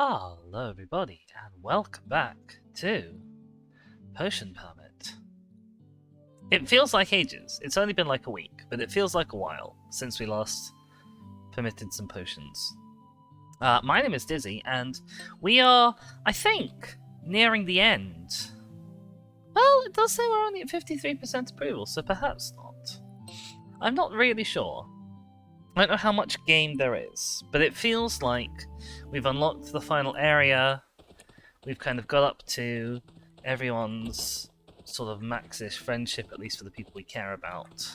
Hello everybody, and welcome back to Potion Permit. It feels like ages. It's only been like a week, but it feels like a while since we last permitted some potions. My name is Dizzy, and we are, I think, nearing the end. Well, it does say we're only at 53% approval, so perhaps not. I'm not really sure. I don't know how much game there is, but it feels like we've unlocked the final area. We've kind of got up to everyone's sort of maxish friendship, at least for the people we care about.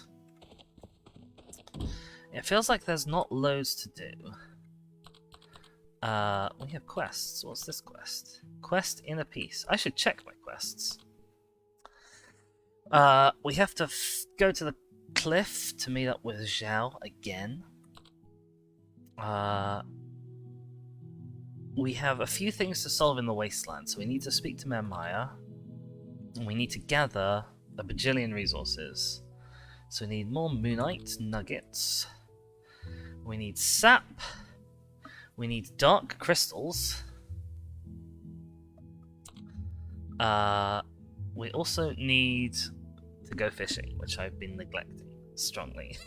It feels like there's not loads to do. We have quests. What's this quest? Quest in a piece. I should check my quests. We have to go to the cliff to meet up with Zhao again. We have a few things to solve in the Wasteland, so we need to speak to Maya, and we need to gather a bajillion resources. So we need more moonite nuggets, we need sap, we need dark crystals, we also need to go fishing, which I've been neglecting strongly.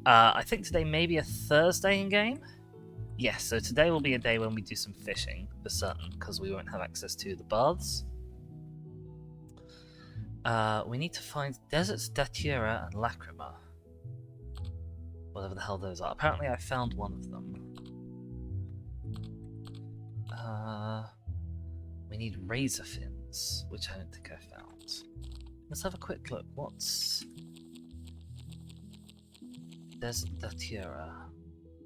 I think today may be a Thursday in game. Yes, so today will be a day when we do some fishing for certain, because we won't have access to the baths. We need to find deserts, datura, and lacrima. Whatever the hell those are. Apparently I found one of them. We need razor fins, which I don't think I found. Let's have a quick look. What's desert datura?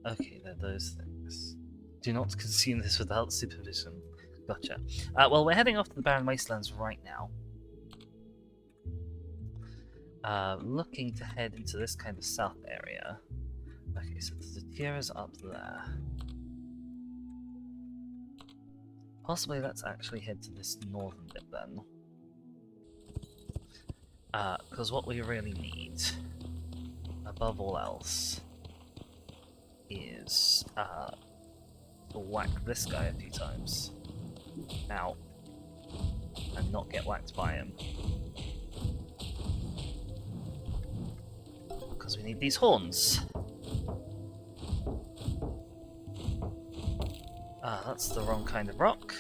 Okay, they're those things. Do not consume this without supervision. Gotcha. Well, we're heading off to the Barren Wastelands right now. Looking to head into this kind of south area. Okay, so the datura's up there. Possibly let's actually head to this northern bit then. Because what we really need, above all else, is to whack this guy a few times. Ow. And not get whacked by him. Because we need these horns. That's the wrong kind of rock.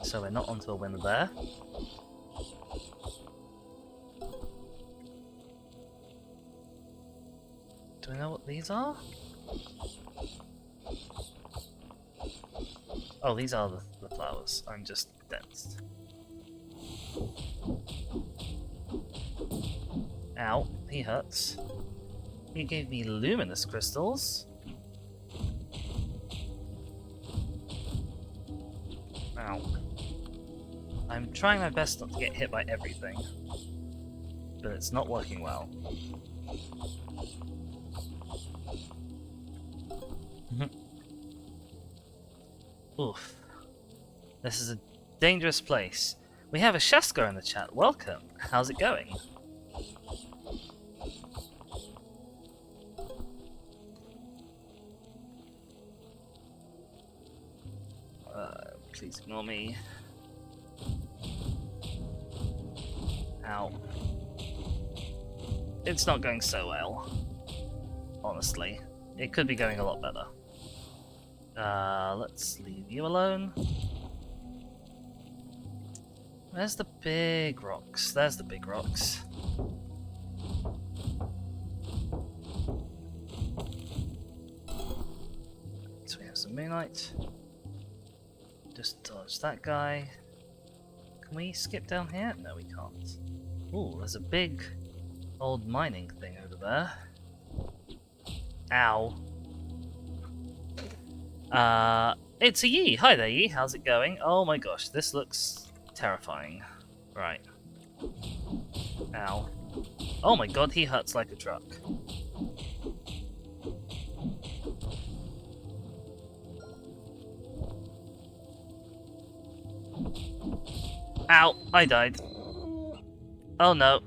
So we're not onto a winner there. Do we know what these are? Oh, these are the flowers. I'm just dense. Ow, he hurts. He gave me luminous crystals. Ow. I'm trying my best not to get hit by everything, but it's not working well. Oof. This is a dangerous place. We have a Shaska in the chat. Welcome. How's it going? Please ignore me. Ow. It's not going so well. Honestly. It could be going a lot better. Let's leave you alone. Where's the big rocks? There's the big rocks. So we have some moonlight. Just dodge that guy. Can we skip down here? No, we can't. Ooh, there's a big old mining thing over there. Ow. It's a Yi. Hi there, Yi. How's it going? Oh my gosh, this looks terrifying. Right. Ow. Oh my god, he hurts like a truck. Ow, I died. Oh no.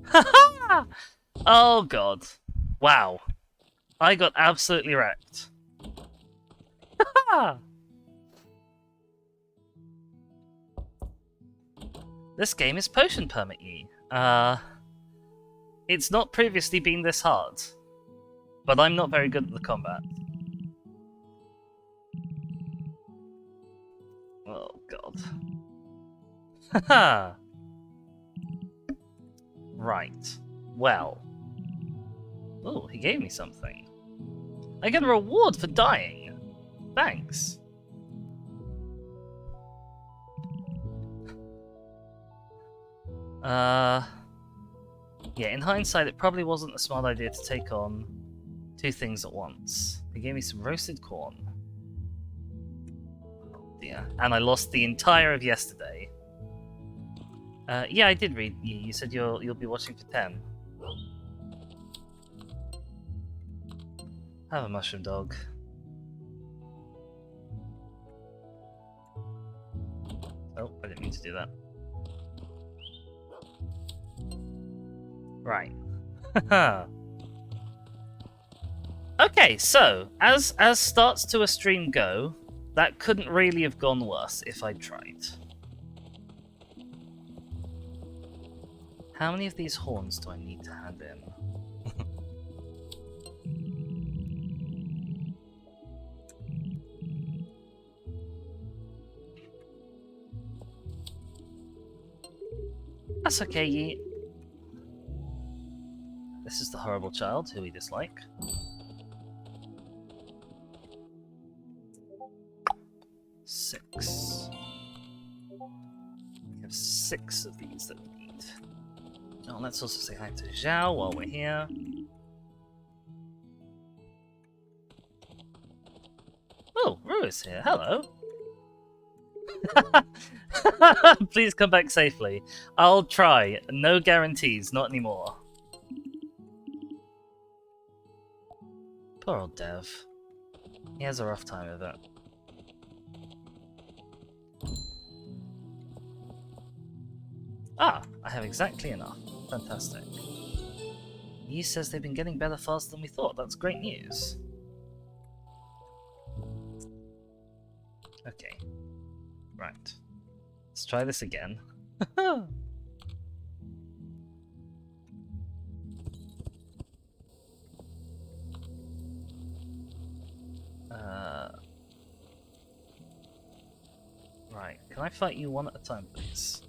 Haha! Oh god. Wow. I got absolutely wrecked. This game is potion permit-y. It's not previously been this hard, but I'm not very good at the combat. Oh god. Haha! Right. Well. Oh, he gave me something. I get a reward for dying. Thanks. Yeah, in hindsight, it probably wasn't a smart idea to take on two things at once. They gave me some roasted corn. Oh dear. And I lost the entire of yesterday. Yeah, I did read you. You said you'll be watching for 10. Have a mushroom dog. Oh, I didn't mean to do that. Right. Okay, so as starts to a stream go, that couldn't really have gone worse if I'd tried. How many of these horns do I need to hand in? That's okay, Yeet. This is the horrible child who we dislike. Six. We have 6 of these that we need. Oh, let's also say hi to Zhao while we're here. Oh, Rue is here. Hello. Please come back safely. I'll try. No guarantees, not anymore. Poor old Dev. He has a rough time of it. Ah, I have exactly enough. Fantastic. He says they've been getting better faster than we thought. That's great news. Okay. Right. Let's try this again. Right. Can I fight you one at a time, please?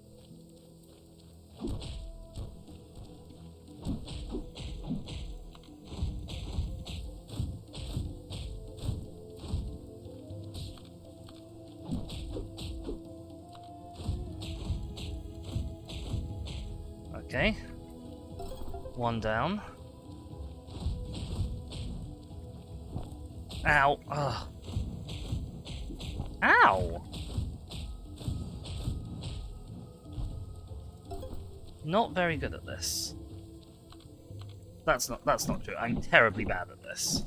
Okay. One down. Ow. Ugh. Ow! Not very good at this. That's not true. I'm terribly bad at this.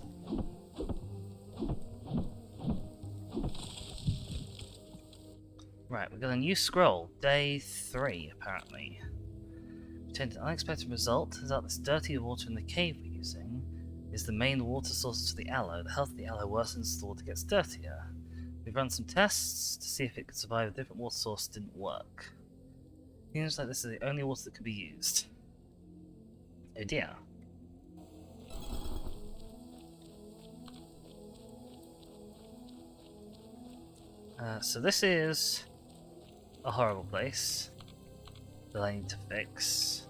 Right, we got a new scroll. Day 3, apparently. Obtained an unexpected result. Turns out this dirty water in the cave we're using is the main water source for the aloe. The health of the aloe worsens as the water gets dirtier. We've run some tests to see if it could survive a different water source. Didn't work. Seems like this is the only water that could be used. Oh dear. So this is a horrible place that I need to fix.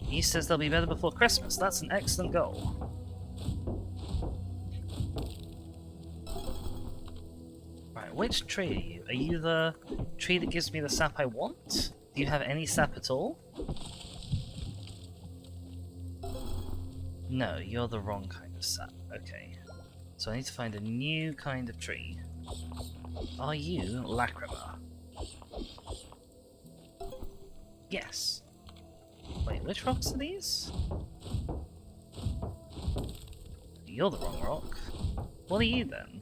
He says they'll be better before Christmas. That's an excellent goal. Right, which tree are you? Are you the tree that gives me the sap I want? Do you have any sap at all? No, you're the wrong kind of sap. Okay. So I need to find a new kind of tree. Are you Lacrima? Yes. Wait, which rocks are these? You're the wrong rock. What are you then?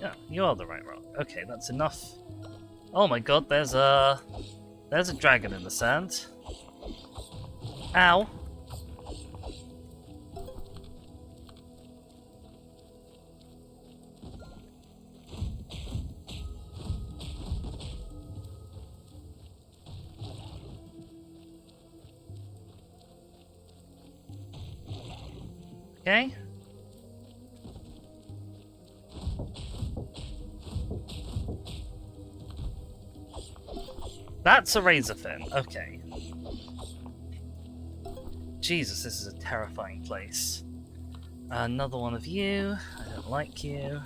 Yeah, you are the right rock. Okay, that's enough. Oh my god, there's a dragon in the sand. Ow! Okay. That's a razor fin. Okay. Jesus, this is a terrifying place. Another one of you. I don't like you.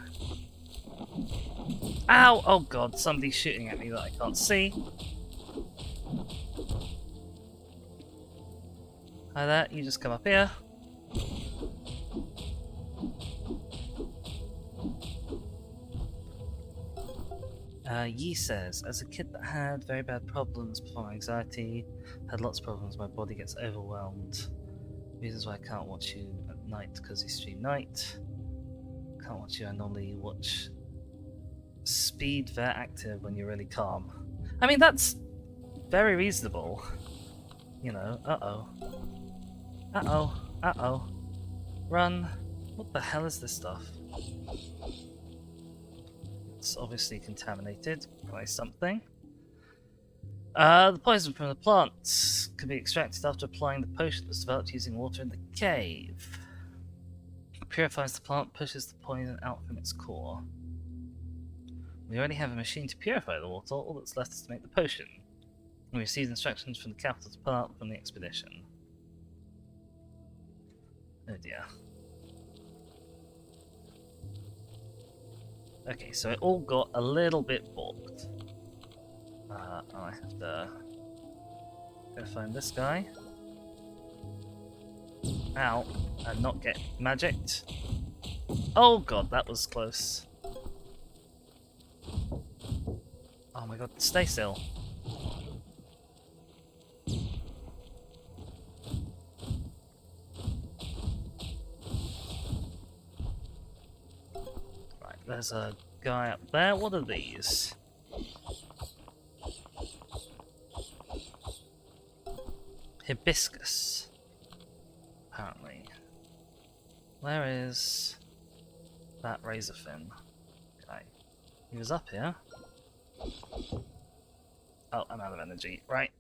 Ow! Oh god, somebody's shooting at me that I can't see. Hi there, you just come up here. Yi says, as a kid that had very bad problems, performing anxiety, had lots of problems, my body gets overwhelmed. Reasons why I can't watch you at night, because you stream night. Can't watch you, I normally watch speed very active when you're really calm. I mean, that's very reasonable. You know, uh-oh. Uh-oh, uh-oh. Run. What the hell is this stuff? It's obviously contaminated by something. The poison from the plants can be extracted after applying the potion that's developed using water in the cave. It purifies the plant, pushes the poison out from its core. We already have a machine to purify the water, all that's left is to make the potion. We received instructions from the capital to pull out from the expedition. Oh dear. Okay, so it all got a little bit balked. I have to go find this guy. Ow, and not get magicked. Oh god, that was close. Oh my god, stay still. Right, there's a guy up there. What are these? Hibiscus. Apparently. Where is that razor fin guy? He was up here. Oh, I'm out of energy. Right.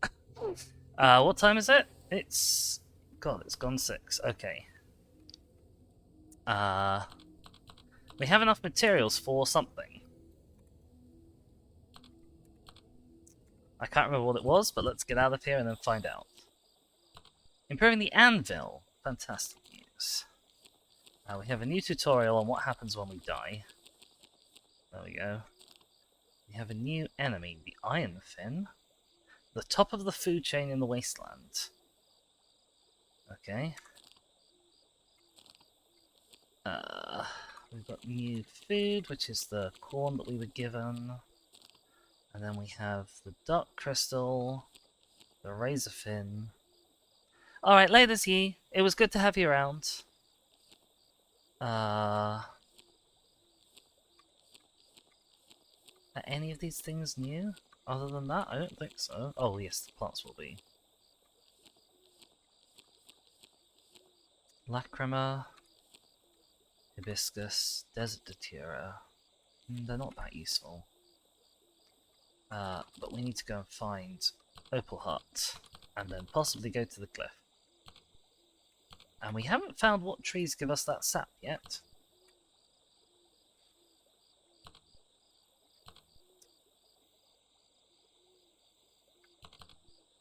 What time is it? It's... God, it's gone 6. Okay. We have enough materials for something. I can't remember what it was, but let's get out of here and then find out. Improving the anvil. Fantastic news. We have a new tutorial on what happens when we die. There we go. We have a new enemy, the iron fin. The top of the food chain in the Wasteland. Okay. We've got new food, which is the corn that we were given. And then we have the dark crystal, the razor fin. Alright, laters ye. It was good to have you around. Are any of these things new? Other than that, I don't think so. Oh yes, the plants will be. Lacrima, hibiscus, desert datura. They're not that useful. But we need to go and find Opal Hut, and then possibly go to the cliff. And we haven't found what trees give us that sap yet.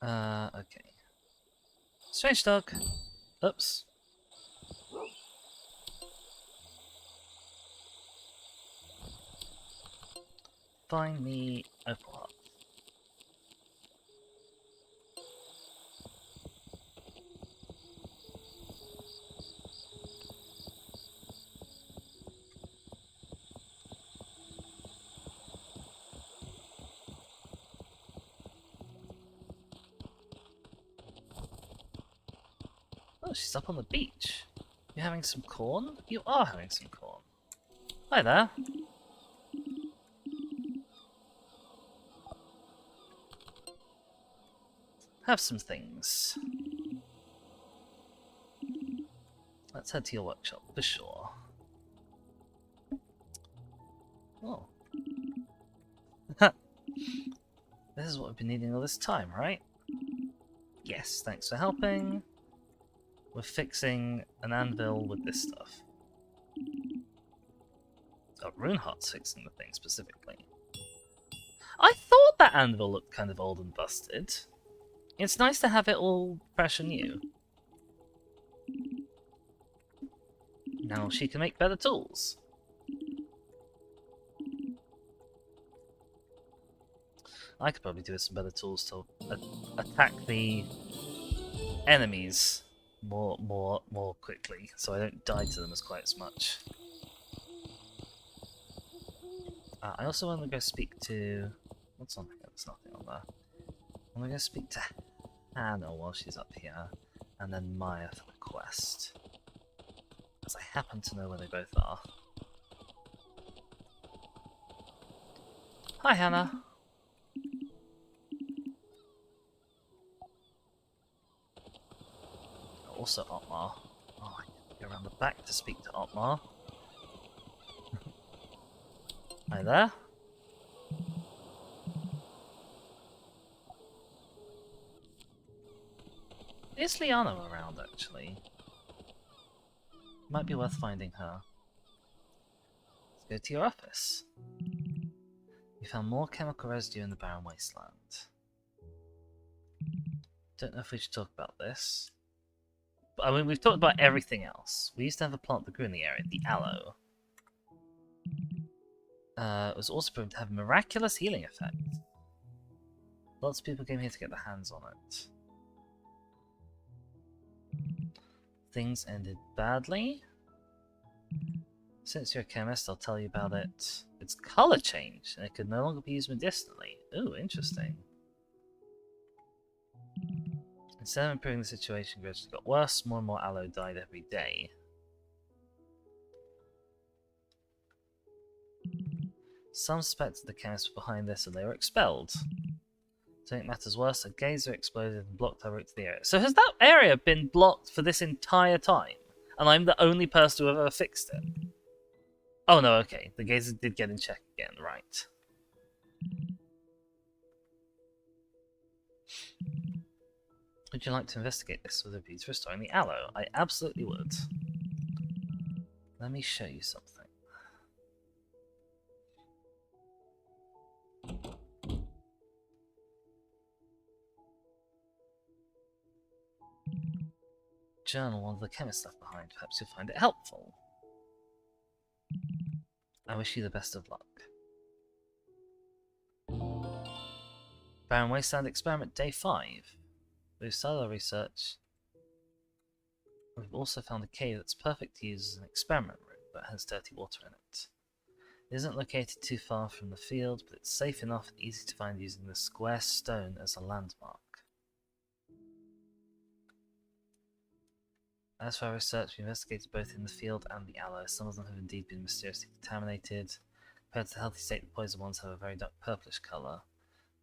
Okay. Strange dog. Oops. Find me Opal Hut. Oh, she's up on the beach. You're having some corn? You are having some corn. Hi there. have some things. Let's head to your workshop for sure. Oh. This is what we've been needing all this time, right? Yes, thanks for helping. We're fixing an anvil with this stuff. Oh, Runeheart's fixing the thing specifically. I thought that anvil looked kind of old and busted. It's nice to have it all fresh and new. Now she can make better tools. I could probably do with some better tools to attack the enemies more quickly, so I don't die to them quite as much. I also want to go speak to... What's on here? There's nothing on there. I'm going to go speak to Hannah while she's up here, and then Maya for the quest. As I happen to know where they both are. Hi, Hannah. Also Otmar. Oh, I can go around the back to speak to Otmar. Hi there. Is Liana around, actually? Might be worth finding her. Let's go to your office. You found more chemical residue in the barren wasteland. Don't know if we should talk about this. But, I mean, we've talked about everything else. We used to have a plant that grew in the area, the aloe. It was also proven to have a miraculous healing effect. Lots of people came here to get their hands on it. Things ended badly. Since you're a chemist, I'll tell you about it. Its color changed, and it could no longer be used medicinally. Ooh, interesting. Instead of improving the situation, it gradually got worse. More and more aloe died every day. Some suspected the chemists were behind this, and they were expelled. To make matters worse, a geyser exploded and blocked our route to the area. So has that area been blocked for this entire time? And I'm the only person who ever fixed it? Oh no, okay. The geyser did get in check again, right. Would you like to investigate this with a view to restoring the aloe? I absolutely would. Let me show you something. Journal one of the chemist left behind. Perhaps you'll find it helpful. I wish you the best of luck. Barren Wasteland Experiment Day 5. We've started our research. We've also found a cave that's perfect to use as an experiment room, but has dirty water in it. It isn't located too far from the field, but it's safe enough and easy to find using the square stone as a landmark. As for our research, we investigated both in the field and the aloe. Some of them have indeed been mysteriously contaminated. Compared to the healthy state, the poison ones have a very dark purplish colour.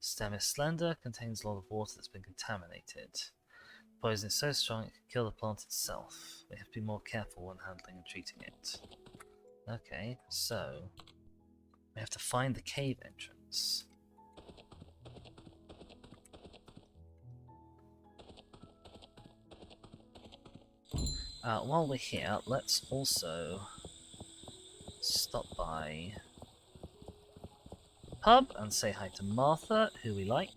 The stem is slender, contains a lot of water that's been contaminated. The poison is so strong it can kill the plant itself. We have to be more careful when handling and treating it. Okay, so we have to find the cave entrance. While we're here, let's also stop by the pub and say hi to Martha, who we like.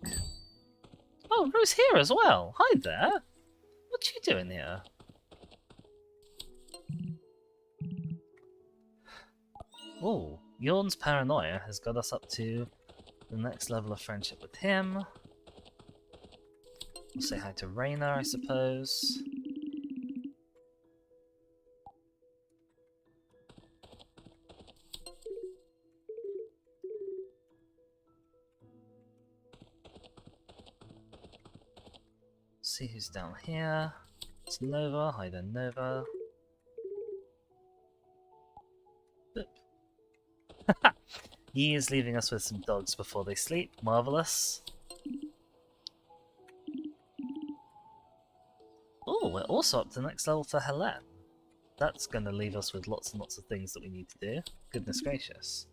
Oh, Rue's here as well. Hi there. What you doing here? Oh, Yorn's paranoia has got us up to the next level of friendship with him. We'll say hi to Raina, I suppose. See who's down here. It's Nova. Hi there, Nova. Boop. He is leaving us with some dogs before they sleep. Marvellous. Oh, we're also up to the next level for Helen. That's going to leave us with lots and lots of things that we need to do. Goodness gracious.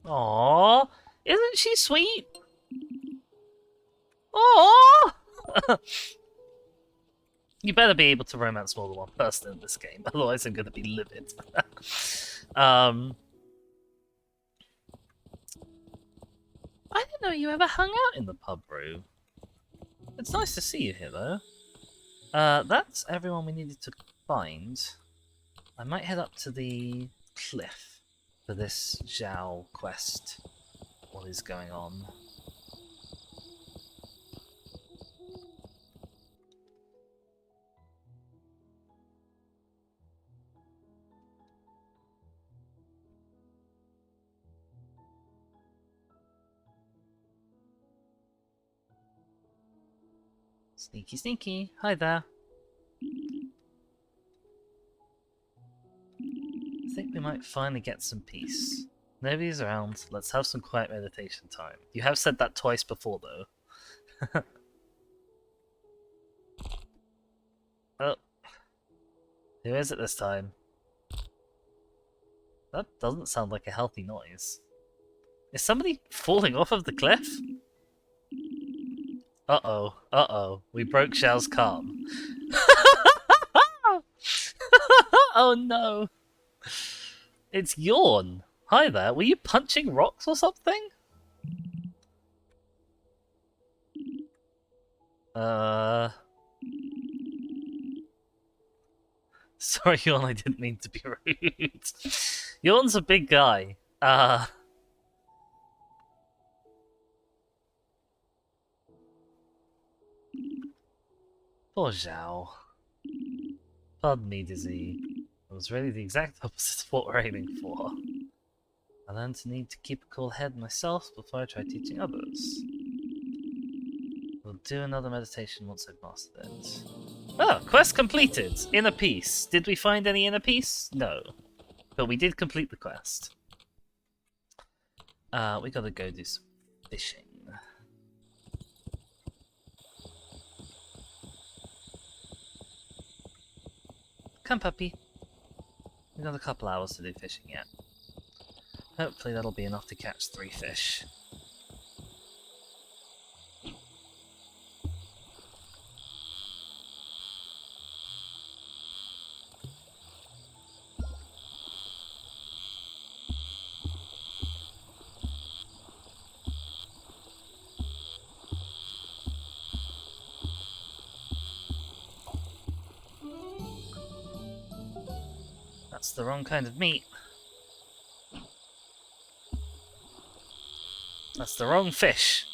Aww, isn't she sweet? Aww! You better be able to romance more than one person in this game, otherwise I'm going to be livid. I didn't know you ever hung out in the pub, Brew. It's nice to see you here, though. That's everyone we needed to find. I might head up to the cliff for this Zhao quest. What is going on? Sneaky, sneaky. Hi there. I think we might finally get some peace. Nobody's around. Let's have some quiet meditation time. You have said that twice before, though. Oh. Who is it this time? That doesn't sound like a healthy noise. Is somebody falling off of the cliff? Uh-oh. Uh-oh. We broke Xiao's calm. Oh no. It's Yawn. Hi there. Were you punching rocks or something? Sorry, Yawn, I didn't mean to be rude. Yawn's a big guy. Poor Zhao. Pardon me, Dizzy. It was really the exact opposite of what we're aiming for. I learned to need to keep a cool head myself before I try teaching others. We'll do another meditation once I've mastered it. Oh, quest completed! Inner peace. Did we find any inner peace? No. But we did complete the quest. We gotta go do some fishing. Come, puppy. We've got a couple hours to do fishing yet. Hopefully that'll be enough to catch 3 fish. That's the wrong kind of meat. That's the wrong fish.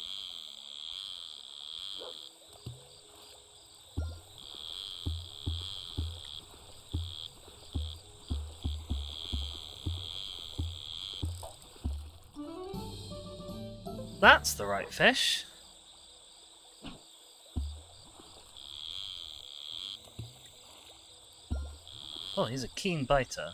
That's the right fish. Oh, he's a keen biter.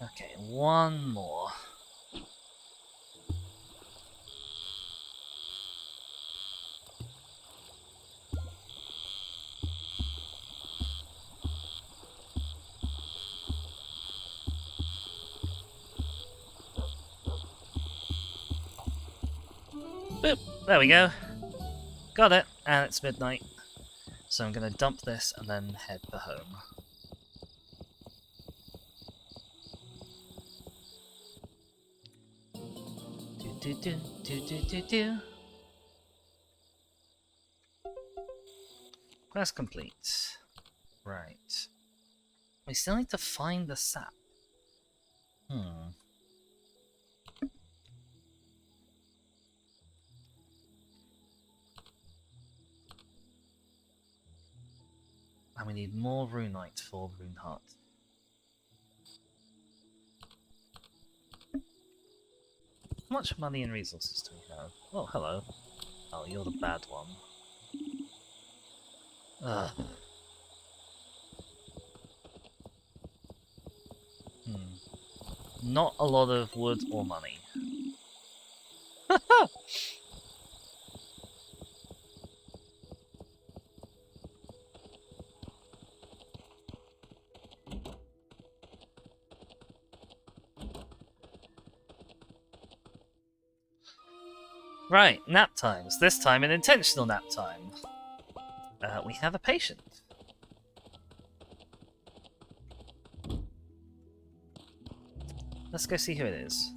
Okay, one more. Boop! There we go. Got it, and it's midnight. So I'm gonna dump this and then head for home. Do. Quest complete. Right. We still need to find the sap. And we need more runite for Rune Heart. How much money and resources do we have? Oh, hello. Oh, you're the bad one. Ugh. not a lot of wood or money. Right, nap times. This time an intentional nap time. We have a patient. Let's go see who it is.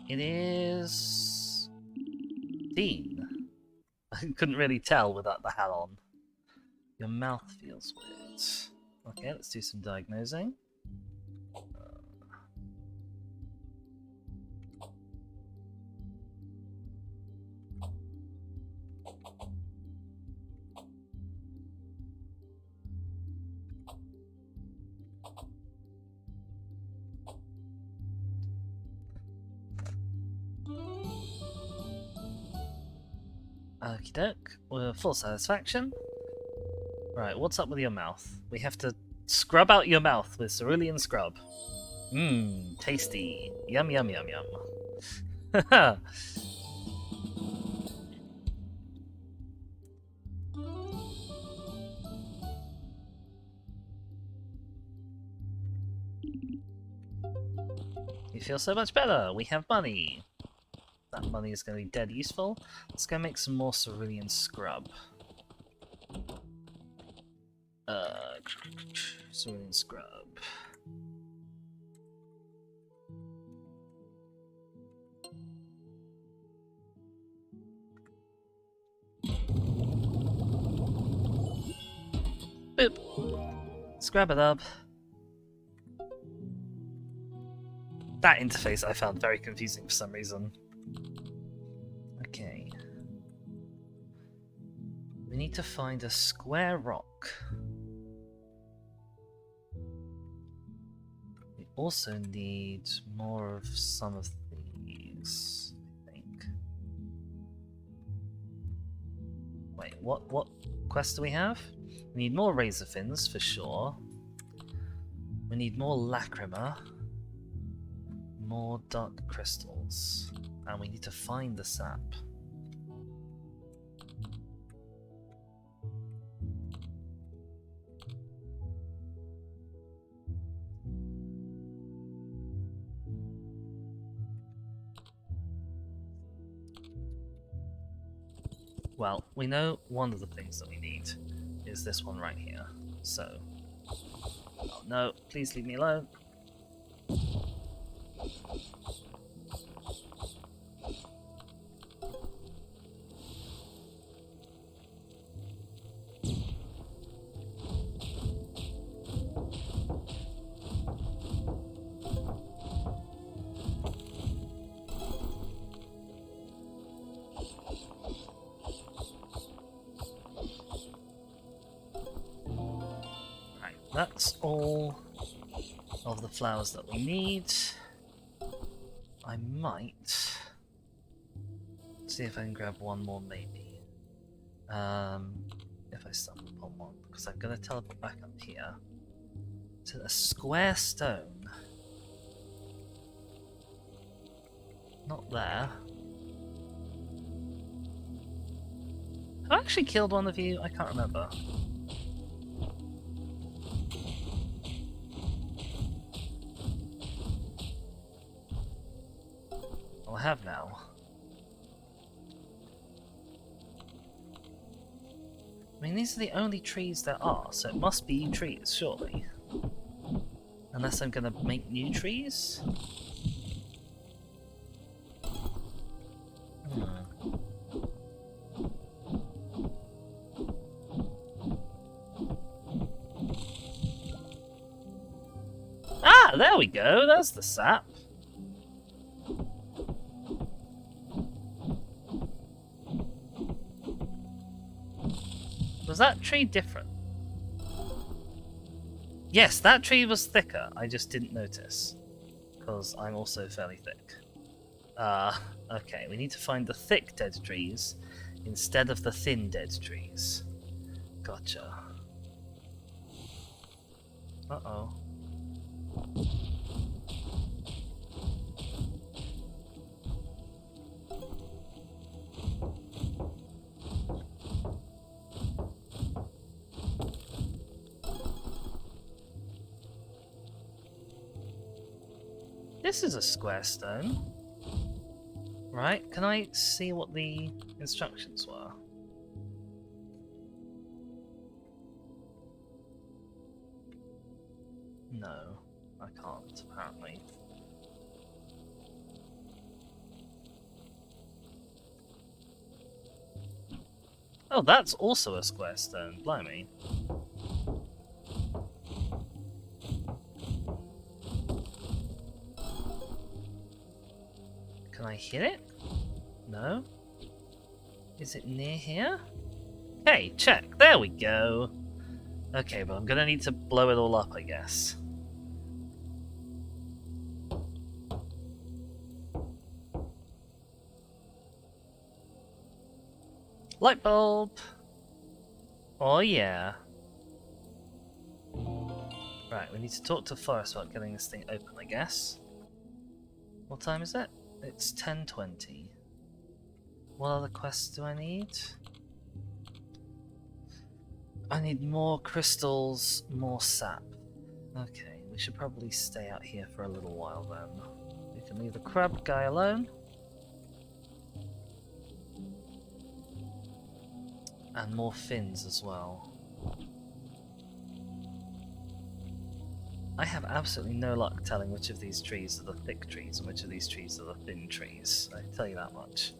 It is... Dean. I couldn't really tell without the hat on. Your mouth feels weird. Okay, let's do some diagnosing. Okie doke, we're full satisfaction. Right, what's up with your mouth? We have to scrub out your mouth with cerulean scrub. Mmm, tasty. Yum yum yum yum. Haha. You feel so much better. We have money. That money is going to be dead useful. Let's go make some more cerulean scrub. Cerulean scrub. Boop. Scrub it up. That interface I found very confusing for some reason. Okay. We need to find a square rock. We also need more of some of these, I think. Wait, what quest do we have? We need more razor fins for sure. We need more lacrima. More dark crystals. And we need to find the sap. Well, we know one of the things that we need is this one right here. So, oh no, please leave me alone. That's all of the flowers that we need. I might see if I can grab one more, maybe. If I stumble upon one, because I'm going to teleport back up here to a square stone. Not there. Have I actually killed one of you? I can't remember. I have now. I mean, these are the only trees there are, so it must be trees, surely. Unless I'm gonna make new trees? Ah, there we go, there's the sap. Was that tree different? Yes, that tree was thicker. I just didn't notice. Because I'm also fairly thick. Okay, we need to find the thick dead trees instead of the thin dead trees. Gotcha. Uh-oh. This is a square stone. Right, can I see what the instructions were? No, I can't, apparently. Oh, that's also a square stone, blimey. Can I hit it? No? Is it near here? Hey, check, there we go! Okay, but I'm gonna need to blow it all up, I guess. Light bulb! Oh yeah. Right, we need to talk to Forrest about getting this thing open, I guess. What time is it? It's 10:20. What other quests do I need? I need more crystals, more sap. Okay, we should probably stay out here for a little while then. We can leave the crab guy alone. And more fins as well. I have absolutely no luck telling which of these trees are the thick trees and which of these trees are the thin trees. I can tell you that much.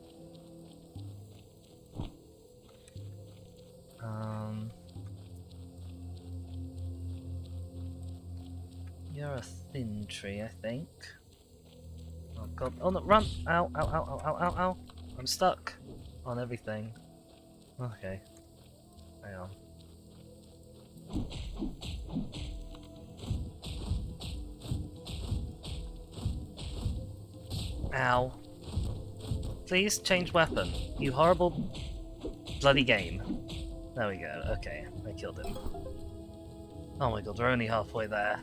You're a thin tree, I think. Oh god, oh no, run! Ow, ow, ow, ow, ow, ow, ow! I'm stuck on everything. Okay. Hang on. Ow. Please change weapon, you horrible bloody game. There we go, okay, I killed him. Oh my god, we're only halfway there.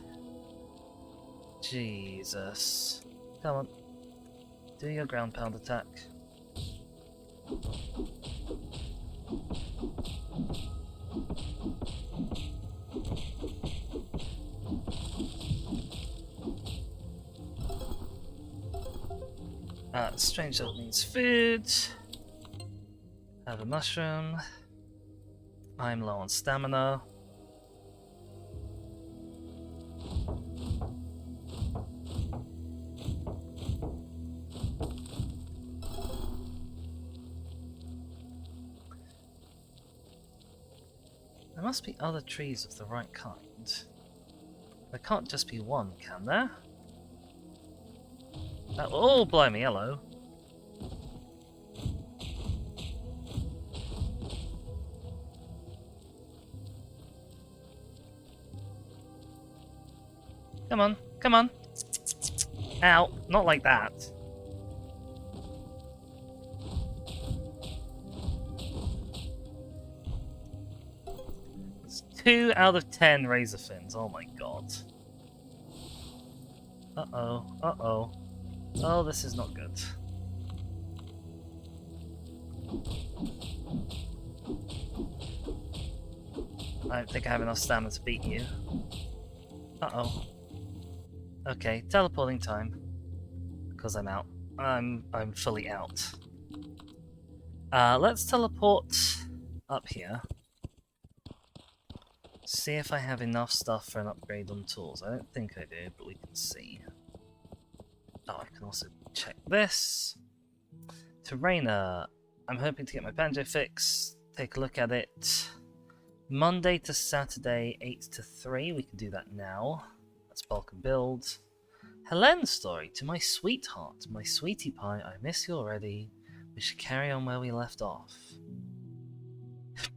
Jesus. Come on. Do your ground pound attack. Strange Dog needs food. Have a mushroom. I'm low on stamina. There must be other trees of the right kind. There can't just be one, can there? Oh, blimey, hello. Come on, come on. Ow, not like that. It's 2 out of 10 razor fins, oh my god. Uh-oh, uh-oh. Oh, this is not good. I don't think I have enough stamina to beat you. Uh-oh. Okay, teleporting time. Because I'm out. I'm fully out. Let's teleport up here. See if I have enough stuff for an upgrade on tools. I don't think I do, but we can see. Oh, I can also check this. Terrainer. I'm hoping to get my banjo fix. Take a look at it. Monday to Saturday, 8 to 3. We can do that now. Let's bulk and build. Helen's story. To my sweetheart, my sweetie pie, I miss you already. We should carry on where we left off.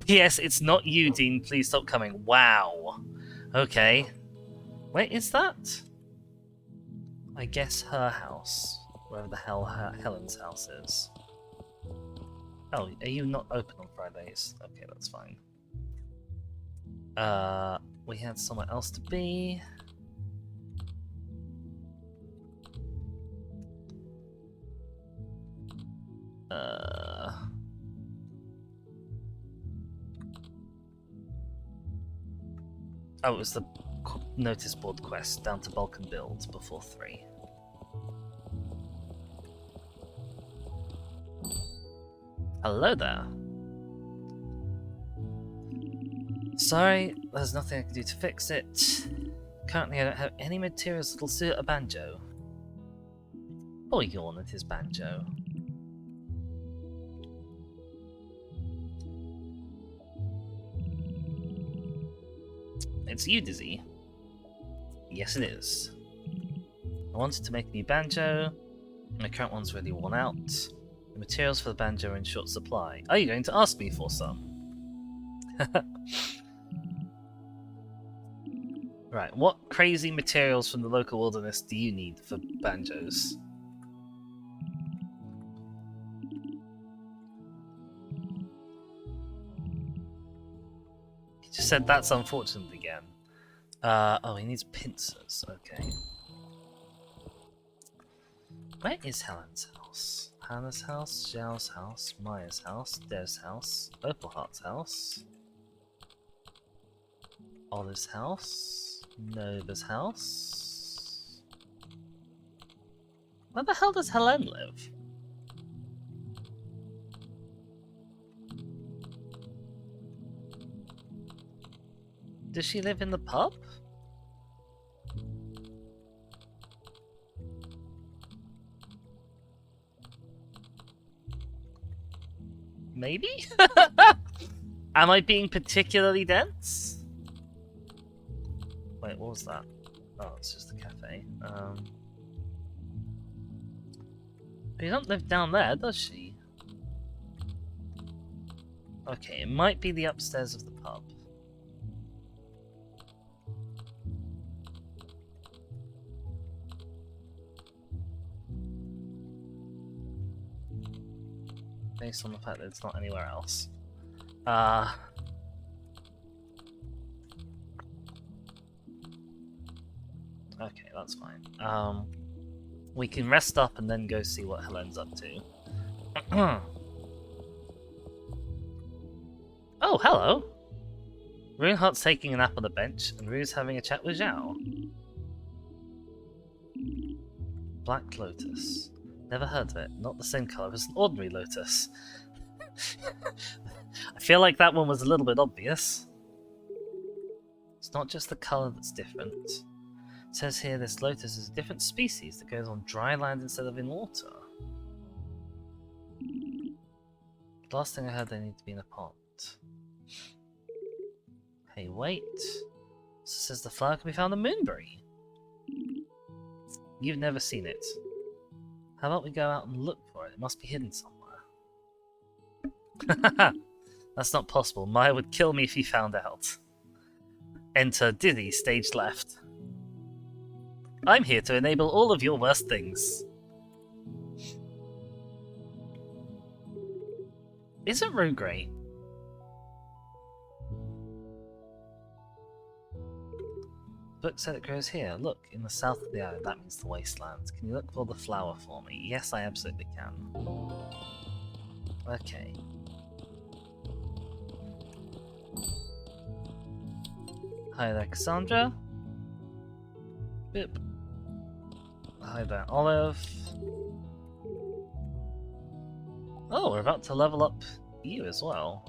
P.S. It's not you, Dean. Please stop coming. Wow. Okay. Where is that? I guess her house. Wherever the hell Helen's house is. Oh, are you not open on Fridays? Okay, that's fine. We had somewhere else to be. Oh, it was the notice board quest down to bulk and build before 3. Hello there. Sorry, there's nothing I can do to fix it. Currently, I don't have any materials that'll suit a banjo. Or yawn at his banjo. It's you, Dizzy. Yes, it is. I wanted to make a new banjo. My current one's really worn out. The materials for the banjo are in short supply. Are you going to ask me for some? Right, what crazy materials from the local wilderness do you need for banjos? He just said that's unfortunate again. Oh, he needs pincers, okay. Where is Helen's house? Hannah's house, Zhao's house, Maya's house, Dev's house, Opalheart's house, Olive's house, Nova's house. Where the hell does Helen live? Does she live in the pub? Maybe? Am I being particularly dense? Wait, what was that? Oh, it's just a cafe. She doesn't live down there, does she? Okay, it might be the upstairs of the pub. Based on the fact that it's not anywhere else. Okay, that's fine. We can rest up and then go see what Helen's up to. Oh, hello! Runeheart's taking a nap on the bench, and Rue's having a chat with Zhao. Black Lotus. Never heard of it. Not the same colour as an ordinary lotus. I feel like that one was a little bit obvious. It's not just the colour that's different. It says here this lotus is a different species that goes on dry land instead of in water. The last thing I heard, they need to be in a pot. Hey, wait. It says the flower can be found in moonbury. You've never seen it. How about we go out and look for it? It must be hidden somewhere. That's not possible. Maya would kill me if he found out. Enter Diddy, stage left. I'm here to enable all of your worst things. Isn't Rue great? The book said it grows here. Look, in the south of the island. That means the Wasteland. Can you look for the flower for me? Yes, I absolutely can. Okay. Hi there, Cassandra. Boop. Hi there, Olive. Oh, we're about to level up you as well.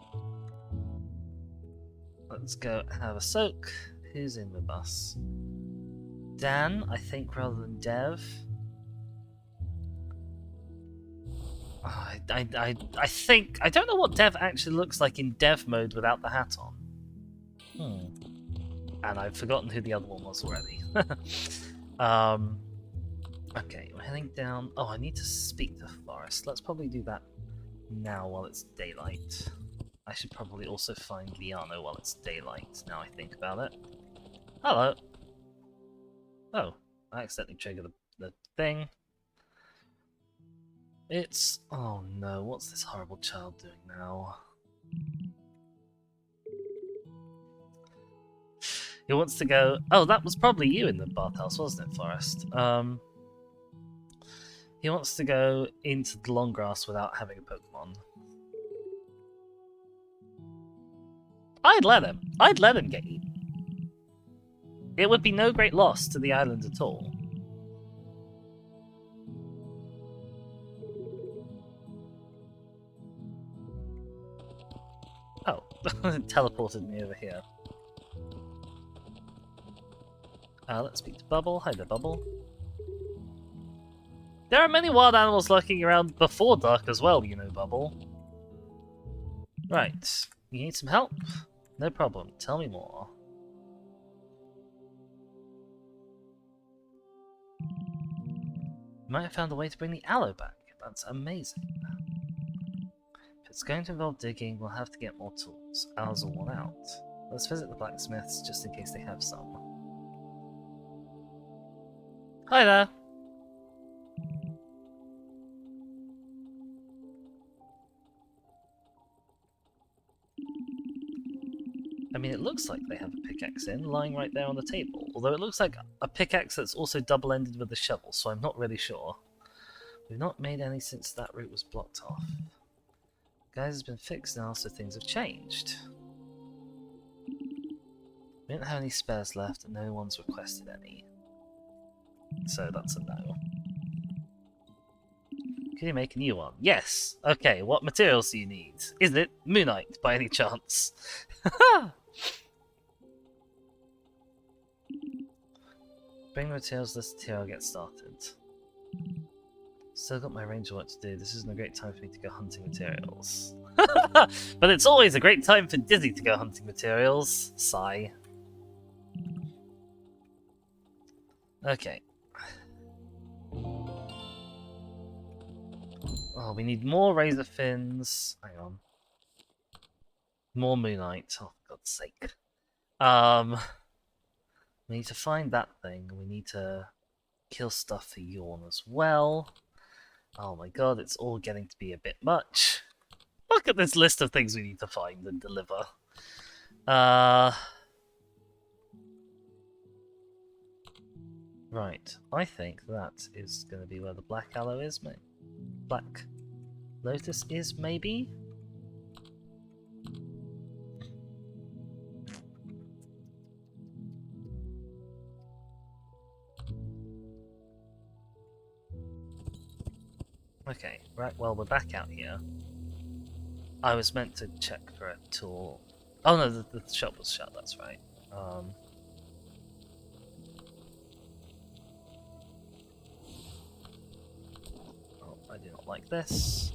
Let's go have a soak. Who's in with us? Dan, I think, rather than Dev. Oh, I think... I don't know what Dev actually looks like in Dev mode without the hat on. And I've forgotten who the other one was already. Okay, we're heading down... Oh, I need to speak to Forrest. Let's probably do that now while it's daylight. I should probably also find Liano while it's daylight, now I think about it. Hello! Oh, I accidentally triggered the thing. It's... oh no, what's this horrible child doing now? He wants to go... oh, that was probably you in the bathhouse, wasn't it, Forrest? He wants to go into the long grass without having a Pokemon. I'd let him. I'd let him get eaten. It would be no great loss to the island at all. Oh, it teleported me over here. Let's speak to Bubble. Hi there, Bubble. There are many wild animals lurking around before dark as well, you know, Bubble. Right. You need some help? No problem. Tell me more. You might have found a way to bring the aloe back. That's amazing. If it's going to involve digging, we'll have to get more tools. Ours are worn out. Let's visit the blacksmiths just in case they have some. Hi there! I mean, it looks like they have a pickaxe lying right there on the table. Although it looks like a pickaxe that's also double-ended with a shovel, so I'm not really sure. We've not made any since that route was blocked off. Guys has been fixed now, so things have changed. We don't have any spares left, and no one's requested any. So that's a no. Can you make a new one? Yes! Okay, what materials do you need? Is it Moonite, by any chance? Bring the materials listed here, I'll get started. Still got my ranger work to do, this isn't a great time for me to go hunting materials. But it's always a great time for Dizzy to go hunting materials. Sigh. Okay. Oh, we need more razor fins. Hang on. More Moonite, oh for God's sake. We need to find that thing. We need to kill stuff for Yawn as well. Oh my god, it's all getting to be a bit much. Look at this list of things we need to find and deliver. Right, I think that is going to be where the black aloe is. Black lotus is, maybe? Okay, right, well, we're back out here. I was meant to check for a tool. Oh no, the shop was shut, that's right. Oh, I do not like this.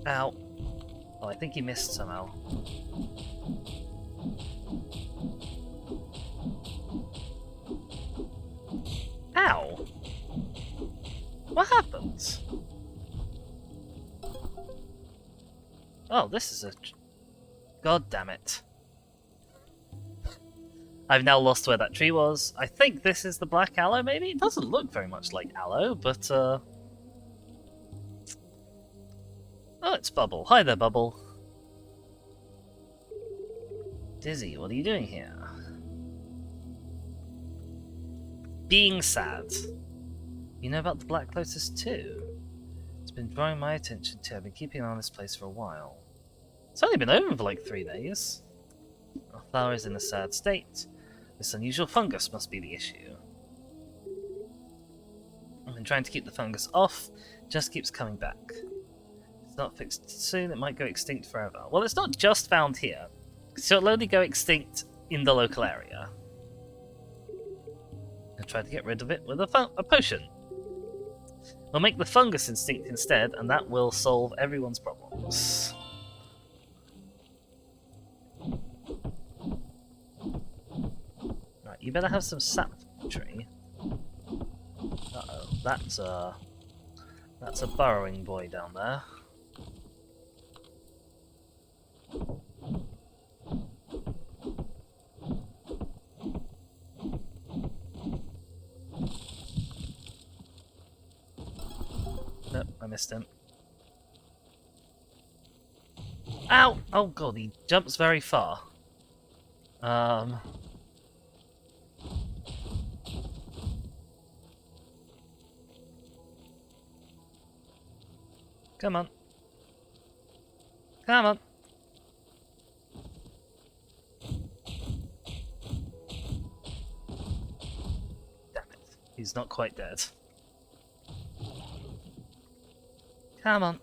Ow. Oh, I think he missed somehow. Ow! What happened? Oh, this is a... God damn it. I've now lost where that tree was. I think this is the black aloe, maybe? It doesn't look very much like aloe, but, Oh, it's Bubble. Hi there, Bubble. Dizzy, what are you doing here? Being sad. You know about the Black Lotus too? It's been drawing my attention too. I've been keeping an eye on this place for a while. It's only been open for like 3 days. Our flower is in a sad state. This unusual fungus must be the issue. I've been trying to keep the fungus off, it just keeps coming back. If it's not fixed soon, it might go extinct forever. Well, it's not just found here, so it'll only go extinct in the local area. I'll try to get rid of it with a potion. We'll make the fungus instinct instead, and that will solve everyone's problems. Right, you better have some sap tree. Uh-oh, that's a burrowing boy down there. I missed him. Ow! Oh god, he jumps very far. Come on. Come on. Damn it. He's not quite dead. Come on.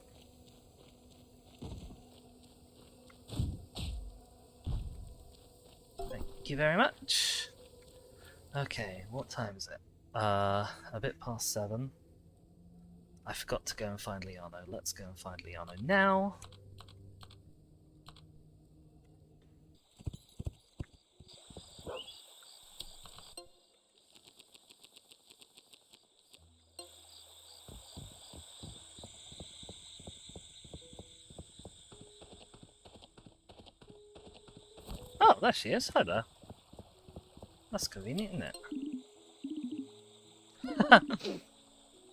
Thank you very much. Okay, what time is it? A bit past 7. I forgot to go and find Liano. Let's go and find Liano now. Oh, there she is. Hi there. That's convenient, isn't it?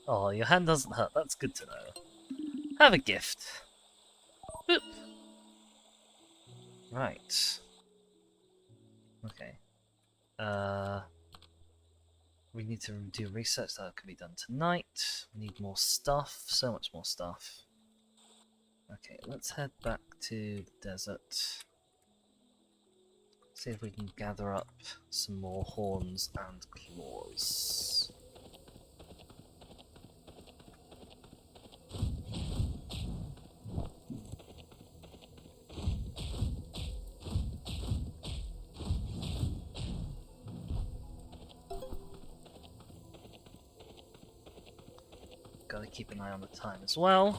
Oh, your hand doesn't hurt. That's good to know. Have a gift. Boop. Right. Okay. We need to do research that can be done tonight. We need more stuff. So much more stuff. Okay, let's head back to the desert. See if we can gather up some more horns and claws. Gotta keep an eye on the time as well.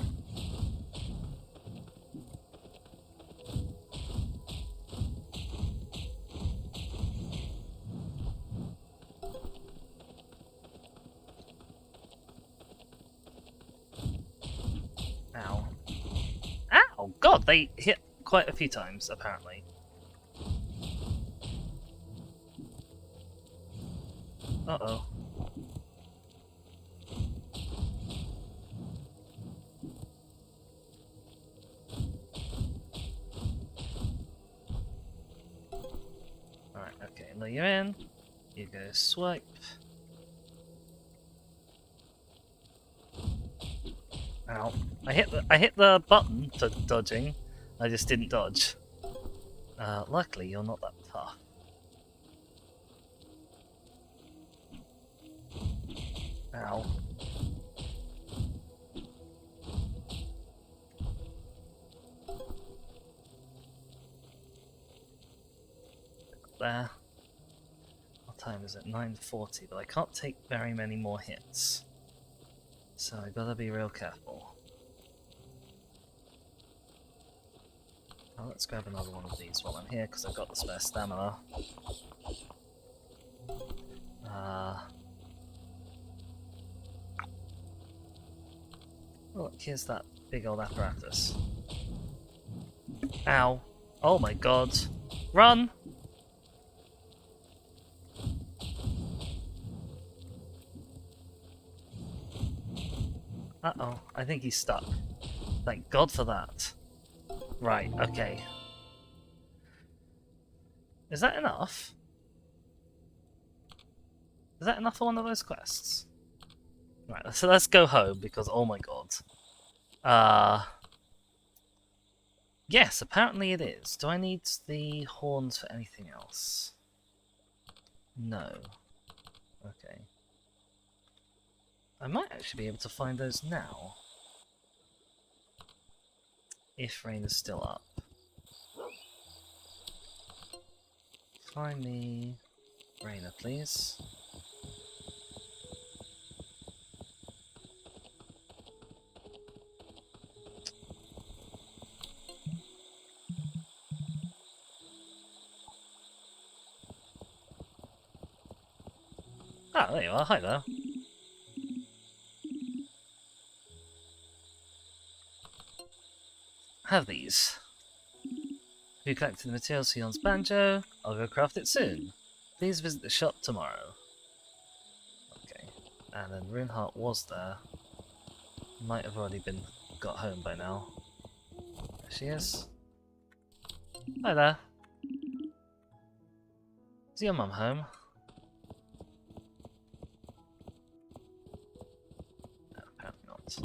Ow. Ow! God, they hit quite a few times, apparently. Uh-oh. Alright, okay, now you're in. You go swipe. Ow. I hit the button for dodging. I just didn't dodge. Luckily you're not that tough. Ow. There. What time is it? 9:40, but I can't take very many more hits. So I gotta be real careful. Well, let's grab another one of these while I'm here, because I've got the spare stamina. Look, here's that big old apparatus. Ow. Oh my god. Run! Uh-oh, I think he's stuck. Thank God for that. Right, okay. Is that enough? Is that enough for one of those quests? Right, so let's go home, because oh my god. Yes, apparently it is. Do I need the horns for anything else? No. Okay. I might actually be able to find those now. If rain is still up. Find me Rainer, please. Ah, there you are. Hi there. Have these. If you collected the materials for Yon's banjo, I'll go craft it soon. Please visit the shop tomorrow. Okay. And then Runeheart was there. Might have already got home by now. There she is. Hi there. Is your mum home? No, apparently not.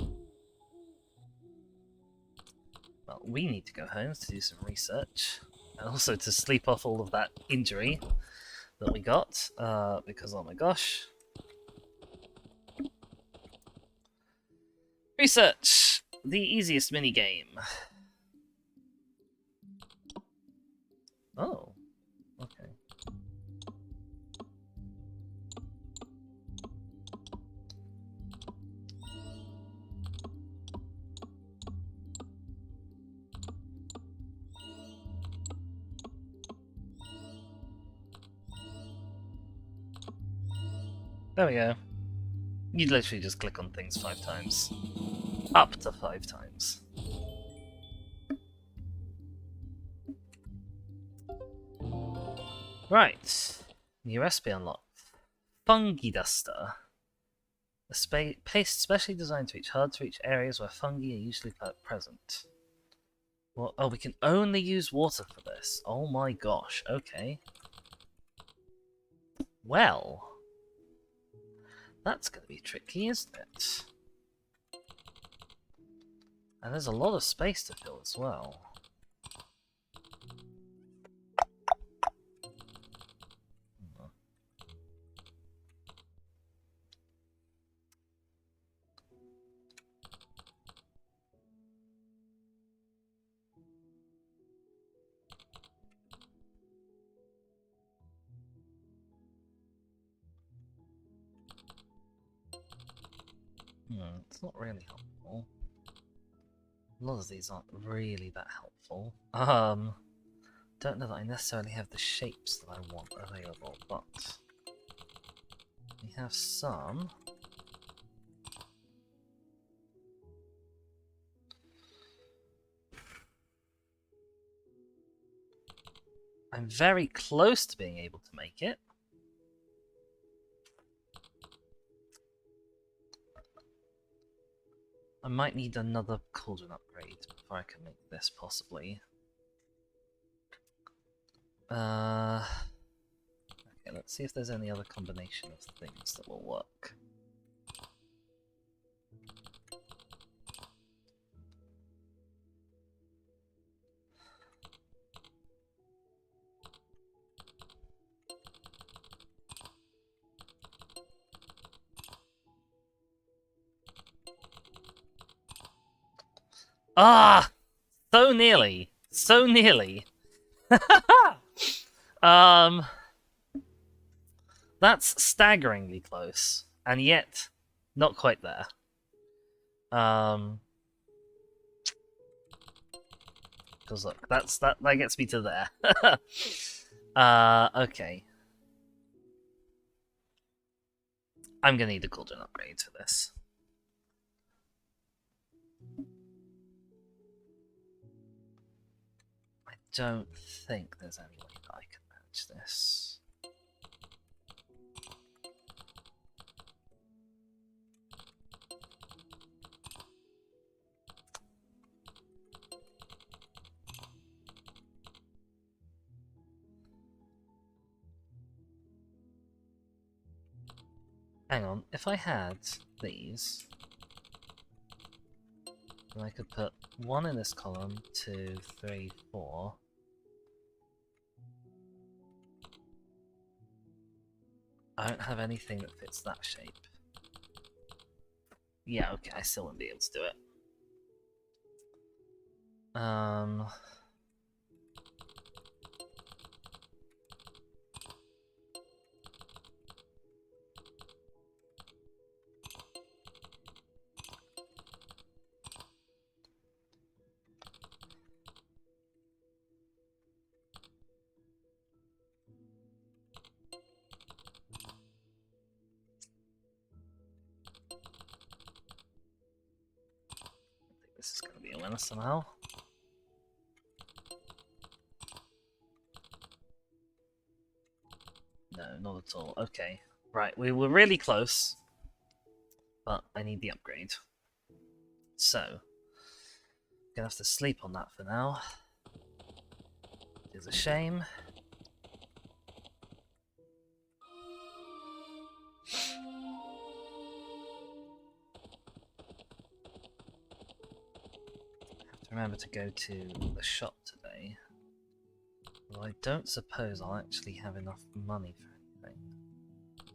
Well, we need to go home to do some research. And also to sleep off all of that injury that we got. Because, oh my gosh. Research! The easiest minigame. Oh. Okay. There we go. You'd literally just click on things 5 times. Up to 5 times. Right. New recipe unlocked. Fungi duster. A paste specially designed to reach hard-to-reach areas where fungi are usually present. Well, oh, we can only use water for this. Oh my gosh, okay. Well, that's going to be tricky, isn't it? And there's a lot of space to fill as well. It's not really helpful. A lot of these aren't really that helpful. Don't know that I necessarily have the shapes that I want available, but we have some. I'm very close to being able to make it. I might need another cauldron upgrade before I can make this, possibly. Okay, let's see if there's any other combination of things that will work. Ah! So nearly! So nearly! That's staggeringly close, and yet not quite there. Because look, that gets me to there. Okay. I'm gonna need a cauldron upgrade for this. I don't think there's any way that I can manage this. Hang on, if I had these, then I could put 1 in this column, 2, 3, 4. I don't have anything that fits that shape. Yeah, okay, I still wouldn't be able to do it. This is going to be a winner somehow. No, not at all. Okay. Right, we were really close. But I need the upgrade. So, gonna have to sleep on that for now. It is a shame. Have to remember to go to the shop today. Well, I don't suppose I'll actually have enough money for anything.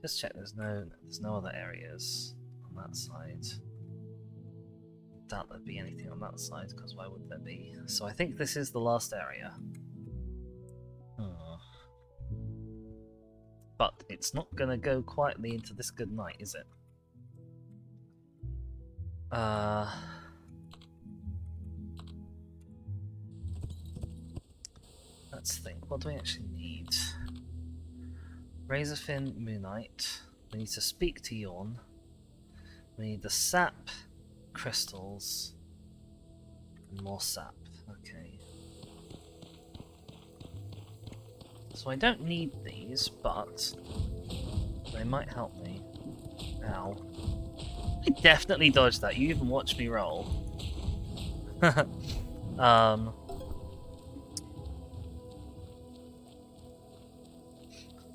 Just check there's no other areas on that side. Doubt there'd be anything on that side, because why would there be? So I think this is the last area. But it's not gonna go quietly into this good night, is it? Let's think, what do we actually need? Razorfin, Moonite. We need to speak to Yawn. We need the sap, crystals, and more sap. Okay. So I don't need these, but they might help me. Ow. I definitely dodged that. You even watched me roll.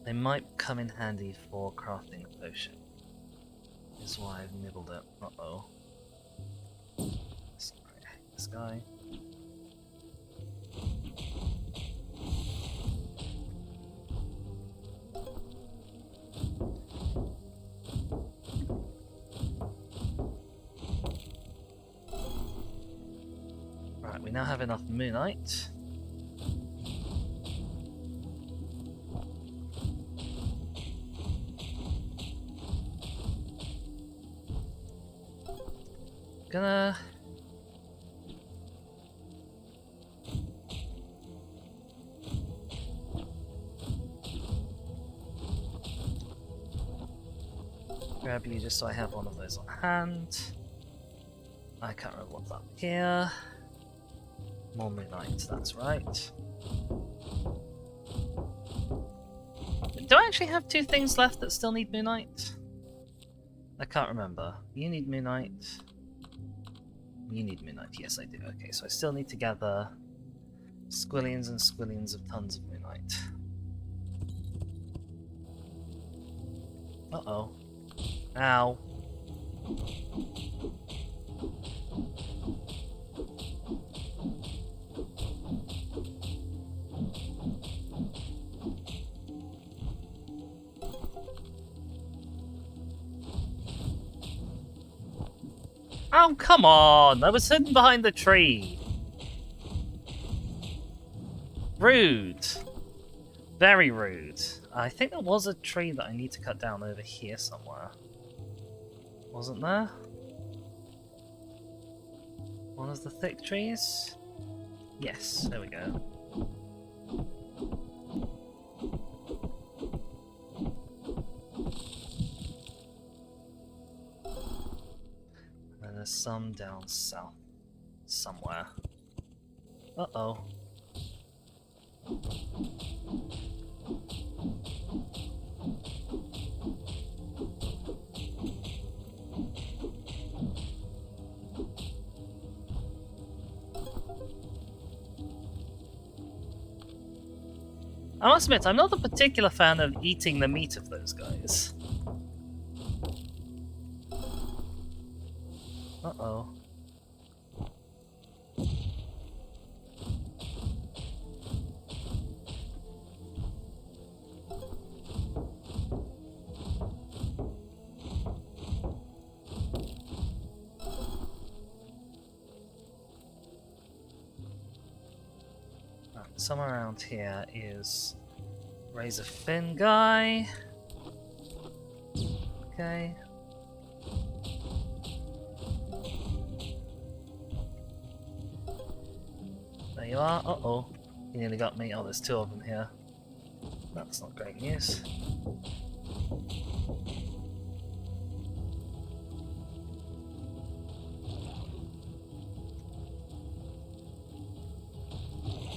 They might come in handy for crafting a potion. Is why I've nibbled it. Uh-oh. Sorry, I hate this guy. Right, we now have enough Moonite. Gonna grab you just so I have one of those on hand. I can't remember what's up here. More Moonite, that's right. Do I actually have two things left that still need Moonite? I can't remember. You need Moonite. You need Moonite. Yes, I do. Okay, so I still need to gather squillions and squillions of tons of Moonite. Uh-oh. Ow. Oh, come on! I was hidden behind the tree! Rude. Very rude. I think there was a tree that I need to cut down over here somewhere. Wasn't there? One of the thick trees? Yes, there we go. And there's some down south somewhere. Uh-oh. I must admit, I'm not a particular fan of eating the meat of those guys. Uh-oh. Somewhere around here is Razor Fin guy. Okay. There you are. Uh-oh. You nearly got me. Oh, there's two of them here. That's not great news.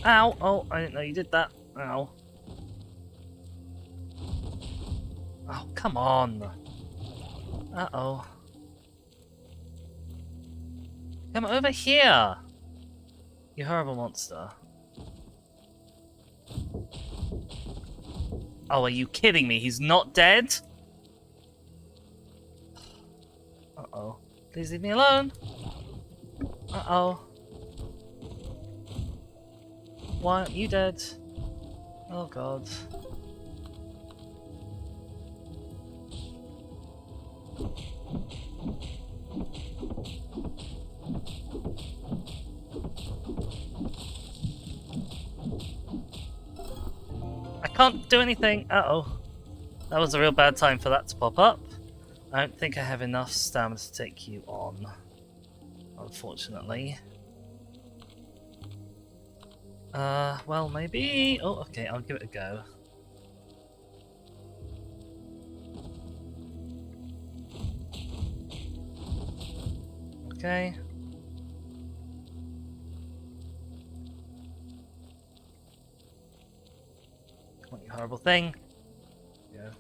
Ow! Oh, I didn't know you did that. Ow. Oh, come on. Uh-oh. Come over here! You horrible monster. Oh, are you kidding me? He's not dead? Uh-oh. Please leave me alone. Uh-oh. Why aren't you dead? Oh god. I can't do anything. Uh-oh. That was a real bad time for that to pop up. I don't think I have enough stamina to take you on, unfortunately. Well, maybe... Oh, okay, I'll give it a go. Okay. Come on, you horrible thing. Yeah.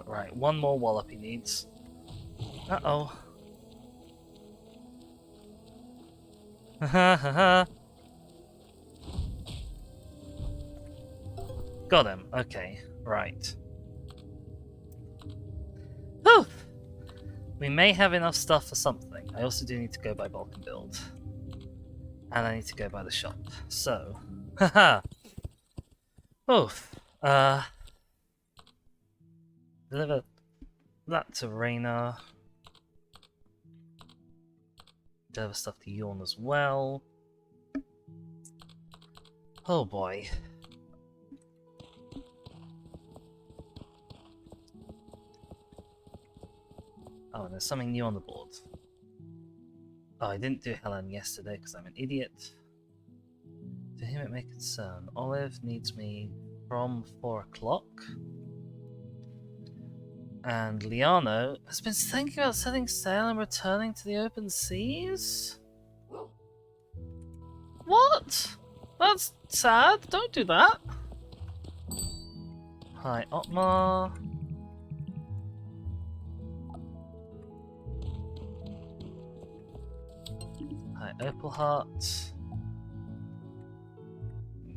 Right, one more wallop he needs. Uh-oh. Ha ha ha. Got him. Okay, right. Whew! We may have enough stuff for something. I also do need to go by bulk and build. And I need to go by the shop. So, haha. Oof. Deliver that to Reyna. Deliver stuff to Yawn as well. Oh boy. Oh, and there's something new on the board. Oh, I didn't do Helen yesterday because I'm an idiot. To him it may concern. Olive needs me from 4 o'clock. And Liano has been thinking about setting sail and returning to the open seas? What? That's sad. Don't do that. Hi, Otmar. Hi, Opalheart.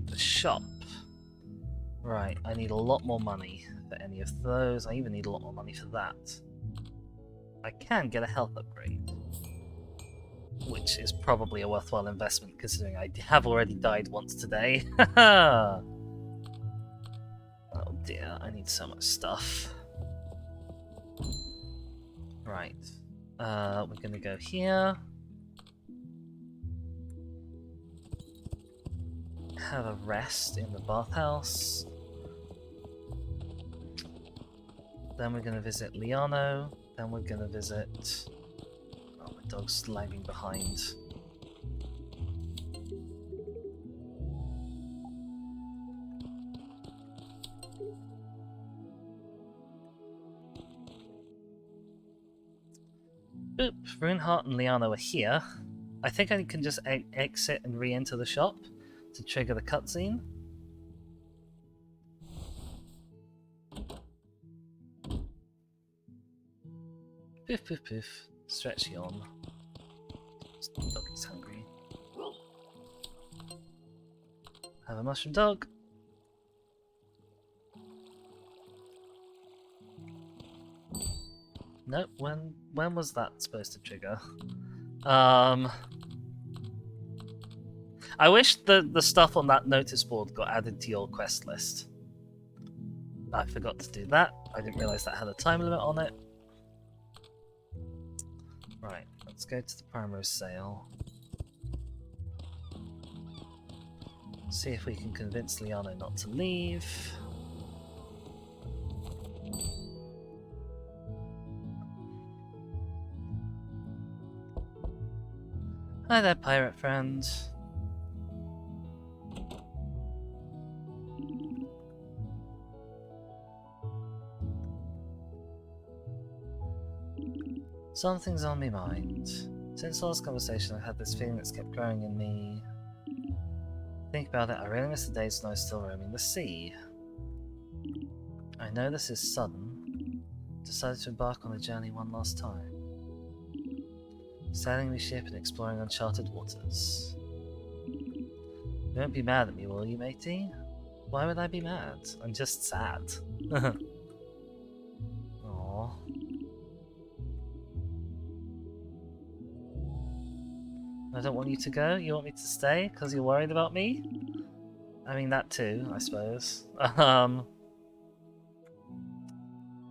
The shop. Right, I need a lot more money for any of those. I even need a lot more money for that. I can get a health upgrade, which is probably a worthwhile investment considering I have already died once today. Oh dear, I need so much stuff. Right, we're gonna go here. Have a rest in the bathhouse. Then we're gonna visit Liano. Then we're gonna visit... Oh, my dog's lagging behind. Boop, Runeheart and Liano are here. I think I can just exit and re-enter the shop to trigger the cutscene. Poof poof poof. Stretch yawn. Doggy's hungry. Have a mushroom dog. Nope, when was that supposed to trigger? I wish the stuff on that notice board got added to your quest list. I forgot to do that. I didn't realise that had a time limit on it. Right, let's go to the Primrose Sale. See if we can convince Liano not to leave. Hi there, pirate friend. Something's on my mind. Since the last conversation, I've had this feeling that's kept growing in me. Think about it, I really miss the days when I was still roaming the sea. I know this is sudden. Decided to embark on the journey one last time. Sailing the ship and exploring uncharted waters. You won't be mad at me, will you, matey? Why would I be mad? I'm just sad. Aww. I don't want you to go? You want me to stay? Because you're worried about me? I mean, that too, I suppose.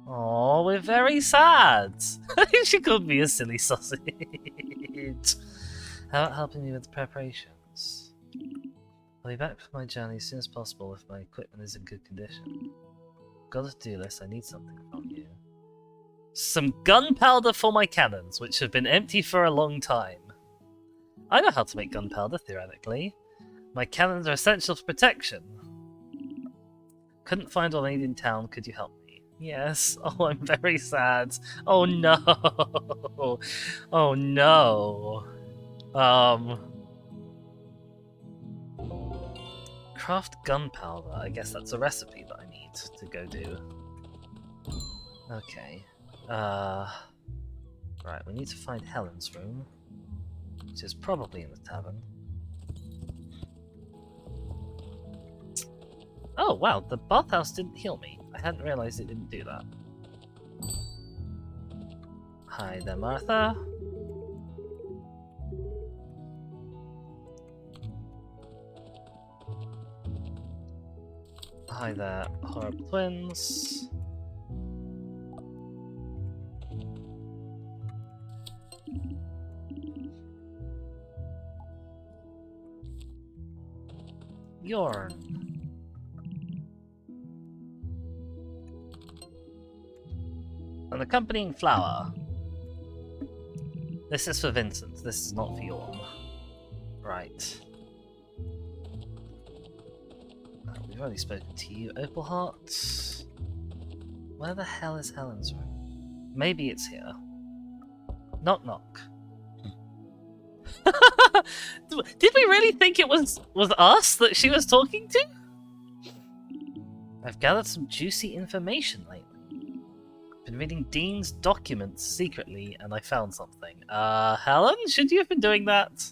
Oh, we're very sad. She called me a silly sausage. How about helping me with the preparations? I'll be back for my journey as soon as possible if my equipment is in good condition. Got a to-do list, I need something from you. Some gunpowder for my cannons, which have been empty for a long time. I know how to make gunpowder, theoretically. My cannons are essential for protection. Couldn't find one made in town, could you help me? Yes. Oh, I'm very sad. Oh no. Oh no. Craft gunpowder. I guess that's a recipe that I need to go do. Okay. Right, we need to find Helen's room, which is probably in the tavern. Oh wow, the bathhouse didn't heal me. I hadn't realised it didn't do that. Hi there, Martha. Hi there, horrible twins. Yorn. An accompanying flower. This is for Vincent, this is not for Yorn. Right. We've already spoken to you, Opalheart. Where the hell is Helen's room? Maybe it's here. Knock knock. Did we really think it was us that she was talking to? I've gathered some juicy information lately. Been reading Dean's documents secretly, and I found something. Helen, should you have been doing that?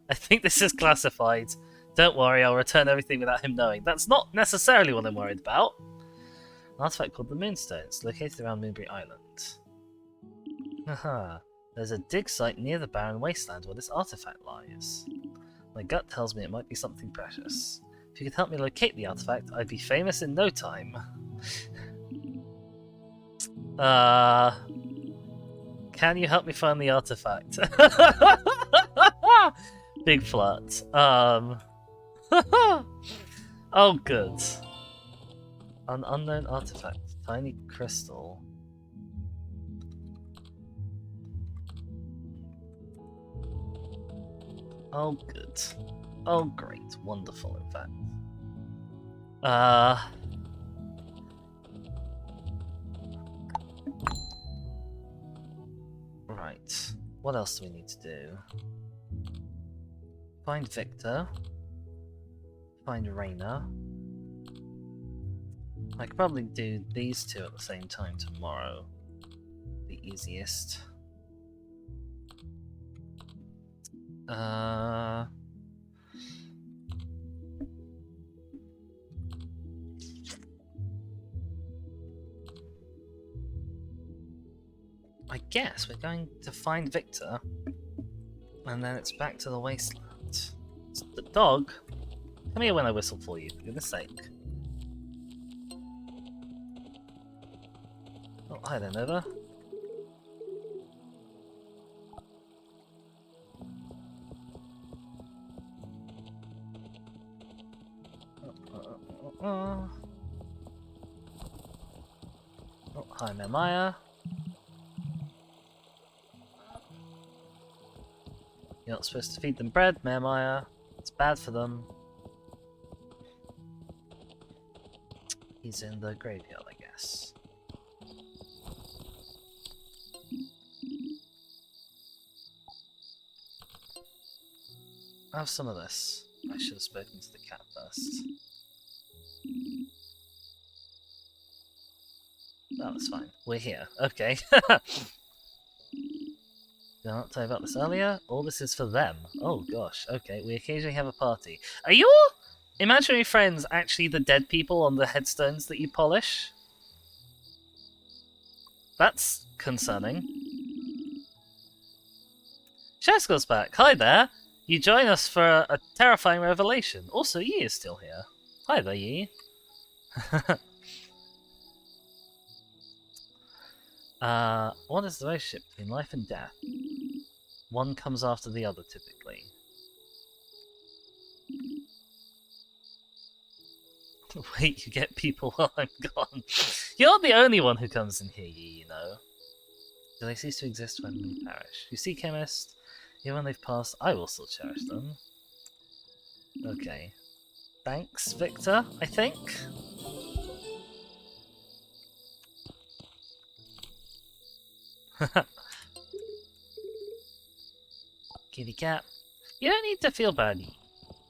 I think this is classified. Don't worry, I'll return everything without him knowing. That's not necessarily what I'm worried about. An artifact called the Moonstone. It's located around Moonbury Island. Haha. There's a dig site near the barren wasteland where this artifact lies. My gut tells me it might be something precious. If you could help me locate the artifact, I'd be famous in no time. Can you help me find the artifact? Big flirt. Oh, good. An unknown artifact. Tiny crystal. Oh, good. Oh, great. Wonderful, in fact. Right. What else do we need to do? Find Victor. Find Raina. I could probably do these two at the same time tomorrow. The easiest. I guess we're going to find Victor, and then it's back to the wasteland. The dog, come here when I whistle for you, for goodness sake. Oh, hi there, Nova. Oh, hi, Maya. You're not supposed to feed them bread, Maya. It's bad for them. He's in the graveyard, I guess. Have some of this. I should have spoken to the cat first. Oh, that's fine. We're here. Okay. Did I not tell you about this earlier? All this is for them. Oh gosh, okay, we occasionally have a party. Are your imaginary friends actually the dead people on the headstones that you polish? That's concerning. Shaskell's back. Hi there. You join us for a terrifying revelation. Also, Yi is still here. Hi there, Yi. What is the relationship between life and death? One comes after the other, typically. Wait, you get people while I'm gone. You're the only one who comes in here, Yi, you know. Do they cease to exist when we perish? You see, chemist, even when they've passed, I will still cherish them. Okay. Thanks, Victor, I think? Kitty cat. You don't need to feel bad.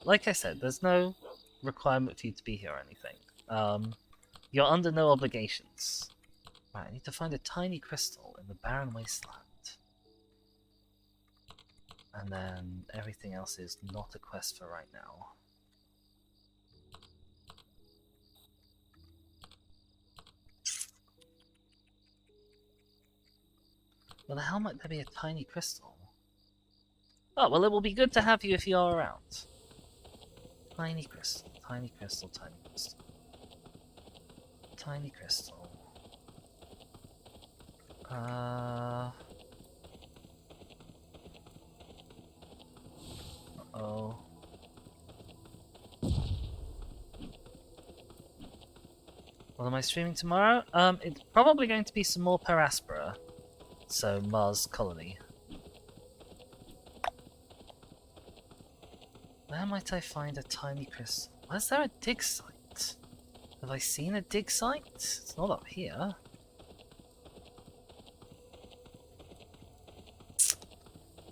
Like I said, there's no requirement for you to be here or anything. You're under no obligations. Right, I need to find a tiny crystal in the barren wasteland. And then everything else is not a quest for right now. Where the hell might there be a tiny crystal? Oh, well, it will be good to have you if you are around. Tiny crystal, tiny crystal, tiny crystal. Tiny crystal. Uh-oh. What am I streaming tomorrow? It's probably going to be some more Paraspora. So, Mars Colony. Where might I find a tiny crystal? Where's there a dig site? Have I seen a dig site? It's not up here.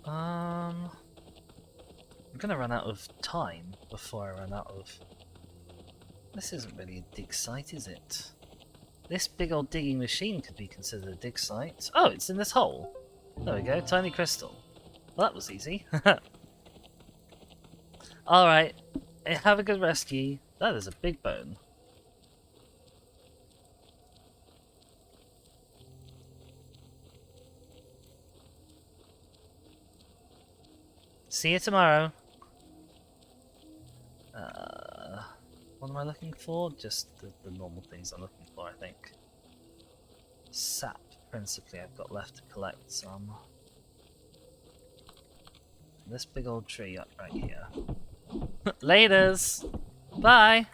I'm gonna run out of time before I run out of... This isn't really a dig site, is it? This big old digging machine could be considered a dig site. Oh, it's in this hole. There we go, tiny crystal. Well, that was easy. Alright, have a good rescue. That is a big bone. See you tomorrow. What am I looking for? Just the normal things I'm looking for, I think. Sap, principally, I've got left to collect some. This big old tree up right here. Laters! Bye!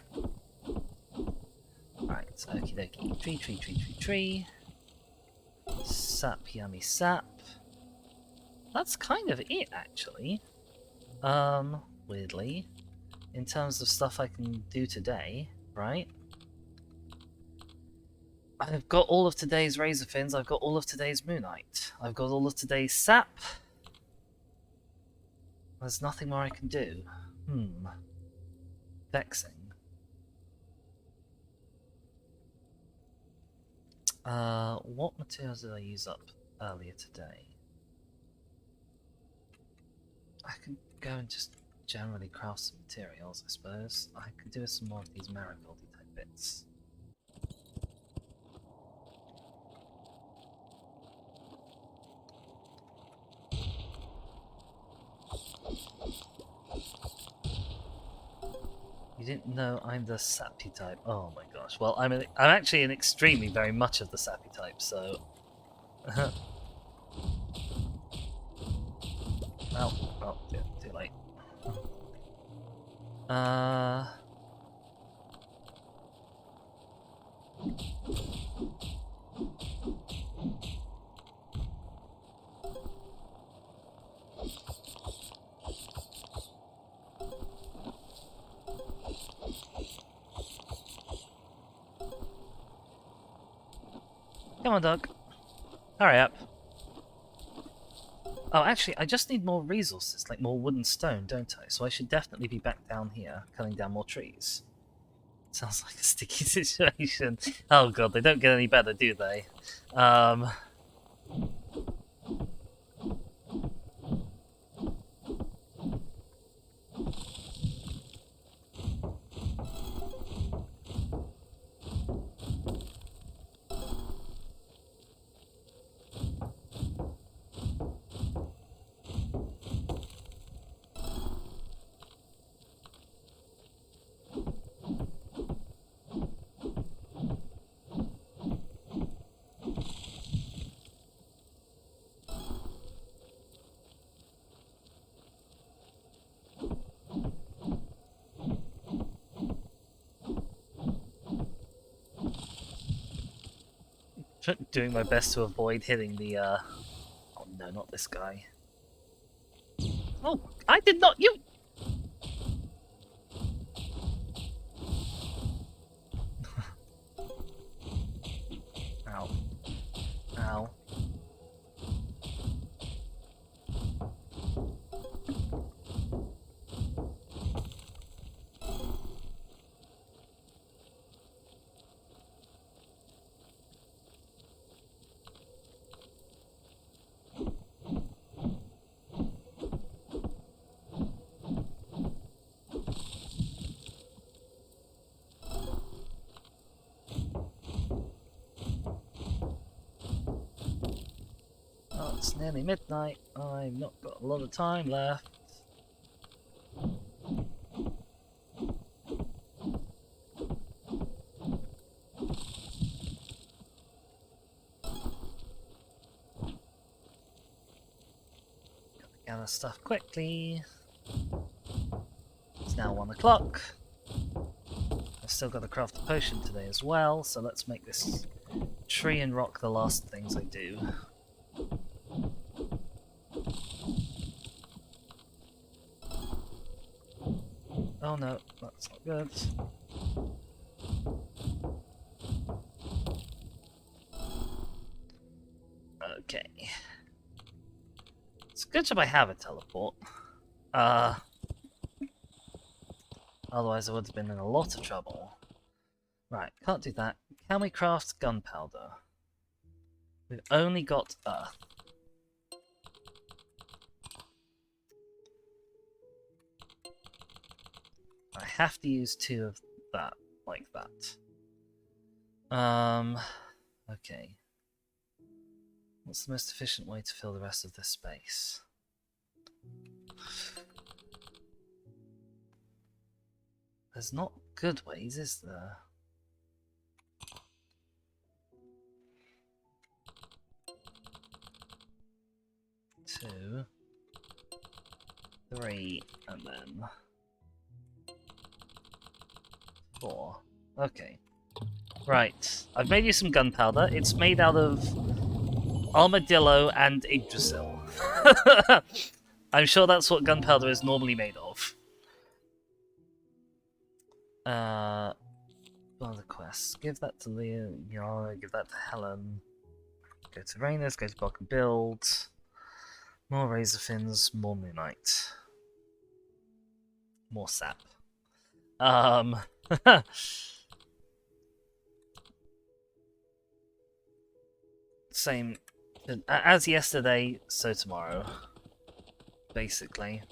Right, okie dokie. Tree, tree, tree, tree, tree. Sap, yummy sap. That's kind of it, actually. Weirdly. In terms of stuff I can do today, right? I've got all of today's razor fins, I've got all of today's moonite, I've got all of today's sap. There's nothing more I can do. Vexing. What materials did I use up earlier today? I could go and just generally craft some materials, I suppose. I could do with some more of these marigoldy type bits. You didn't know I'm the sappy type. Oh my gosh. Well, I'm actually an extremely very much of the sappy type, so... Oh, too late. Come on, dog. Hurry up. Oh, actually, I just need more resources, like more wood and stone, don't I? So I should definitely be back down here, cutting down more trees. Sounds like a sticky situation. Oh god, they don't get any better, do they? Doing my best to avoid hitting the, Oh no, not this guy. Oh, I did not, you! Ow. Ow. Oh, it's nearly midnight. I've not got a lot of time left. Gather stuff quickly. It's now 1 o'clock. I've still got to craft a potion today as well, so let's make this tree and rock the last things I do. Oh no, that's not good. Okay. It's a good job I have a teleport. Otherwise I would have been in a lot of trouble. Right, can't do that. Can we craft gunpowder? We've only got earth. I have to use 2 of that, like that. Okay. What's the most efficient way to fill the rest of this space? There's not good ways, is there? Two, 3, and then 4. Okay. Right. I've made you some gunpowder. It's made out of armadillo and Yggdrasil. I'm sure that's what gunpowder is normally made of. Other quests. Give that to Leon, give that to Helen. Go to Rainers, go to Bog and Build. More razor fins, more moonlight. More sap. Same as yesterday, so tomorrow. Basically.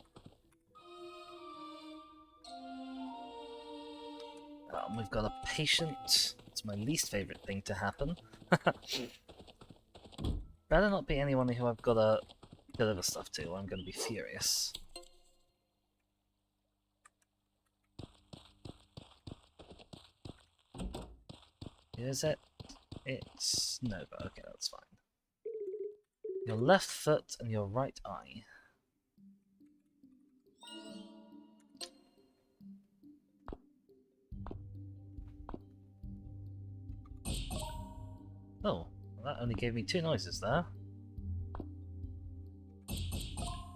We've got a patient. It's my least favourite thing to happen. Better not be anyone who I've got to deliver stuff to, or I'm going to be furious. Is it? It's Nova. Okay, that's fine. Your left foot and your right eye. Oh, well, that only gave me 2 noises there.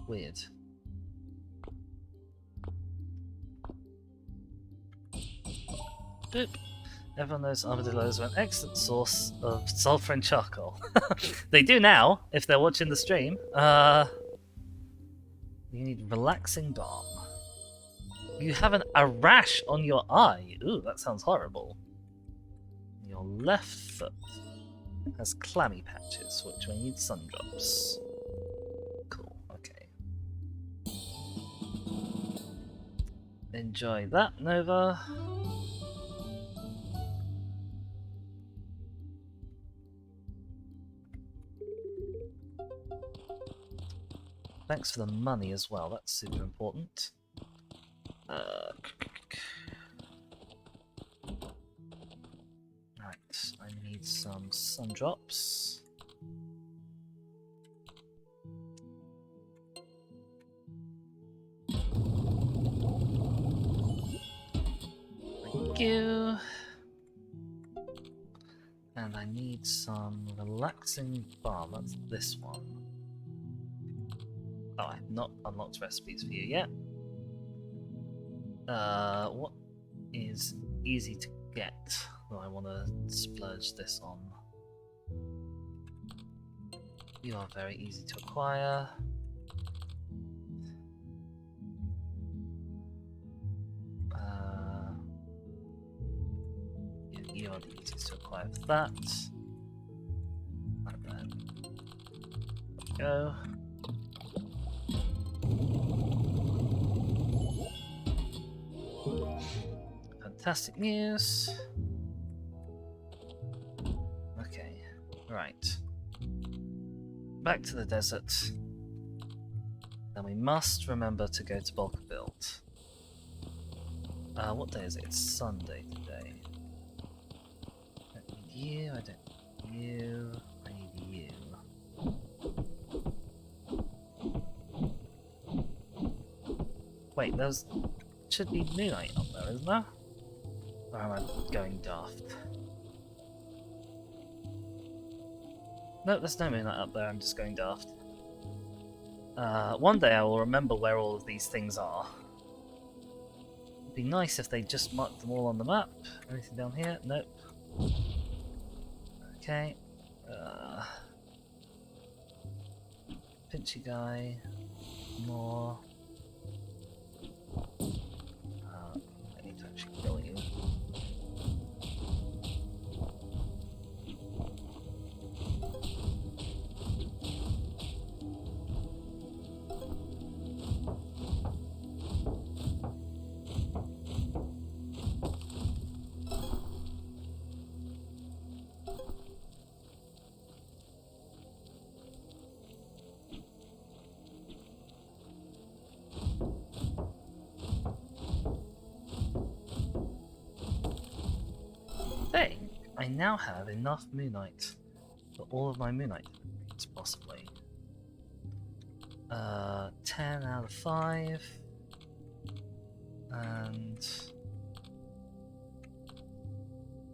Weird. Boop. Everyone knows armadillos are an excellent source of sulfur and charcoal. They do now, if they're watching the stream. You need relaxing balm. You have a rash on your eye. Ooh, that sounds horrible. Your left foot has clammy patches, which may need sun drops. Cool, okay. Enjoy that, Nova. Thanks for the money as well, that's super important. Right, I need some sun drops. Thank you. And I need some relaxing balm. That's this one. Oh, I've not unlocked recipes for you yet. What is easy to get that I want to splurge this on? You are very easy to acquire. Yeah, you are the easiest to acquire for that. And then go. Fantastic news. Okay, right. Back to the desert. Then we must remember to go to bulk build. What day is it? It's Sunday today. I don't need you, I don't need you, I need you. Wait, there's should be moonlight up there, isn't there? Or am I going daft? No, there's no moonlight up there, I'm just going daft. One day I will remember where all of these things are. It'd be nice if they just marked them all on the map. Anything down here? Nope. Okay. Pinchy guy. More. I need to actually kill you. I now have enough moonlight for all of my moonlight needs, possibly. 10 out of 5. And...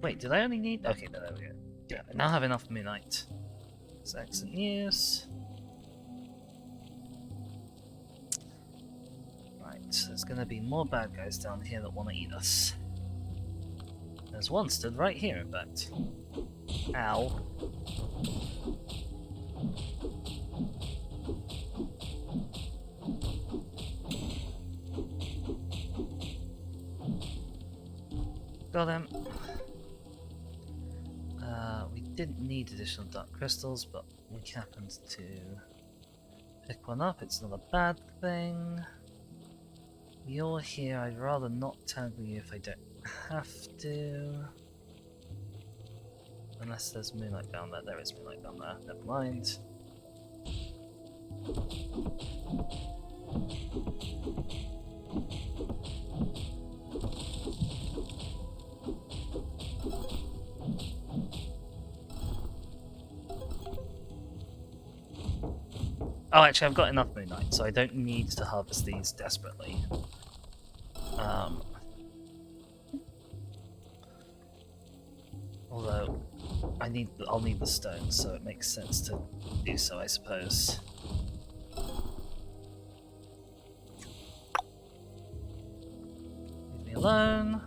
wait, did I only need... okay, no, there we go. Yeah, I now have enough moonlight. That's excellent news. Right, there's gonna be more bad guys down here that want to eat us. There's one stood right here, in fact. Ow. Got him. We didn't need additional dark crystals, but we happened to pick one up. It's not a bad thing. You're here. I'd rather not tangle you if I don't have to. Unless there's moonlight down there. There is moonlight down there. Never mind. Oh, actually, I've got enough moonlight, so I don't need to harvest these desperately. Although, I'll need the stone, so it makes sense to do so, I suppose. Leave me alone.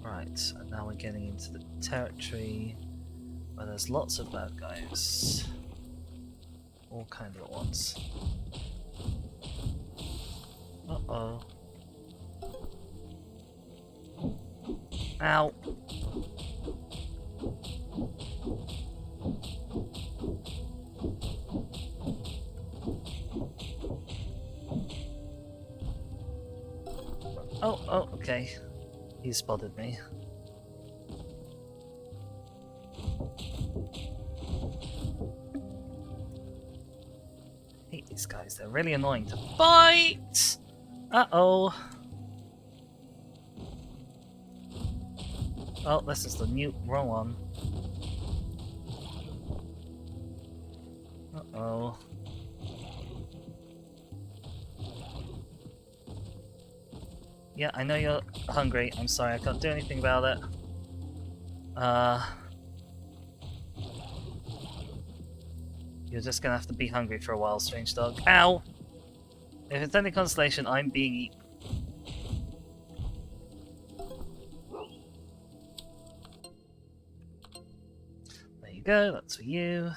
Right, and now we're getting into the territory where there's lots of bad guys. All kind of at once. Uh-oh. Ow! Oh, okay. He spotted me. I hate these guys, they're really annoying to fight! Uh-oh. Oh, this is the new wrong one. Uh-oh. Yeah, I know you're hungry. I'm sorry, I can't do anything about it. You're just gonna have to be hungry for a while, strange dog. Ow! If it's any consolation, I'm being eaten. There you go, that's for you.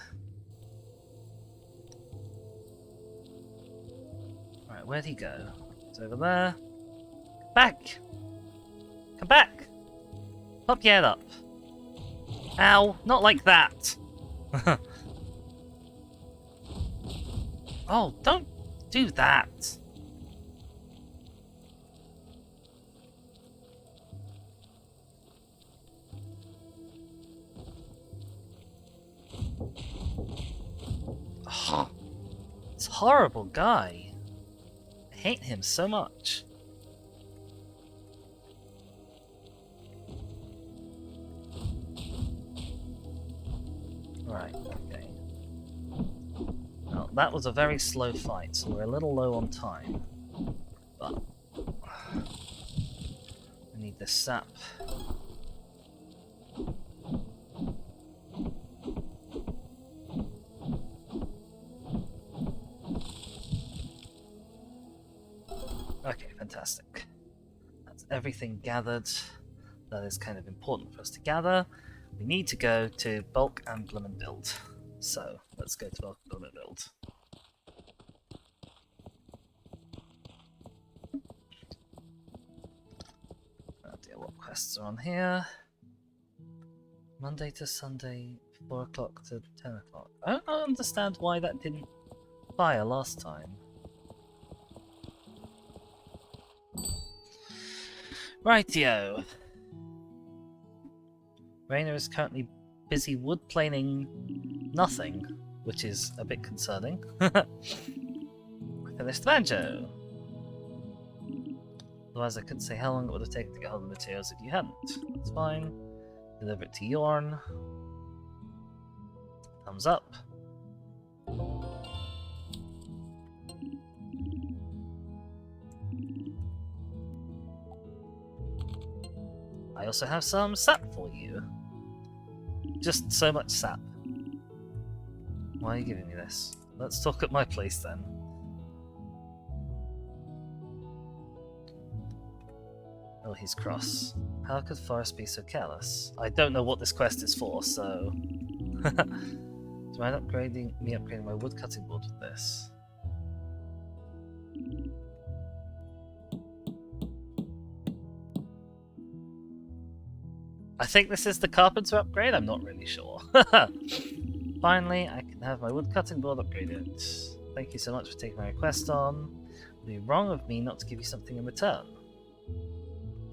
Right, where'd he go? He's over there. Back! Come back! Pop your head up. Ow, not like that! Oh, don't do that! Oh, this horrible guy. I hate him so much. Right, okay. Well, that was a very slow fight, so we're a little low on time. But I need this sap. Okay, fantastic. That's everything gathered. That is kind of important for us to gather. We need to go to bulk and implement build. So, let's go to bulk and implement build. Oh dear, what quests are on here? Monday to Sunday, 4 o'clock to 10 o'clock. I don't understand why that didn't fire last time. Rightio. Rainer is currently busy wood planing nothing, which is a bit concerning. Finished the banjo. Otherwise I couldn't say how long it would have taken to get hold of the materials if you hadn't. That's fine. Deliver it to Yorn. Thumbs up. I also have some sap for you. Just so much sap. Why are you giving me this? Let's talk at my place then. Oh, he's cross. How could Forrest be so careless? I don't know what this quest is for, so... Do you mind upgrading my wood cutting board with this? I think this is the carpenter upgrade, I'm not really sure. Finally, I can have my wood cutting board upgraded. Thank you so much for taking my request on. It would be wrong of me not to give you something in return.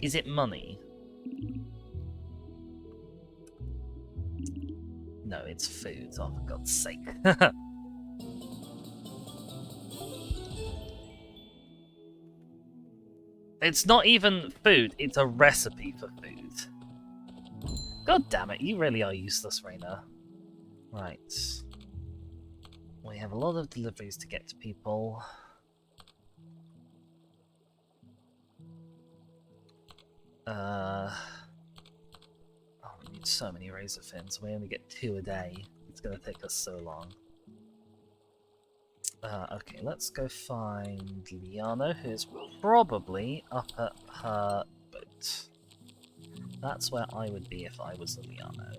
Is it money? No, it's food, oh for God's sake. It's not even food, it's a recipe for food. God damn it, you really are useless, Rainer. Right. We have a lot of deliveries to get to people. Oh, we need so many razor fins. We only get 2 a day. It's gonna take us so long. Okay, let's go find Liana, who's probably up at her boat. That's where I would be if I was Liana.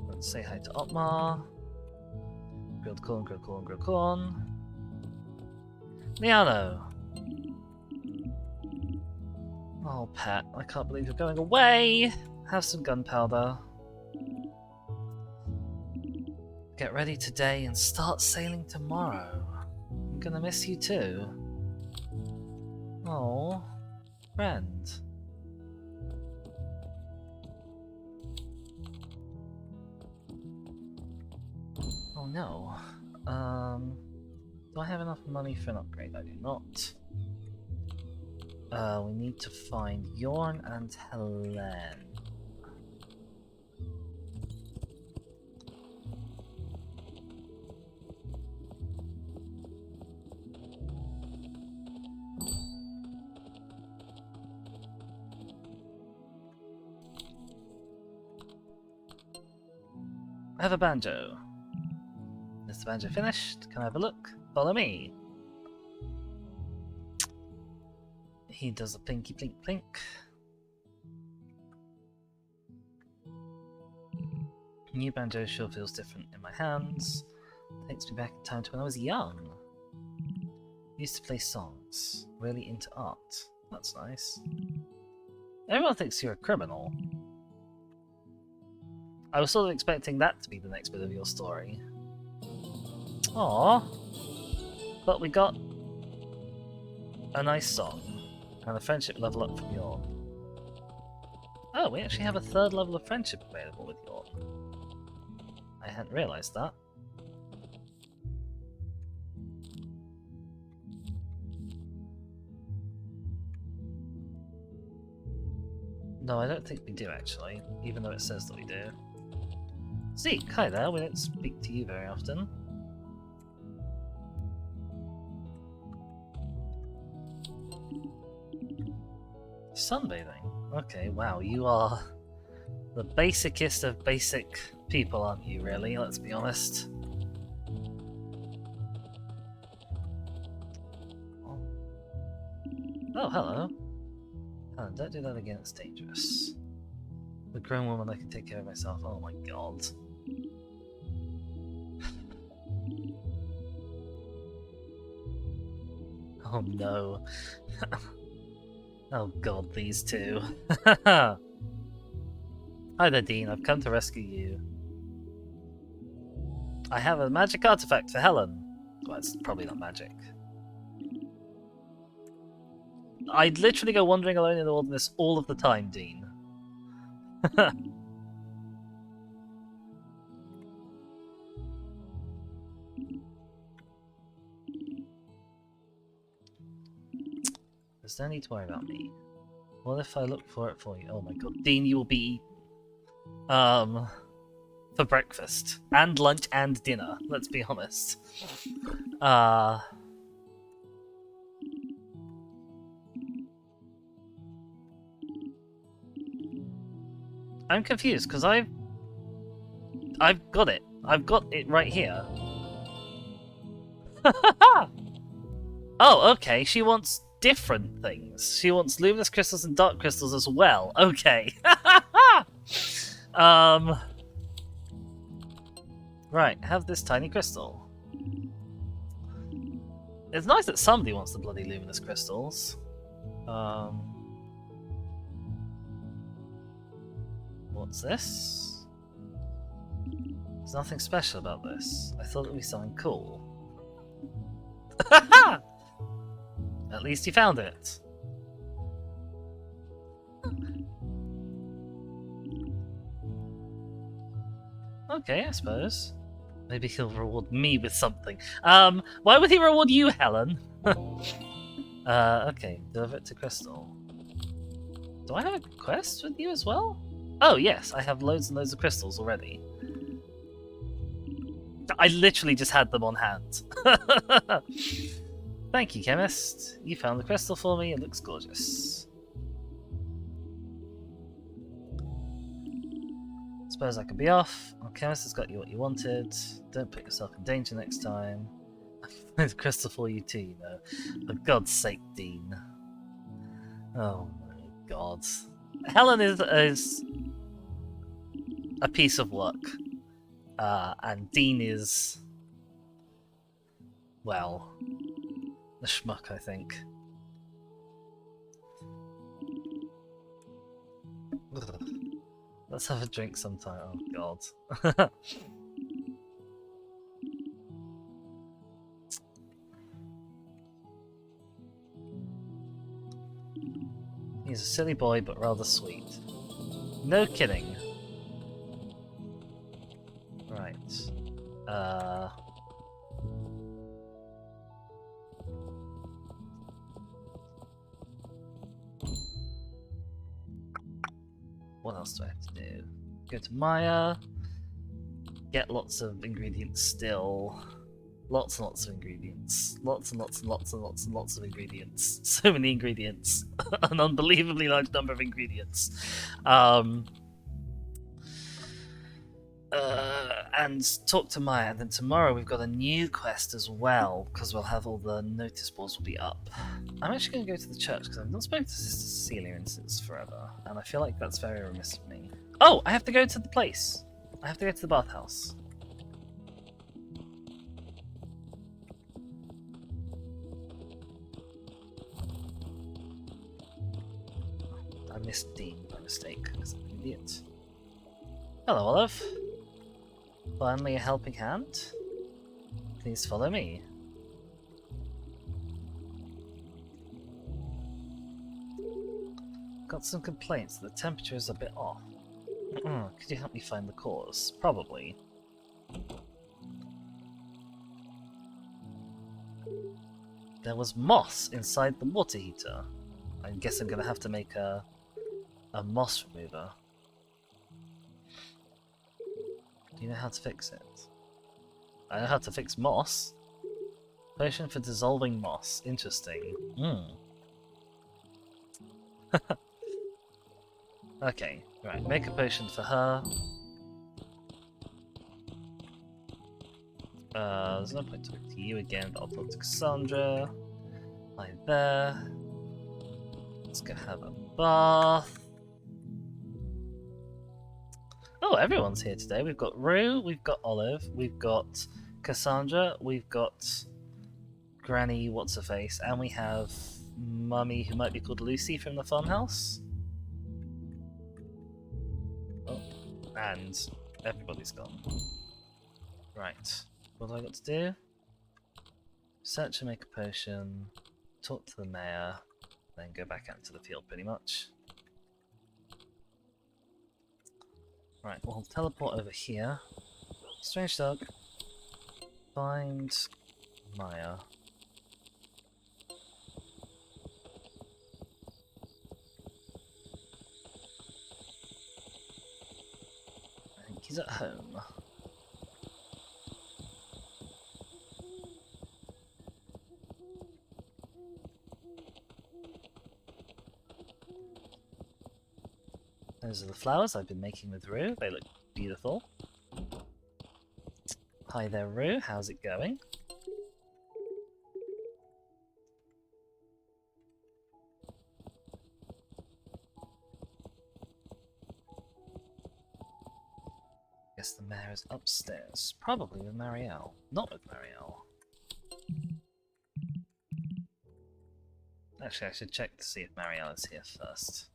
Let's say hi to Otmar. Grilled corn, grilled corn, grilled corn. Liano! Oh, Pat, I can't believe you're going away! Have some gunpowder. Get ready today and start sailing tomorrow. I'm gonna miss you too. Oh, friend. Oh no. Do I have enough money for an upgrade? I do not. We need to find Yorn and Helen. I have a banjo. Is the banjo finished? Can I have a look? Follow me. He does a plinky plink plink. New banjo sure feels different in my hands. Takes me back in time to when I was young. Used to play songs. Really into art. That's nice. Everyone thinks you're a criminal. I was sort of expecting that to be the next bit of your story. Aww. But we got a nice song. And a friendship level up from Yorn. Oh, we actually have a third level of friendship available with Yorn. I hadn't realised that. No, I don't think we do actually, even though it says that we do. Zeke, hi there, we don't speak to you very often. Sunbathing? Okay, wow, you are the basicest of basic people, aren't you, really? Let's be honest. Oh, hello. Helen, don't do that again, it's dangerous. A grown woman, I can take care of myself. Oh my god. Oh no. Oh god, these two. Hi there, Dean. I've come to rescue you. I have a magic artifact for Helen. Well, it's probably not magic. I'd literally go wandering alone in the wilderness all of the time, Dean. There's no need to worry about me. What if I look for it for you? Oh my god, Dean, you will be for breakfast and lunch and dinner. Let's be honest. I'm confused because I've got it. I've got it right here. Oh, okay. She wants different things. She wants luminous crystals and dark crystals as well. Okay. Right, have this tiny crystal. It's nice that somebody wants the bloody luminous crystals. What's this? There's nothing special about this. I thought it would be something cool. At least you found it. Okay, I suppose. Maybe he'll reward me with something. Why would he reward you, Helen? Okay, deliver it to Crystal. Do I have a quest with you as well? Oh yes, I have loads and loads of crystals already. I literally just had them on hand. Thank you, chemist. You found the crystal for me. It looks gorgeous. Suppose I could be off. Well, chemist has got you what you wanted. Don't put yourself in danger next time. I find the crystal for you too, you know. For God's sake, Dean. Oh my God. Helen is a piece of work. And Dean is, well, a schmuck, I think. Ugh. Let's have a drink sometime. Oh god. He's a silly boy, but rather sweet. No kidding. Right. what else do I have to do? Go to Maya. Get lots of ingredients still. Lots and lots of ingredients. Lots and lots and lots and lots and lots of ingredients. So many ingredients. An unbelievably large number of ingredients. And talk to Maya. And then tomorrow we've got a new quest as well, because we'll have all the notice boards will be up. I'm actually going to go to the church, because I've not spoken to Sister Cecilia since forever. And I feel like that's very remiss of me. Oh! I have to go to the place! I have to go to the bathhouse. I missed Dean by mistake, because I'm an idiot. Hello, Olive. Finally a helping hand? Please follow me. Got some complaints that the temperature is a bit off. Could you help me find the cause? Probably. There was moss inside the water heater. I guess I'm gonna have to make a moss remover. Do you know how to fix it? I know how to fix moss. Potion for dissolving moss. Interesting. Okay, right, make a potion for her. There's no point talking to you again, but I'll talk to Cassandra. Hi there. Let's go have a bath. Oh, everyone's here today. We've got Rue, we've got Olive, we've got Cassandra, we've got Granny What's-Her-Face, and we have Mummy, who might be called Lucy from the farmhouse. Oh, and everybody's gone. Right, what do I got to do? Search and make a potion, talk to the mayor, then go back out into the field pretty much. Right, we'll teleport over here. Strange dog. Find Maya. I think he's at home. Those are the flowers I've been making with Rue. They look beautiful. Hi there, Rue. How's it going? Guess the mayor is upstairs. Probably with Marielle. Not with Marielle. Actually, I should check to see if Marielle is here first.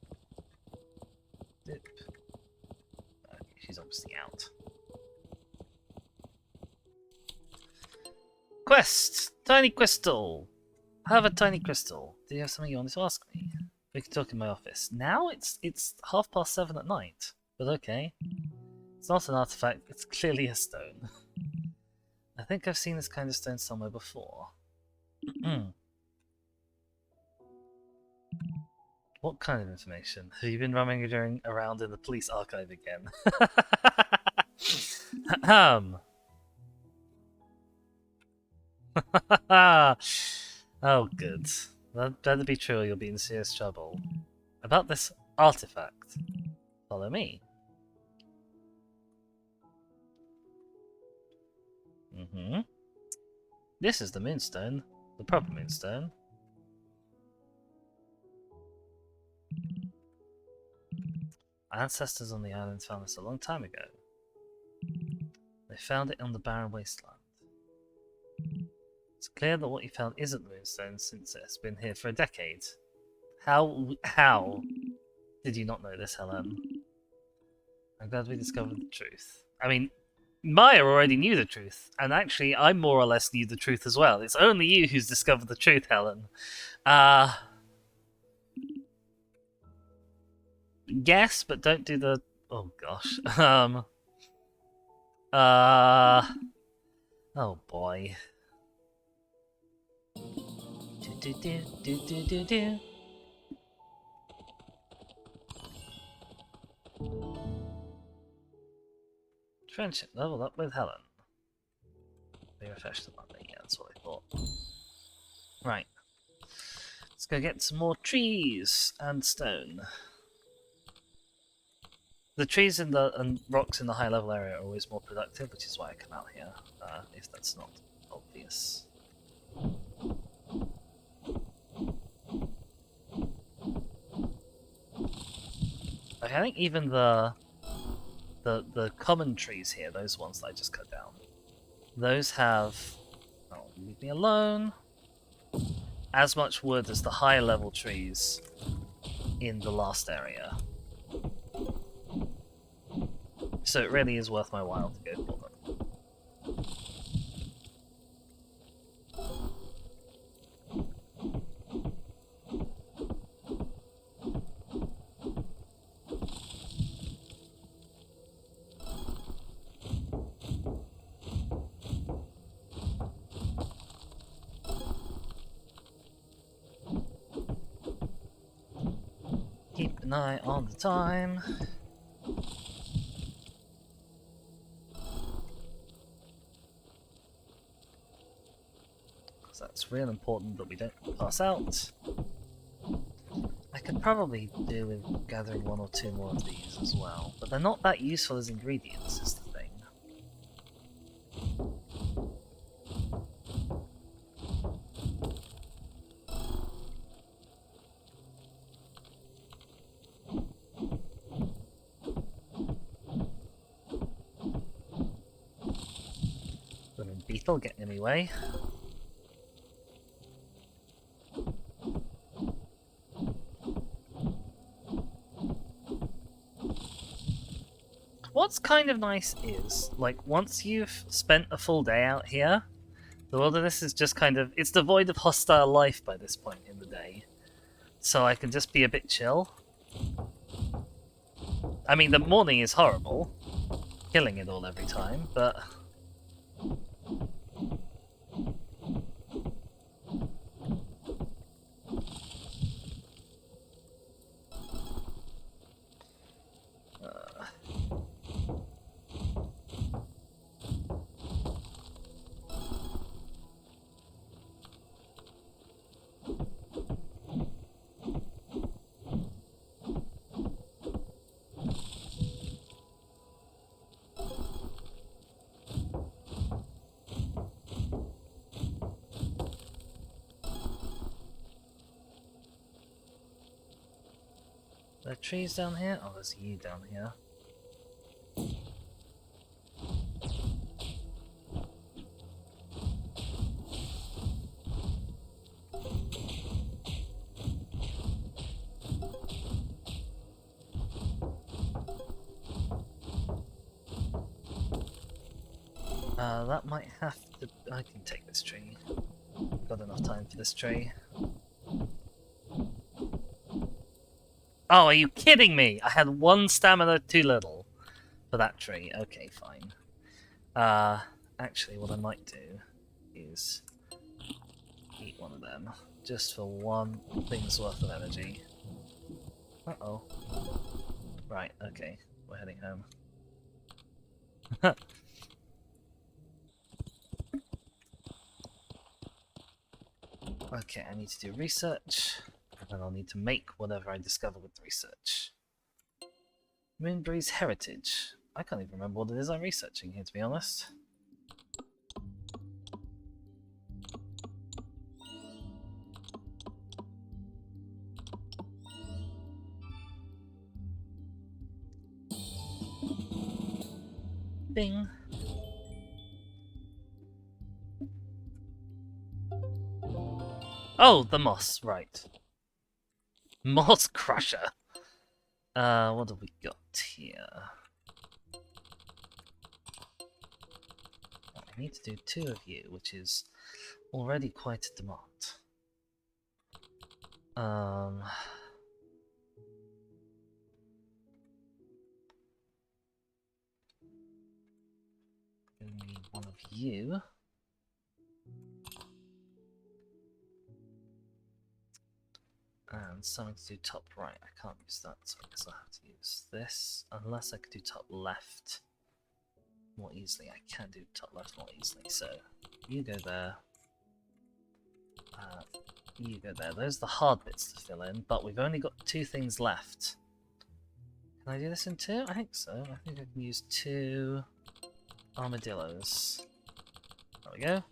Dip. Okay, she's obviously out. Quest! Tiny crystal! Have a tiny crystal. Do you have something you wanted to ask me? We can talk in my office. Now it's 7:30 at night. But okay. It's not an artifact, it's clearly a stone. I think I've seen this kind of stone somewhere before. What kind of information? Have you been rummaging around in the police archive again? Oh, good. That better be true or you'll be in serious trouble. About this artifact. Follow me. This is the moonstone. The proper moonstone. Ancestors on the island found this a long time ago. They found it on the barren wasteland. It's clear that what you found isn't the moonstone since it's been here for a decade. How did you not know this, Helen? I'm glad we discovered the truth. I mean, Maya already knew the truth, and actually I more or less knew the truth as well. It's only you who's discovered the truth, Helen. Yes, but don't do the... Oh gosh. Oh boy. Friendship leveled up with Helen. They refreshed the Monday, yeah, that's what I thought. Right. Let's go get some more trees and stone. The trees and rocks in the high level area are always more productive, which is why I come out here, if that's not obvious. Okay, I think even the common trees here, those ones that I just cut down, those have... Oh, leave me alone. As much wood as the higher level trees in the last area. So it really is worth my while to go for them. Keep an eye on the time. Because that's real important that we don't pass out. I could probably do with gathering one or two more of these as well, but they're not that useful as ingredients, is the thing. Little beetle getting in my way. What's kind of nice is, like, once you've spent a full day out here, the wilderness is just kind of... it's devoid of hostile life by this point in the day. So I can just be a bit chill. I mean, the morning is horrible. Killing it all every time, but... There are trees down here? Oh, there's you down here. That might have to... I can take this tree. I've got enough time for this tree. Oh, are you kidding me? I had one stamina too little for that tree. Okay, fine. Actually, what I might do is eat one of them, just for one thing's worth of energy. Uh-oh. Right, okay. We're heading home. Okay, I need to do research, and I'll need to make whatever I discover with research. Moonbury's heritage. I can't even remember what it is I'm researching here, to be honest. Bing. Oh, the moss, right. Moss crusher. What have we got here? I need to do 2 of you, which is already quite a demand. Gonna need 1 of you. And something to do top right. I can't use that, so I guess I'll have to use this. Unless I could do top left. more easily. I can do top left more easily, so you go there. You go there. Those are the hard bits to fill in, but we've only got 2 things left. Can I do this in 2? I think so. I think I can use 2 armadillos. There we go.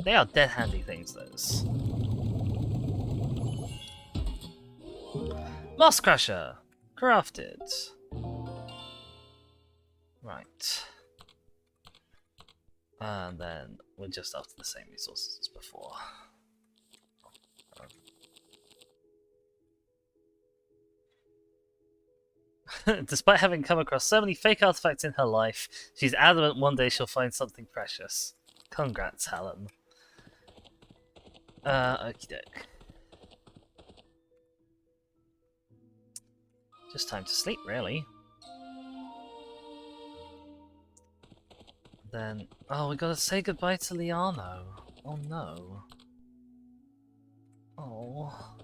They are dead handy things, those. Moss Crusher! Crafted. Right. And then we're just after the same resources as before. Despite having come across so many fake artifacts in her life, she's adamant one day she'll find something precious. Congrats, Helen. Okie doke. Just time to sleep, really. Then, oh, we gotta say goodbye to Liano. Oh no. Oh.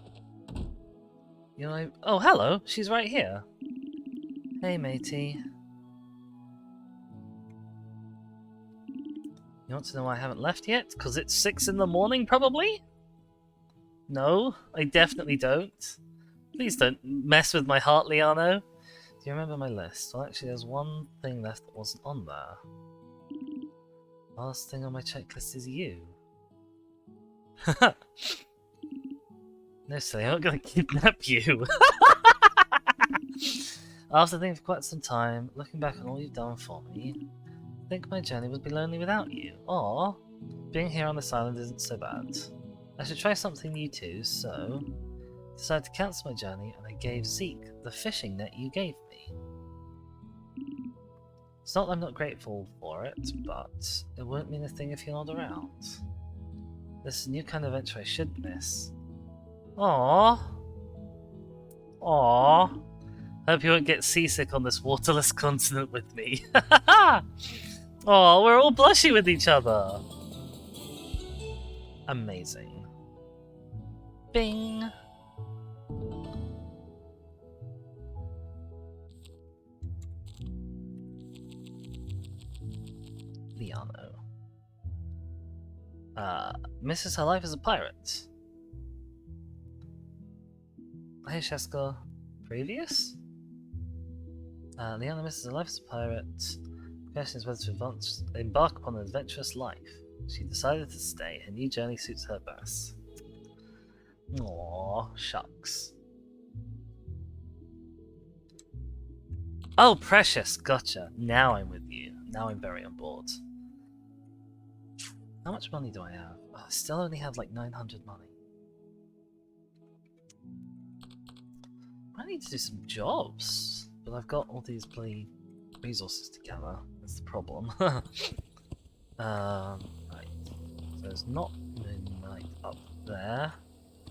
You know, oh, hello, she's right here. Hey, matey. You want to know why I haven't left yet? Because it's 6 in the morning, probably? No, I definitely don't. Please don't mess with my heart, Liano. Do you remember my list? Well, actually, there's one thing left that wasn't on there. Last thing on my checklist is you. No, silly, I'm not gonna kidnap you. After thinking for quite some time, looking back on all you've done for me, I think my journey would be lonely without you. Or being here on this island isn't so bad. I should try something new too, so decided to cancel my journey and I gave Zeke the fishing net you gave me. It's not that I'm not grateful for it, but it won't mean a thing if you're not around. This is a new kind of adventure I shouldn't miss. Aww. Aww. Hope you won't get seasick on this waterless continent with me. Oh, we're all blushy with each other. Amazing. Bing. Liano. Misses her life as a pirate. Hey, Sheska. Previous? Liana misses her life as a pirate. The question is whether to embark upon an adventurous life. She decided to stay. Her new journey suits her best. Aww, shucks. Oh, precious, gotcha. Now I'm with you. Now I'm very on board. How much money do I have? Oh, I still only have like 900 money. I need to do some jobs, but I've got all these bloody resources together. That's the problem. Right. So there's not Moonlight up there.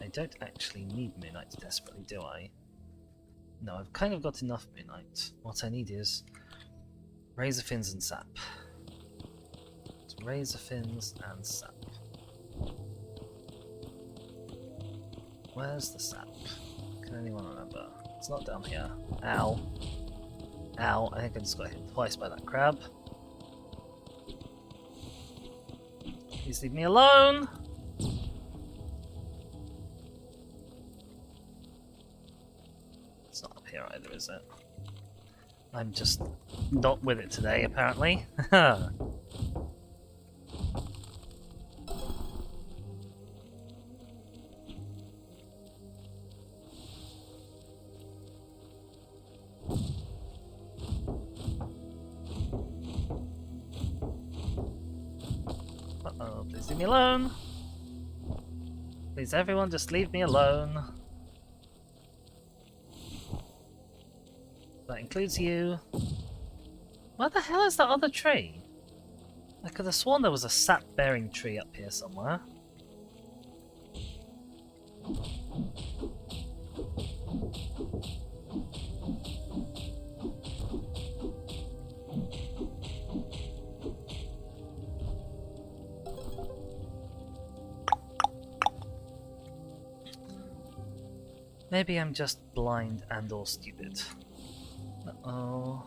I don't actually need Moonlight desperately, do I? No, I've kind of got enough Moonlight. What I need is razor fins and sap. It's razor fins and sap. Where's the sap? Can anyone remember? It's not down here. Ow. Ow, I think I just got hit twice by that crab. Please leave me alone! It's not up here either, is it? I'm just not with it today, apparently. Uh-oh, please leave me alone. Please, everyone, just leave me alone. That includes you. Where the hell is that other tree? I could have sworn there was a sap-bearing tree up here somewhere. Maybe I'm just blind and or stupid. Uh-oh.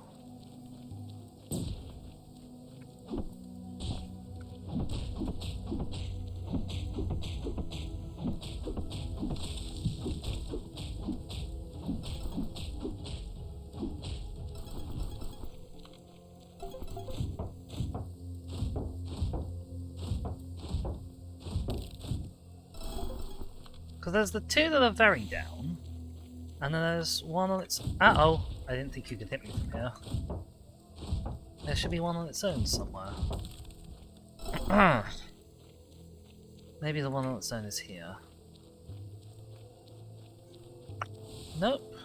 Because there's the two that are very down, and then there's one on its... Uh-oh! I didn't think you could hit me from here. There should be one on its own somewhere. Maybe the one on its own is here. Nope,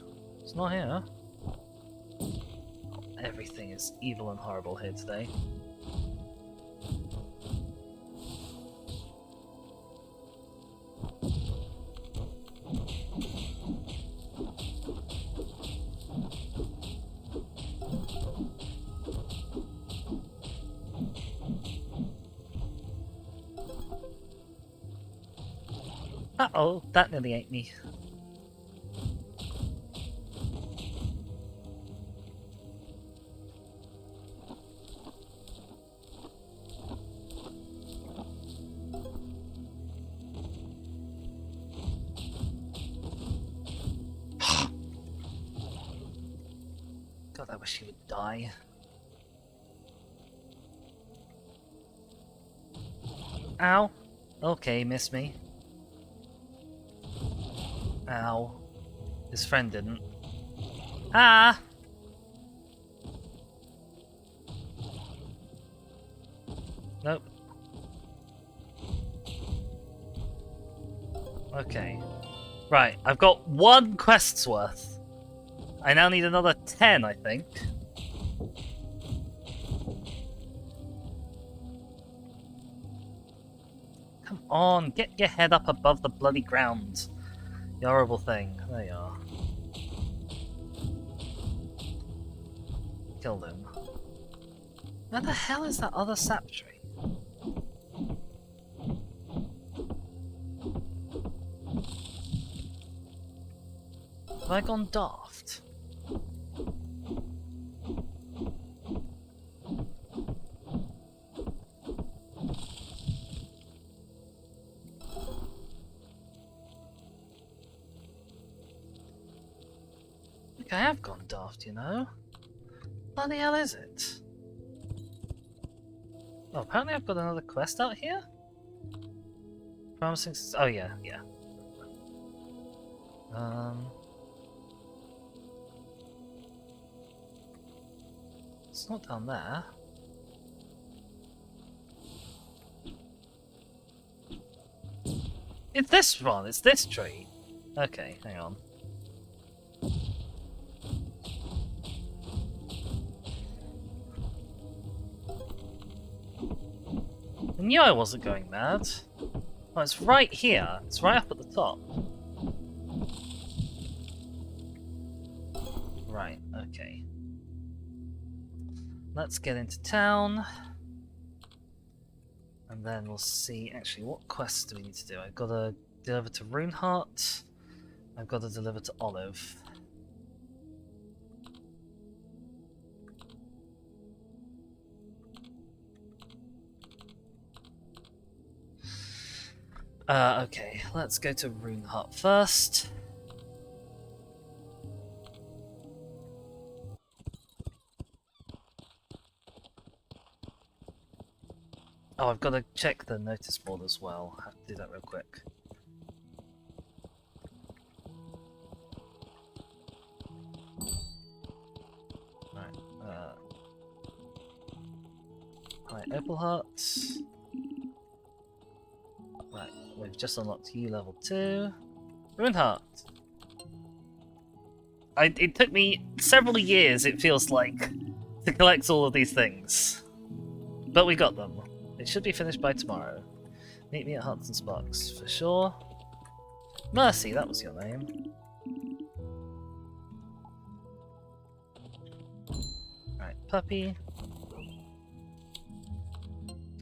it's not here. Everything is evil and horrible here today. Uh-oh, that nearly ate me. God, I wish he would die. Ow. Okay, missed me. Ow. His friend didn't. Ah! Nope. Okay. Right, I've got 1 quest's worth. I now need another 10, I think. Come on, get your head up above the bloody ground. You horrible thing. There you are. Killed him. Where the hell is that other sap tree? Have I gone daft? I have gone daft, you know. What the hell is it? Oh, apparently I've got another quest out here? Promising... Oh, yeah. It's not down there. It's this one! It's this tree! Okay, hang on. I knew I wasn't going mad. Oh, it's right here. It's right up at the top. Right, okay. Let's get into town. And then we'll see, actually, what quests do we need to do? I've got to deliver to Runeheart. I've got to deliver to Olive. Okay, let's go to Runeheart first. Oh, I've got to check the notice board as well. I have to do that real quick. Right, hi, Opalheart. Right, we've just unlocked you level 2. Runeheart! It took me several years, it feels like, to collect all of these things. But we got them. It should be finished by tomorrow. Meet me at Hearts and Sparks, for sure. Mercy, that was your name. Right, puppy.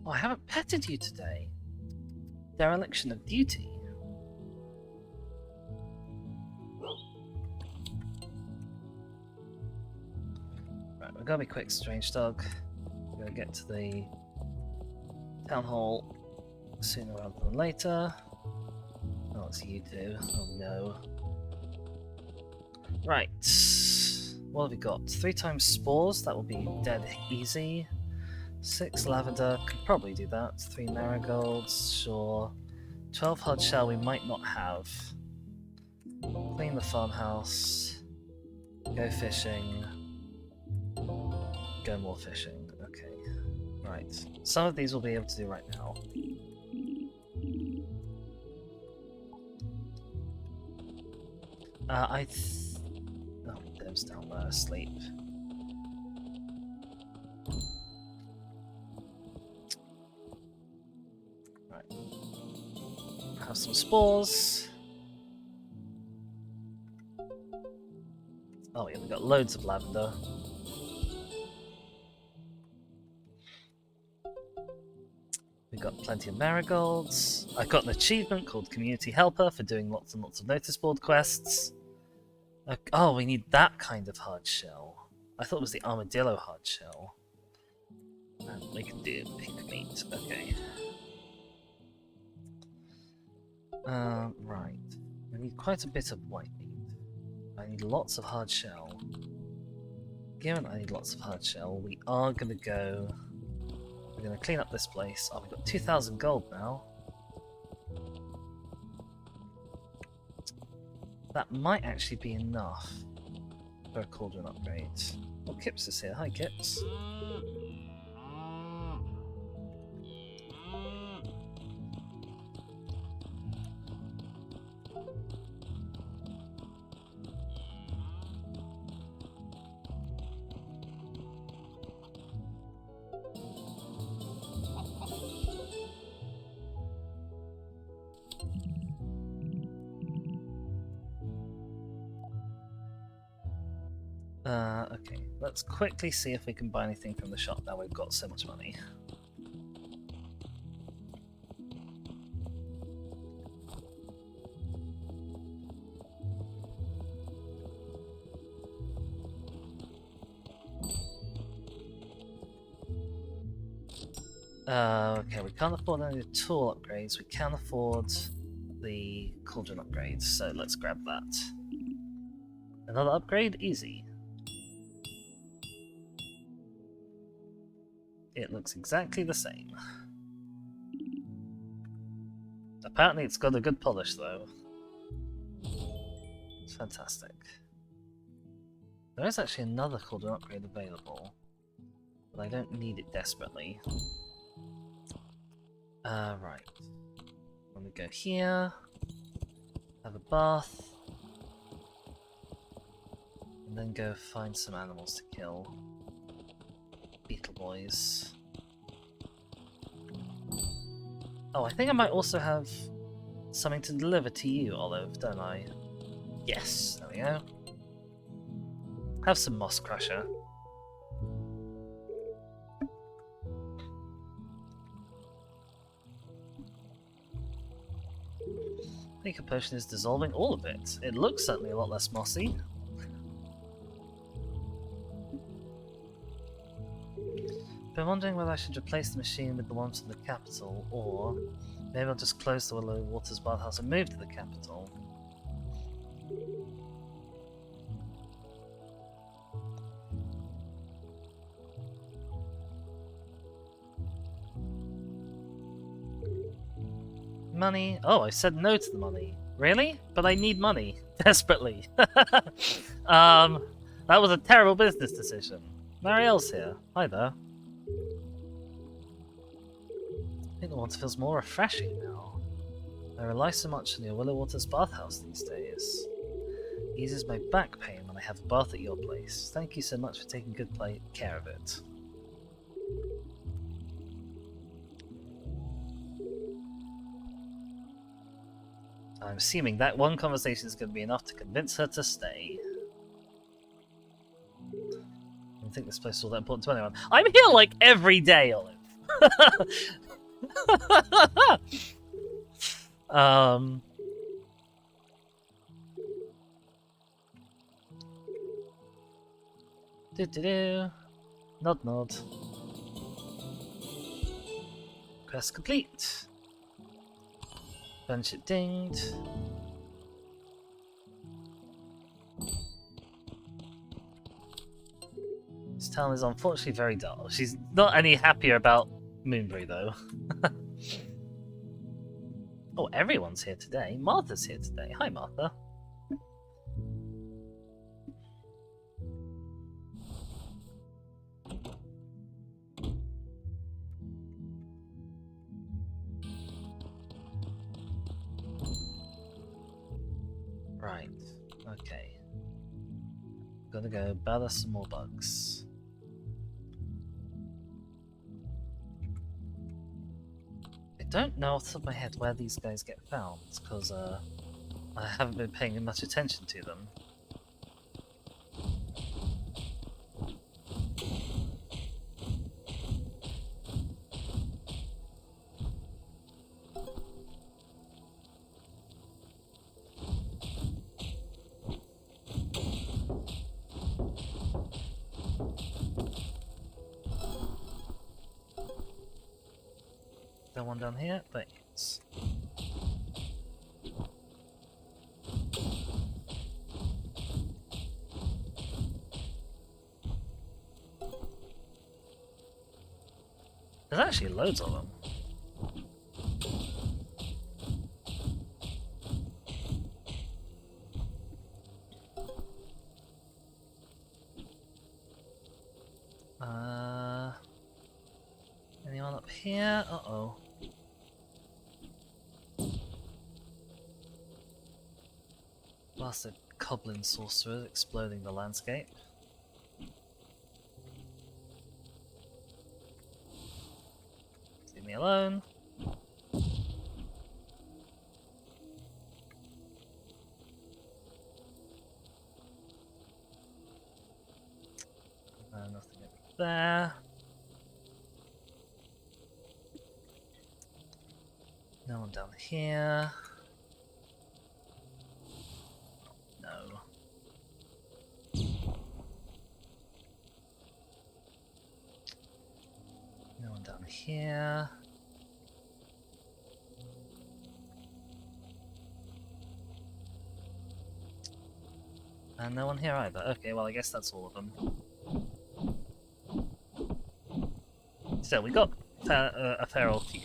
Oh, I haven't petted you today. Dereliction of duty. Right, we're gonna be quick, strange dog. We're gonna get to the town hall sooner rather than later. Oh, it's you two. Oh no. Right. What have we got? 3 times spores, that will be dead easy. 6 lavender, could probably do that. 3 marigolds, sure. 12 hard shell we might not have. Clean the farmhouse. Go fishing. Go more fishing. Okay. Right. Some of these we'll be able to do right now. Oh, Dev's down there asleep. Right. Have some spores. Oh yeah, we've got loads of lavender. We've got plenty of marigolds. I got an achievement called Community Helper for doing lots and lots of notice board quests. Oh, we need that kind of hard shell. I thought it was the armadillo hard shell. And we can do pink meat. Okay. Right. We need quite a bit of white meat. I need lots of hard shell. Given I need lots of hard shell, we are going to go... We're going to clean up this place. Oh, we've got 2,000 gold now. That might actually be enough for a cauldron upgrade. Oh, Kips is here. Hi, Kips. Okay, let's quickly see if we can buy anything from the shop now we've got so much money. Okay, we can't afford any of the tool upgrades, we can afford the cauldron upgrades, so let's grab that. Another upgrade? Easy. It looks exactly the same. Apparently it's got a good polish though. It's fantastic. There is actually another cauldron upgrade available, but I don't need it desperately. Right. I'm gonna go here, have a bath, and then go find some animals to kill. Beetle boys. Oh, I think I might also have something to deliver to you, Olive, don't I? Yes, there we go. Have some moss crusher. I think a potion is dissolving all of it. It looks certainly a lot less mossy. Been wondering whether I should replace the machine with the one from the capital, or maybe I'll just close the Willow Waters bathhouse and move to the capital. Money? Oh, I said no to the money. Really? But I need money. Desperately. That was a terrible business decision. Marielle's here. Hi there. I think the water feels more refreshing now. I rely so much on your Willow Waters bathhouse these days. It eases my back pain when I have a bath at your place. Thank you so much for taking good care of it. I'm assuming that one conversation is going to be enough to convince her to stay. I don't think this place is all that important to anyone. I'm here like every day, Olive. Nod nod. Quest complete. Bunch it dinged. This town is unfortunately very dull. She's not any happier about Moonbury though. Oh, everyone's here today. Martha's here today. Hi, Martha. Right. Okay. Gotta go battle some more bugs. I don't know off the top of my head where these guys get found, because I haven't been paying much attention to them. Is there one down here? There is. There's actually loads of them. Anyone up here? Uh-oh. Blasted goblin sorcerers exploding the landscape. Leave me alone. Nothing over there. No one down here. No. No one down here. And no one here either. Okay, well I guess that's all of them. So we got a feral few.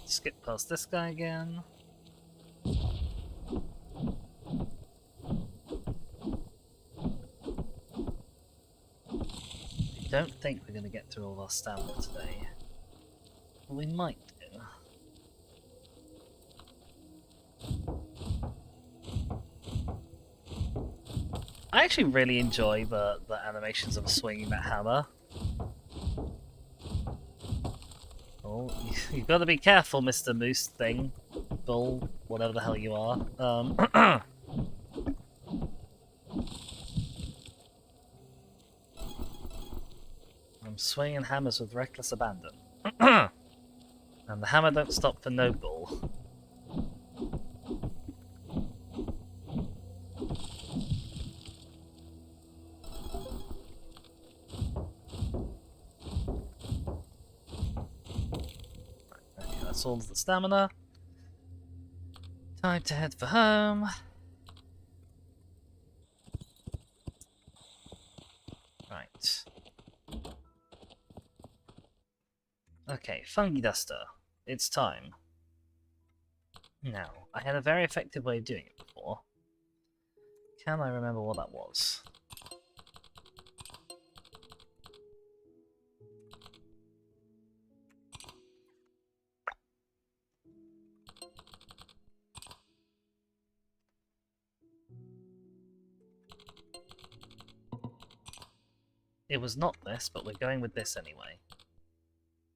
Skip past this guy again. I don't think we're going to get through all our stamina today. Well, we might do. I actually really enjoy the animations of swinging that hammer. Oh, you've got to be careful, Mr. Moose thing. Bull, whatever the hell you are. I'm swinging hammers with reckless abandon. And the hammer don't stop for no bull. That's all of the stamina. Time to head for home. Right. Okay, fungi duster. It's time. Now, I had a very effective way of doing it before. Can I remember what that was? it was not this, but we're going with this anyway.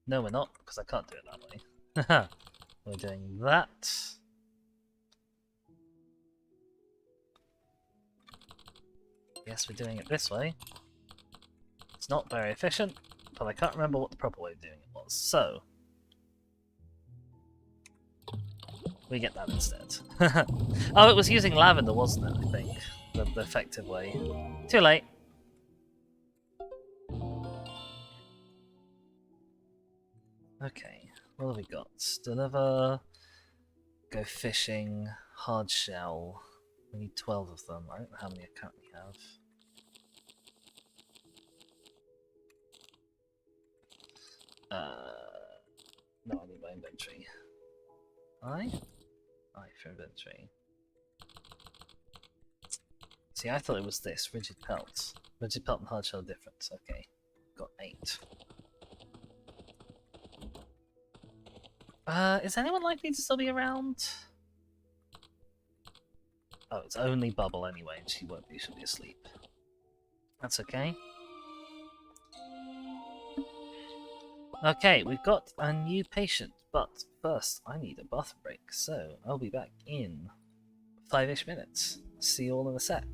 No, we're not, because I can't do it that way. We're doing that. Yes, we're doing it this way. It's not very efficient, but I can't remember what the proper way of doing it was, so we get that instead. Oh, it was using lavender, wasn't it, I think? The effective way. Too late. Okay, what have we got? Deliver, go fishing, hard shell. We need 12 of them. I don't know how many I currently have. No, I need my inventory. I for inventory. See, I thought it was this, rigid pelt. Rigid pelt and hard shell are different. Okay, got 8. Is anyone likely to still be around? Oh, it's only Bubble anyway, and she won't be, she'll be asleep. That's okay. Okay, we've got a new patient, but first I need a bathroom break, so I'll be back in 5-ish minutes. See you all in a sec.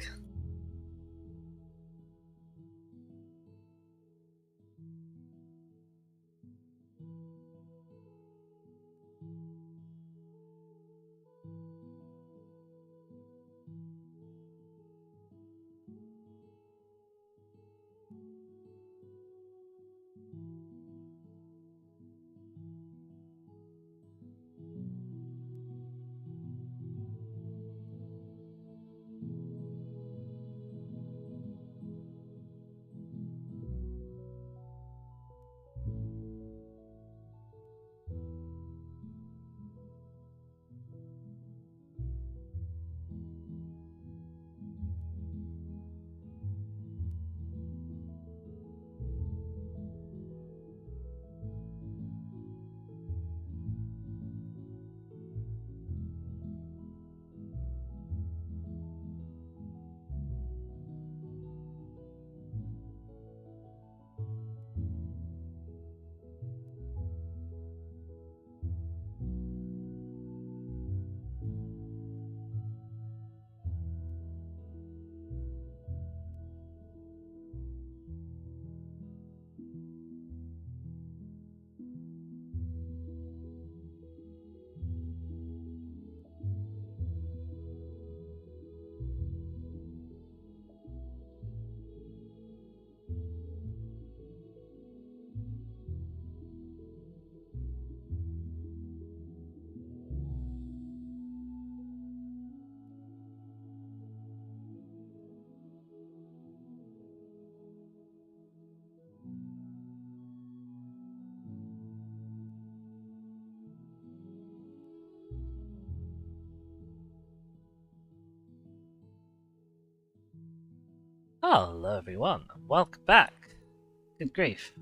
Hello everyone, welcome back. Good grief.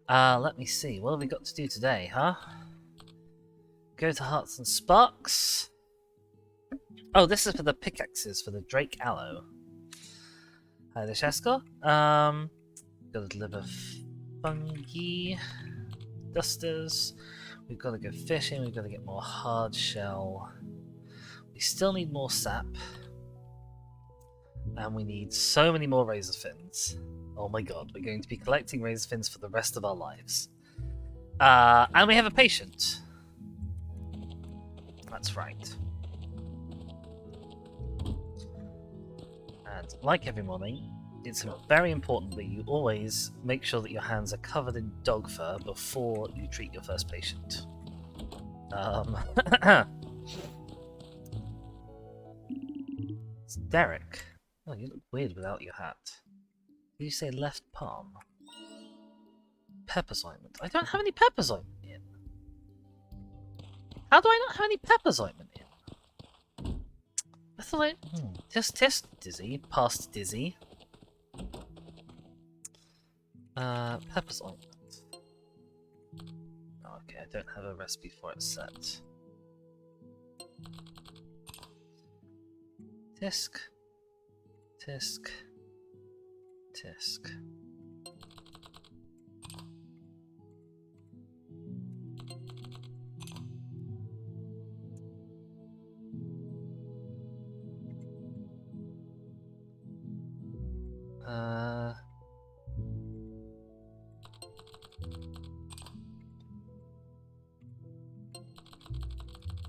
Let me see, what have we got to do today, huh? Go to Hearts and Sparks. Oh, this is for the pickaxes for the Drake Aloe. Hi there, Shaskar. Gotta deliver fungi, dusters. We've got to go fishing, we've got to get more hard shell. We still need more sap. And we need so many more razor fins. Oh my god, we're going to be collecting razor fins for the rest of our lives. And we have a patient. That's right. And like every morning, it's very important that you always make sure that your hands are covered in dog fur before you treat your first patient. It's Derek. Oh, you look weird without your hat. Did you say left palm? Pepper's ointment. I don't have any Pepper's ointment in. How do I not have any Pepper's ointment in? I thought I... Test, Dizzy. Past Dizzy. Pepper's ointment. Oh, okay, I don't have a recipe for it set. Tisk. Tisk.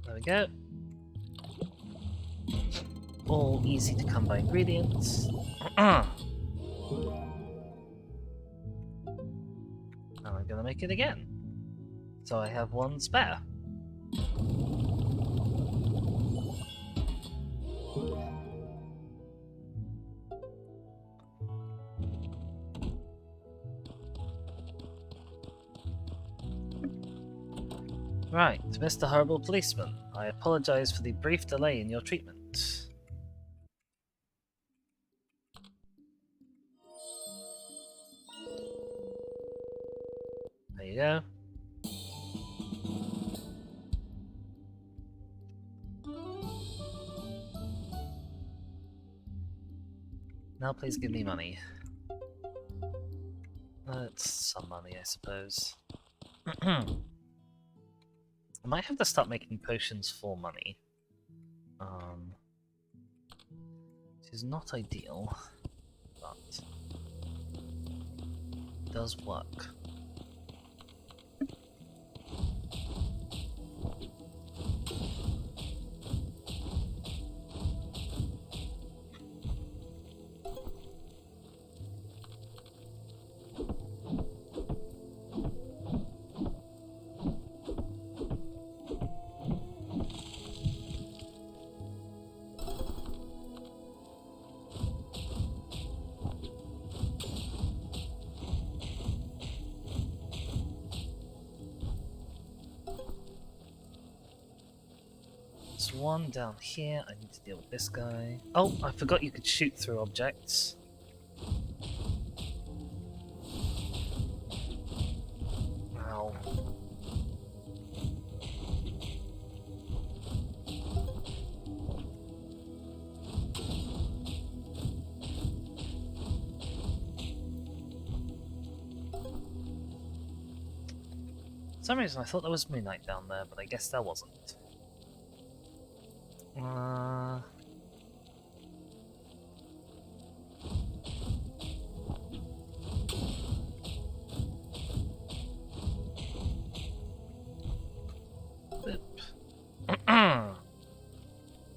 There we go. All easy to come by ingredients. And I'm gonna make it again. So I have one spare. Right, Mr. Horrible Policeman, I apologize for the brief delay in your treatment. There you go. Now please give me money. It's some money, I suppose. I might have to start making potions for money. Which is not ideal, but it does work. There's one down here. I need to deal with this guy. Oh, I forgot you could shoot through objects. Ow. For some reason I thought there was moonlight down there, but I guess there wasn't.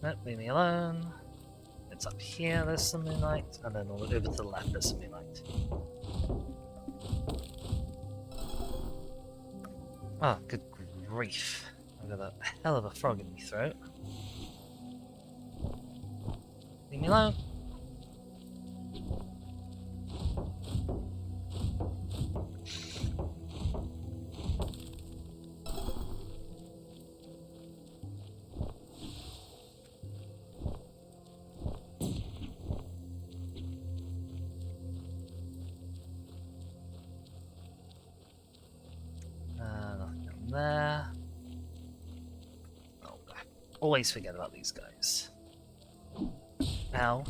Nope, leave me alone. It's up here, there's some moonlight, and then over to the left there's some moonlight. Ah, oh, good grief. I've got a hell of a frog in my throat. Leave me alone. Nothing down there. Oh, I always forget about these guys. Ow.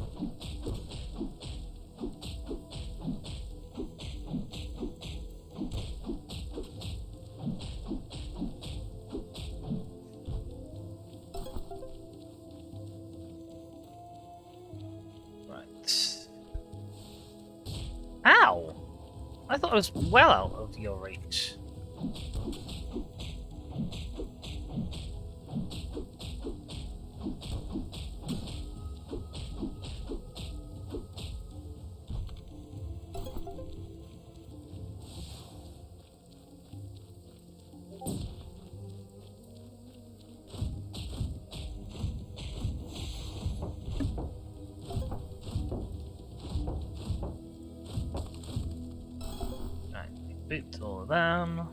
Right. Ow! I thought I was well out of your reach. Boot all of them.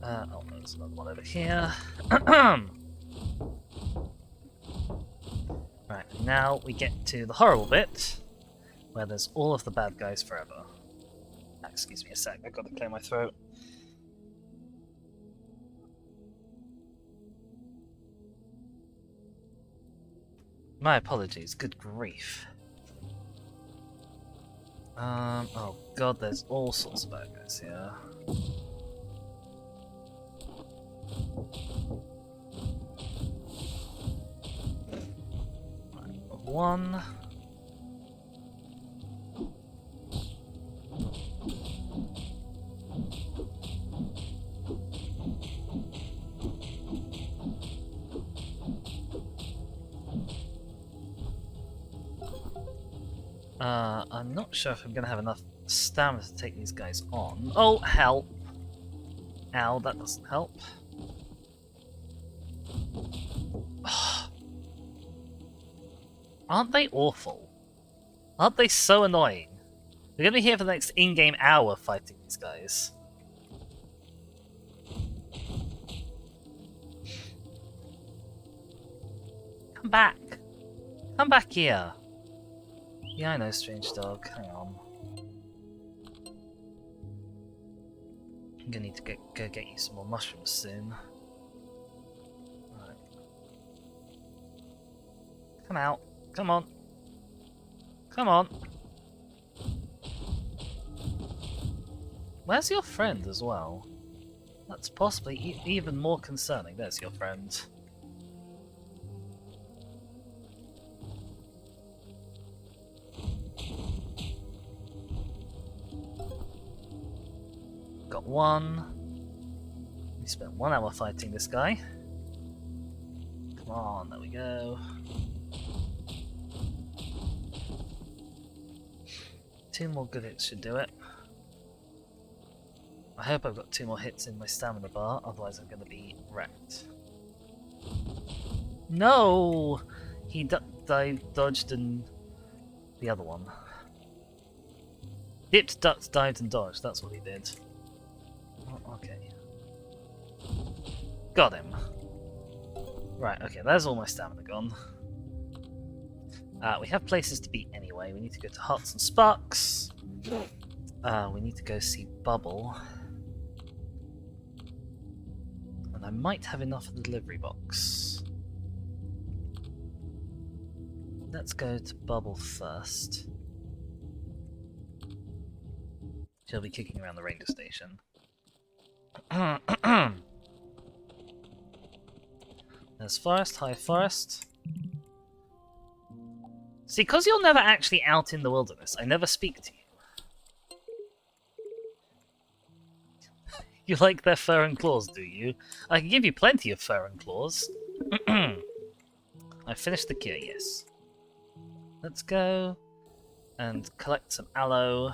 Oh, there's another one over here. Right, now we get to the horrible bit, where there's all of the bad guys forever. Excuse me a sec, I've got to clear my throat. My apologies, good grief. Oh god, there's all sorts of bad guys here. Right, one. I'm not sure if I'm gonna have enough stamina to take these guys on. Oh, help! Ow, that doesn't help. Aren't they awful? Aren't they so annoying? We're gonna be here for the next in-game hour fighting these guys. Come back! Come back here! Yeah, I know, strange dog. Hang on. I'm gonna need to go get you some more mushrooms soon. Right. Come out. Come on. Come on. Where's your friend as well? That's possibly even more concerning. There's your friend. Got one. We spent 1 hour fighting this guy. Come on, there we go. 2 more good hits should do it. I hope I've got 2 more hits in my stamina bar, otherwise I'm going to be wrecked. No! He dodged and the other one. Dipped, ducked, dived and dodged, that's what he did. Oh, okay. Got him. Right, okay, there's all my stamina gone. We have places to be anyway. We need to go to Hearts and Sparks. We need to go see Bubble. And I might have enough of the delivery box. Let's go to Bubble first. She'll be kicking around the ranger station. There's Forest, High Forest. See, because you're never actually out in the wilderness, I never speak to you. You like their fur and claws, do you? I can give you plenty of fur and claws. I finished the cure, yes. Let's go and collect some aloe.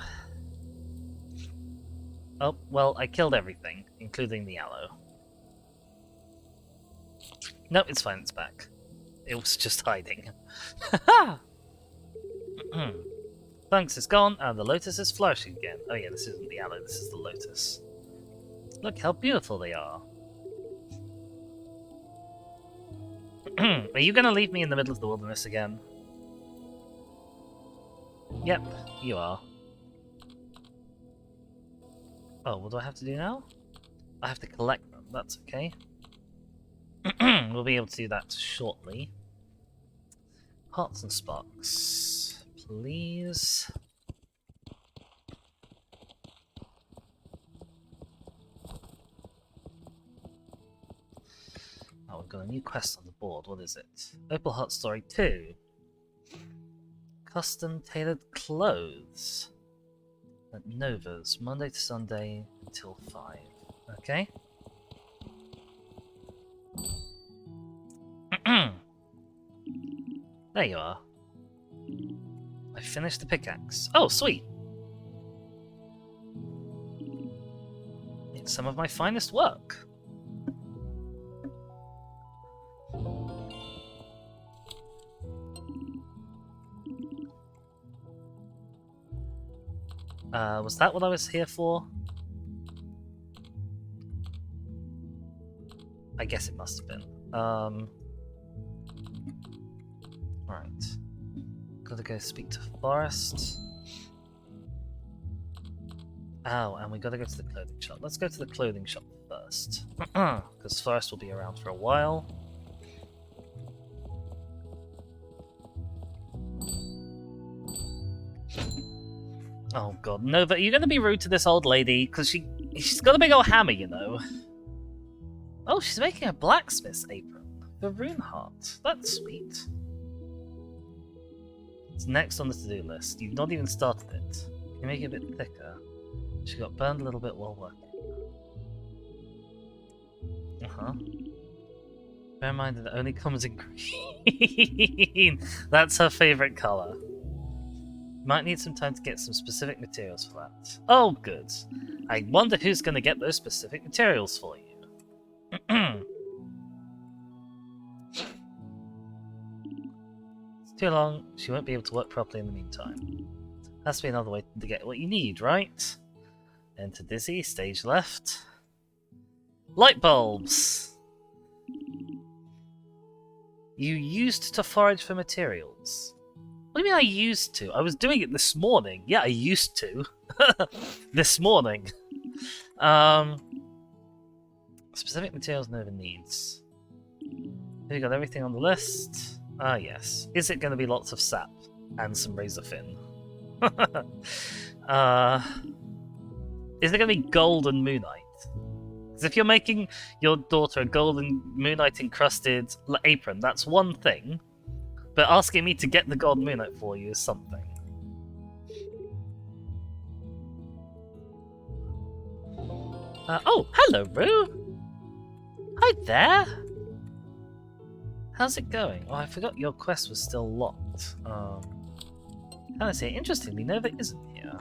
Oh, well, I killed everything, including the aloe. No, it's fine, it's back. It was just hiding. Haha! Thanks is gone, and the lotus is flourishing again. Oh yeah, this isn't the aloe, this is the lotus. Look how beautiful they are. Are you gonna leave me in the middle of the wilderness again? Yep, you are. Oh, what do I have to do now? I have to collect them, that's okay. We'll be able to do that shortly. Hearts and Sparks, please. Oh, we've got a new quest on the board. What is it? Opal Heart Story 2. Custom tailored clothes. At Nova's, Monday to Sunday until 5. Okay. There you are. I finished the pickaxe. Oh, sweet! It's some of my finest work. Was that what I was here for? I guess it must have been. Right. Gotta go speak to Forest. Oh, and we gotta go to the clothing shop. Let's go to the clothing shop first. Because Forest will be around for a while. Oh god, Nova, are you going to be rude to this old lady? Because she's got a big old hammer, you know. Oh, she's making a blacksmith's apron. The rune heart. That's sweet. It's next on the to-do list. You've not even started it. Can you make it a bit thicker? She got burned a little bit while working. Uh-huh. Bear in mind that it only comes in green. That's her favourite colour. Might need some time to get some specific materials for that. Oh, good. I wonder who's going to get those specific materials for you. It's too long. She won't be able to work properly in the meantime. Has to be another way to get what you need, right? Enter Dizzy, stage left. Light bulbs! You used to forage for materials. What do you mean I used to? I was doing it this morning. Yeah, I used to. This morning. Specific materials Nova needs. Have you got everything on the list? Ah, yes. Is it going to be lots of sap? And some razor fin? Is it going to be gold and moonite? Because if you're making your daughter a golden moonite encrusted apron, that's one thing. But asking me to get the gold moonite for you is something. Oh, hello, Rue! Hi there! How's it going? Oh, I forgot your quest was still locked. How do I say? Interestingly, Nova isn't here.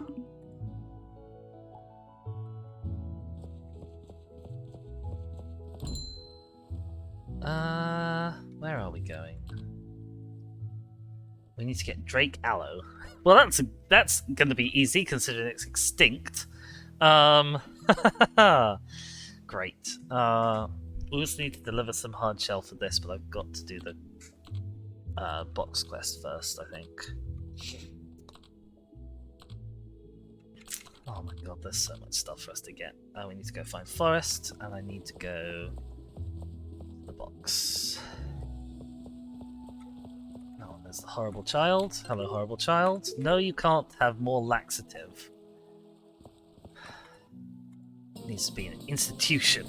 Where are we going? We need to get Drake Aloe. Well, that's going to be easy considering it's extinct. Great. We also need to deliver some hard shell for this, but I've got to do the box quest first, I think. Oh my god, there's so much stuff for us to get. We need to go find Forest, and I need to go to the box. Oh, there's the horrible child. Hello, horrible child. No, you can't have more laxative. It needs to be an institution.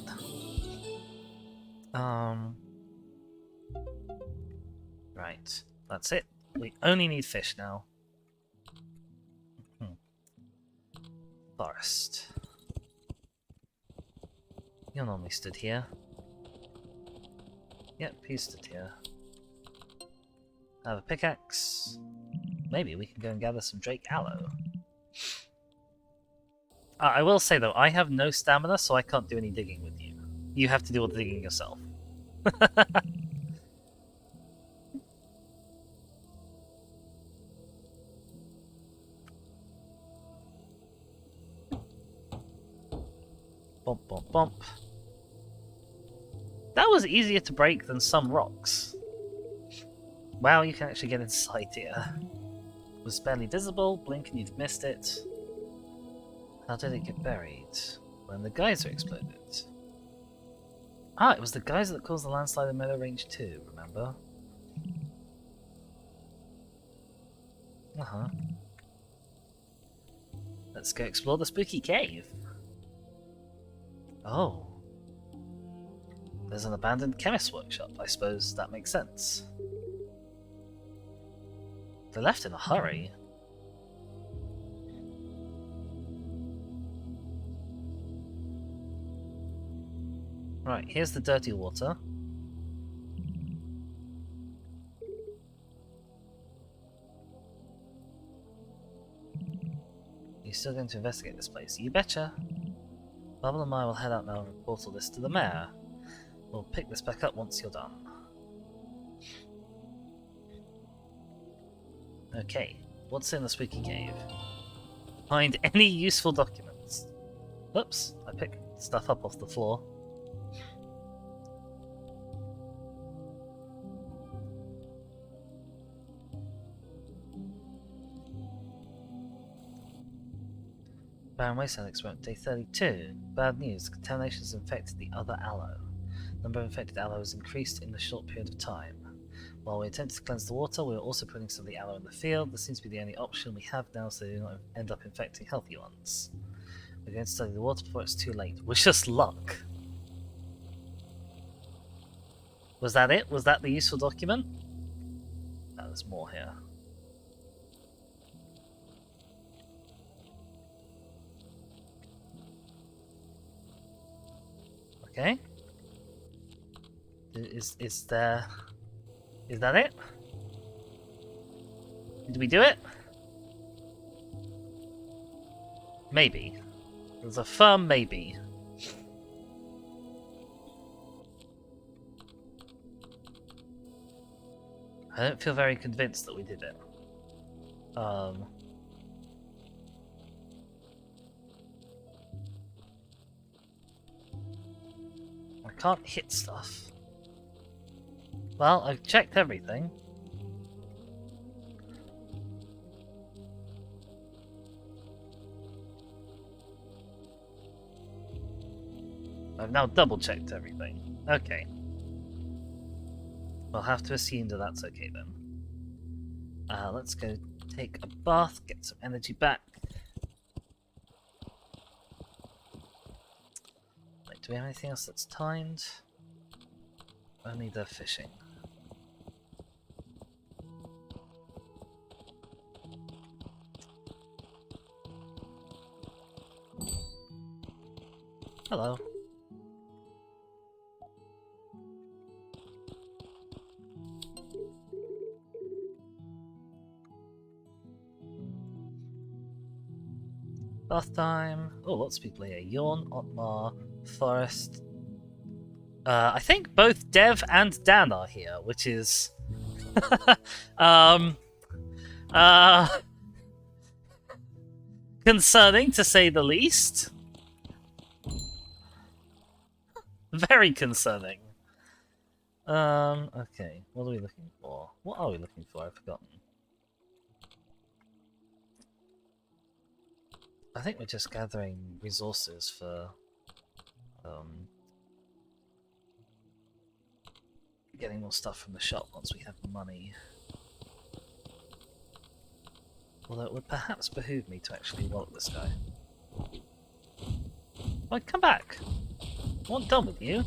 Right, that's it. We only need fish now. Forest. You're normally stood here. Yep, he stood here. I have a pickaxe. Maybe we can go and gather some Drake Aloe. I will say though, I have no stamina, so I can't do any digging with you. You have to do all the digging yourself. Bump, bump, bump. That was easier to break than some rocks. Wow, you can actually get inside here. It was barely visible, blink and you've missed it. How did it get buried? When the geyser exploded. Ah, it was the geyser that caused the landslide in Meadow Range 2, remember? Uh-huh. Let's go explore the spooky cave. Oh. There's an abandoned chemist's workshop. I suppose that makes sense. They left in a hurry. Right, here's the dirty water. You're still going to investigate this place? You betcha. Bubble and I will head out now and report all this to the mayor. We'll pick this back up once you're done. Okay, what's in the spooky cave? Find any useful documents. Oops, I picked stuff up off the floor. Barren Wasteland experiment day 32. Bad news. Contamination has infected the other aloe. Number of infected aloe has increased in a short period of time. While we attempt to cleanse the water, we are also putting some of the aloe in the field. This seems to be the only option we have now, so we do not end up infecting healthy ones. We're going to study the water before it's too late. With just luck. Was that it? Was that the useful document? No, there's more here. Okay. Is that it? Did we do it? Maybe. There's a firm maybe. I don't feel very convinced that we did it. I can't hit stuff. Well, I've checked everything. I've now double-checked everything. Okay. We'll have to assume that that's okay then. Let's go take a bath, get some energy back. Wait, do we have anything else that's timed? Only the fishing. Hello. Bath time. Oh, lots of people here. Yawn, Otmar, Forest. I think both Dev and Dan are here, which is concerning to say the least. Very concerning. Okay, what are we looking for? What are we looking for? I've forgotten. I think we're just gathering resources for getting more stuff from the shop once we have money. Although it would perhaps behoove me to actually walk this guy. Why, come back! I want done with you.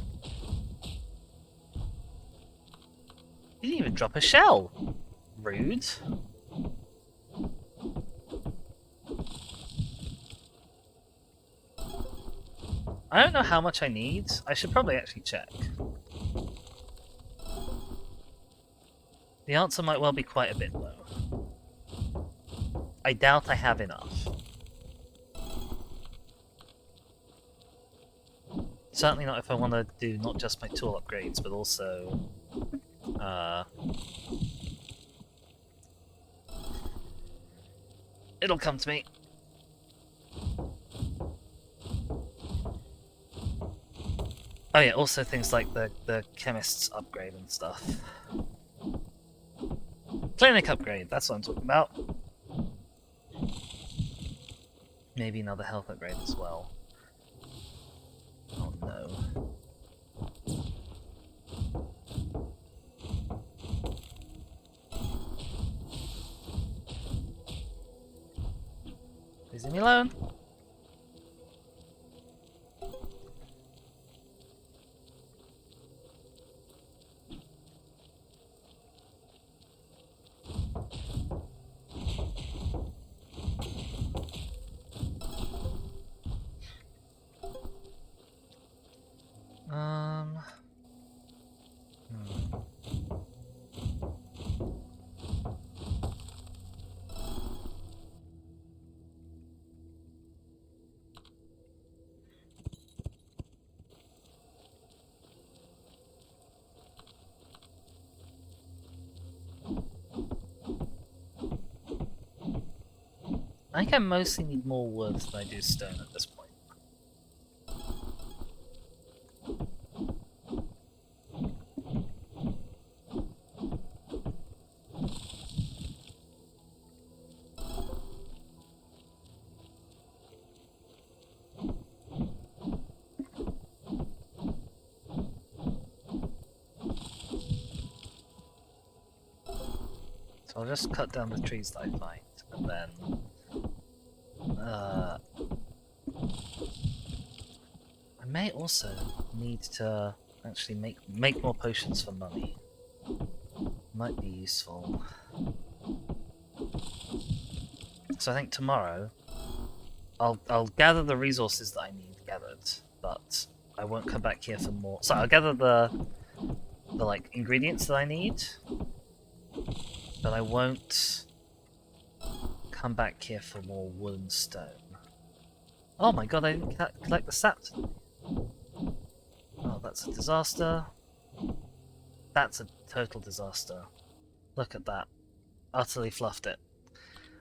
You didn't even drop a shell! Rude. I don't know how much I need. I should probably actually check. The answer might well be quite a bit, though. I doubt I have enough. Certainly not if I want to do not just my tool upgrades, but also... It'll come to me. Oh yeah, also things like the chemist's upgrade and stuff. Clinic upgrade, that's what I'm talking about. Maybe another health upgrade as well. Oh no. Please leave me alone. I think I mostly need more wood than I do stone at this point. So I'll just cut down the trees that I find, and then I may also need to actually make more potions for money. Might be useful. So I think tomorrow I'll gather the resources that I need gathered, but I won't come back here for more. So I'll gather the like ingredients that I need, but I won't come back here for more wood and stone. Oh my god, I didn't collect the sap. Oh, that's a disaster. That's a total disaster. Look at that. Utterly fluffed it.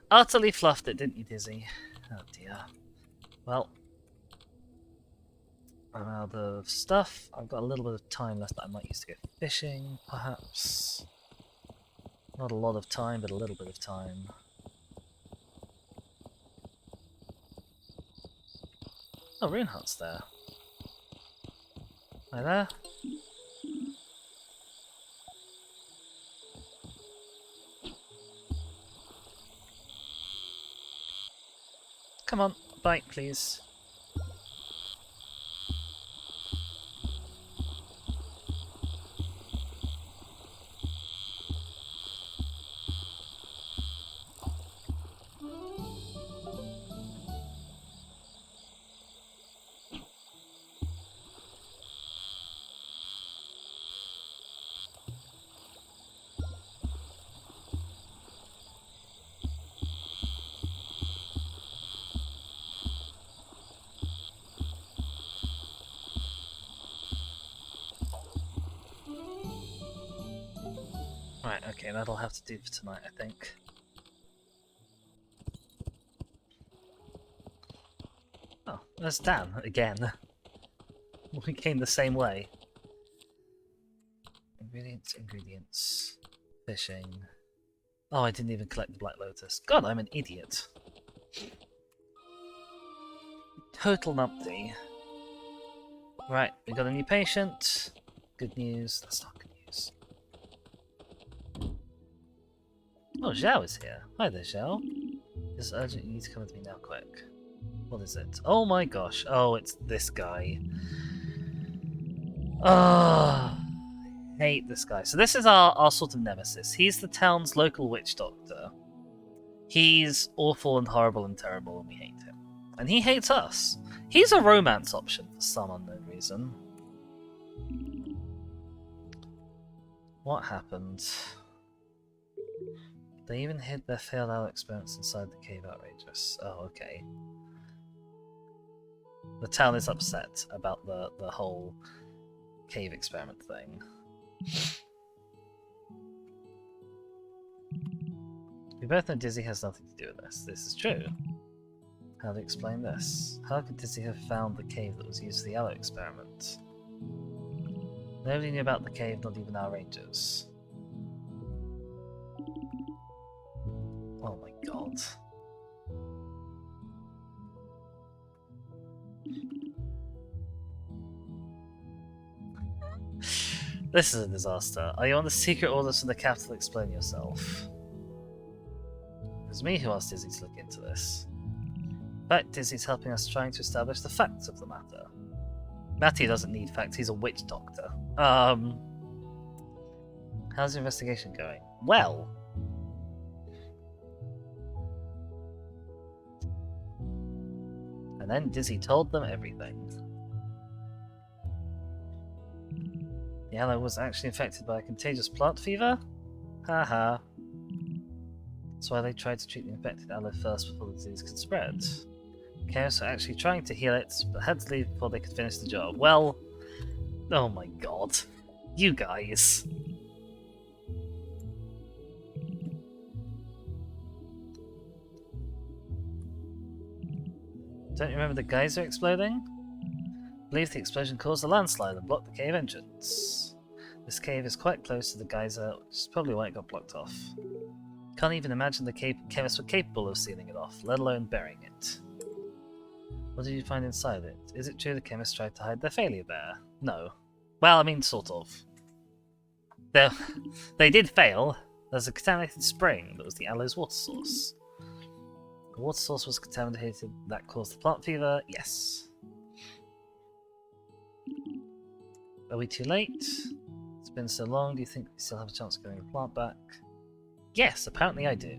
Utterly fluffed it, didn't you, Dizzy? Oh dear. Well, I'm out of stuff. I've got a little bit of time left that I might use to go fishing, perhaps. Not a lot of time, but a little bit of time. Oh, Rune Hut's there. Hi there. Come on, bite, please. Right, okay, that'll have to do for tonight, I think. Oh, there's Dan again. We came the same way. Ingredients. Fishing. Oh, I didn't even collect the Black Lotus. God, I'm an idiot. Total numpty. Right, we got a new patient. Good news. That's not good news. Oh, Zhao is here. Hi there, Zhao. This is urgent. You need to come with me now, quick. What is it? Oh my gosh. Oh, it's this guy. Ah, I hate this guy. So this is our sort of nemesis. He's the town's local witch doctor. He's awful and horrible and terrible, and we hate him. And he hates us. He's a romance option for some unknown reason. What happened? They even hid their failed owl experiments inside the cave. Outrageous. Oh, okay. The town is upset about the whole cave experiment thing. We both know Dizzy has nothing to do with this. This is true. How to explain this? How could Dizzy have found the cave that was used for the aloe experiment? Nobody knew about the cave, not even our rangers. Oh my god. This is a disaster. Are you on the secret orders from the capital? Explain yourself. It was me who asked Dizzy to look into this. In fact, Dizzy's helping us trying to establish the facts of the matter. Matty doesn't need facts, he's a witch doctor. How's the investigation going? Well. And then Dizzy told them everything. The aloe was actually infected by a contagious plant fever? Haha. That's why they tried to treat the infected aloe first before the disease could spread. Chaos were actually trying to heal it, but had to leave before they could finish the job. Well, oh my god. You guys. Don't you remember the geyser exploding? I believe the explosion caused a landslide and blocked the cave entrance. This cave is quite close to the geyser, which is probably why it got blocked off. Can't even imagine the chemists were capable of sealing it off, let alone burying it. What did you find inside it? Is it true the chemists tried to hide their failure there? No. Well, I mean, sort of. They did fail. There's a contaminated spring that was the aloe's water source. The water source was contaminated, that caused the plant fever? Yes. Are we too late? It's been so long, do you think we still have a chance of getting the plant back? Yes, apparently I do.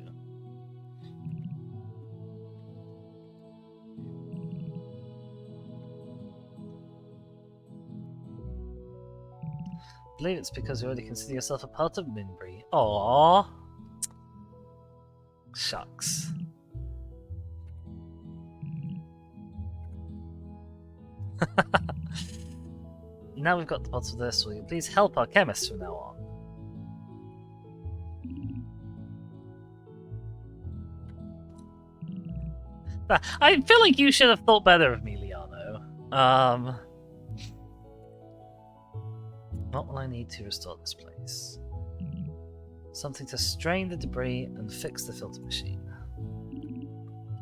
I believe it's because you already consider yourself a part of Moonbury. Aww. Shucks. Now we've got the pots of this, will you please help our chemists from now on? I feel like you should have thought better of me, Liano. What will I need to restore this place? Something to strain the debris and fix the filter machine.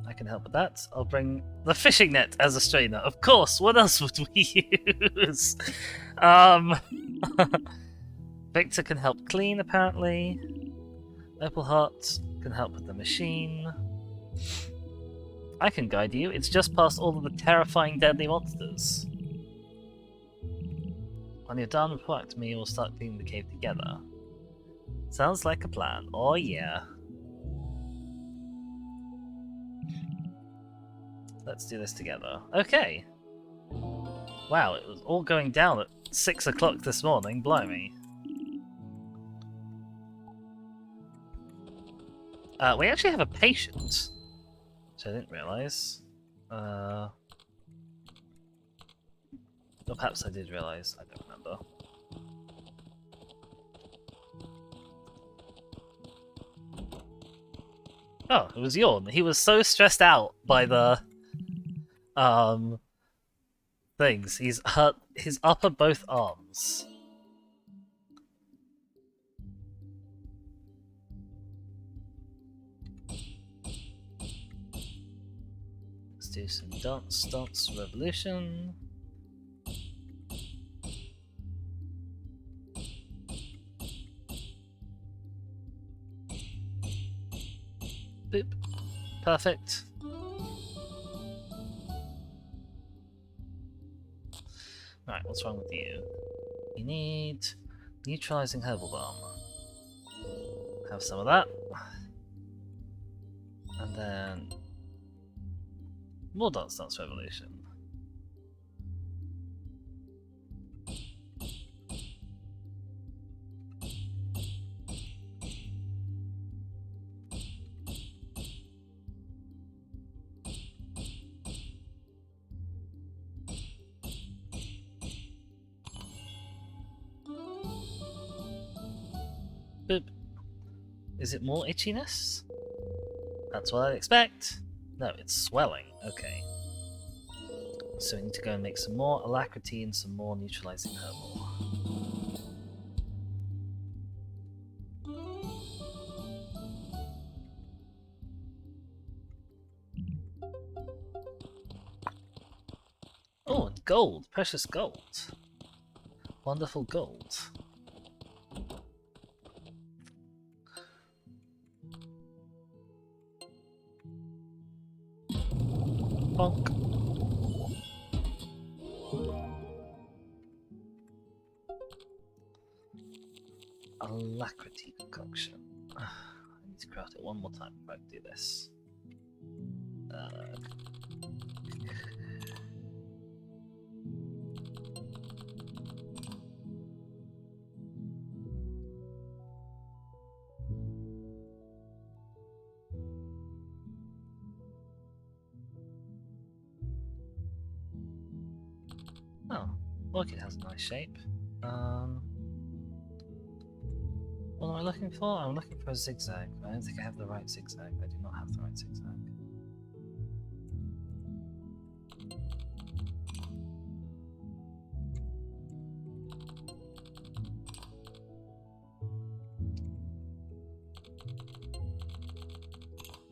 I can help with that. I'll bring the fishing net as a strainer. Of course, what else would we use? Victor can help clean, apparently. Opal Heart can help with the machine. I can guide you. It's just past all of the terrifying deadly monsters. When you're done, report to me and we'll start cleaning the cave together. Sounds like a plan. Oh yeah. Let's do this together. Okay. Wow, it was all going down at 6 o'clock this morning. Blimey. We actually have a patient. Which I didn't realise. Or perhaps I did realise. I don't remember. Oh, it was Yorn. He was so stressed out by the things. He's hurt his upper both arms. Let's do some dance revolution. Boop. Perfect. Right, what's wrong with you? You need neutralizing herbal balm. Have some of that. And then more Dance Revolution. Boop. Is it more itchiness? That's what I'd expect. No, it's swelling. Okay. So we need to go and make some more alacrity and some more neutralizing herbal. Oh, and gold. Precious gold. Wonderful gold. Bonk. Alacrity concoction. I need to craft it one more time before I do this. Oh, look, it has a nice shape. What am I looking for? I'm looking for a zigzag. I don't think I have the right zigzag. I do not have the right zigzag.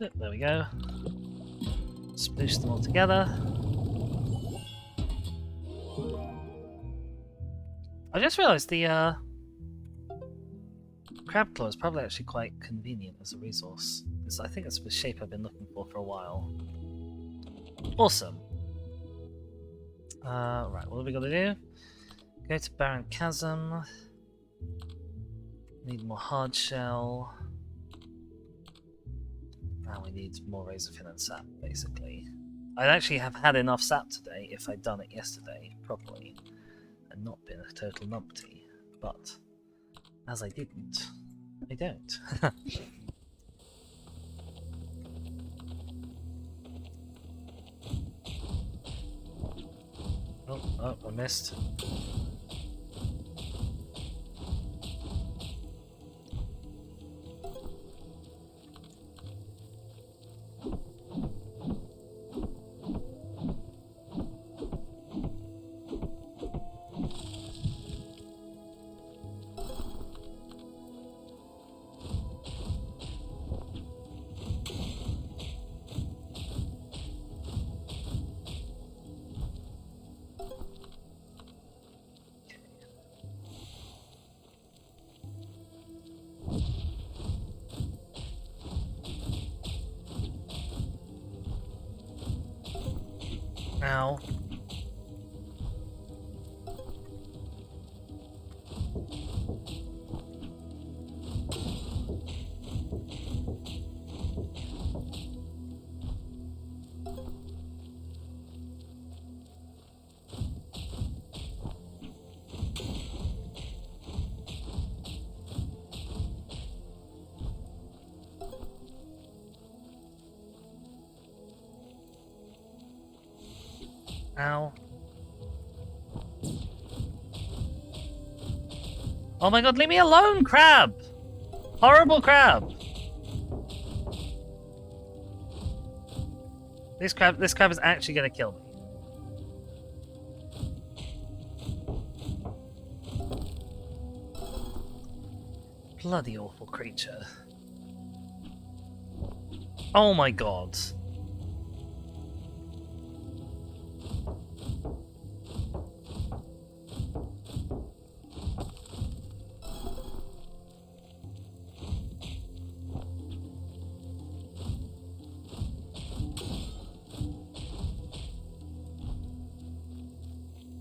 Yep, there we go. Sploosh them all together. I just realised the crab claw is probably actually quite convenient as a resource. I think it's the shape I've been looking for a while. Awesome. Right, what have we got to do? Go to Barren Chasm. Need more hard shell. And we need more razorfin and sap, basically. I'd actually have had enough sap today if I'd done it yesterday properly and not been a total numpty. But as I didn't, I don't. Oh, I missed. Ow. Ow. Oh my god, leave me alone, crab! Horrible crab! This crab is actually gonna kill me. Bloody awful creature. Oh my god.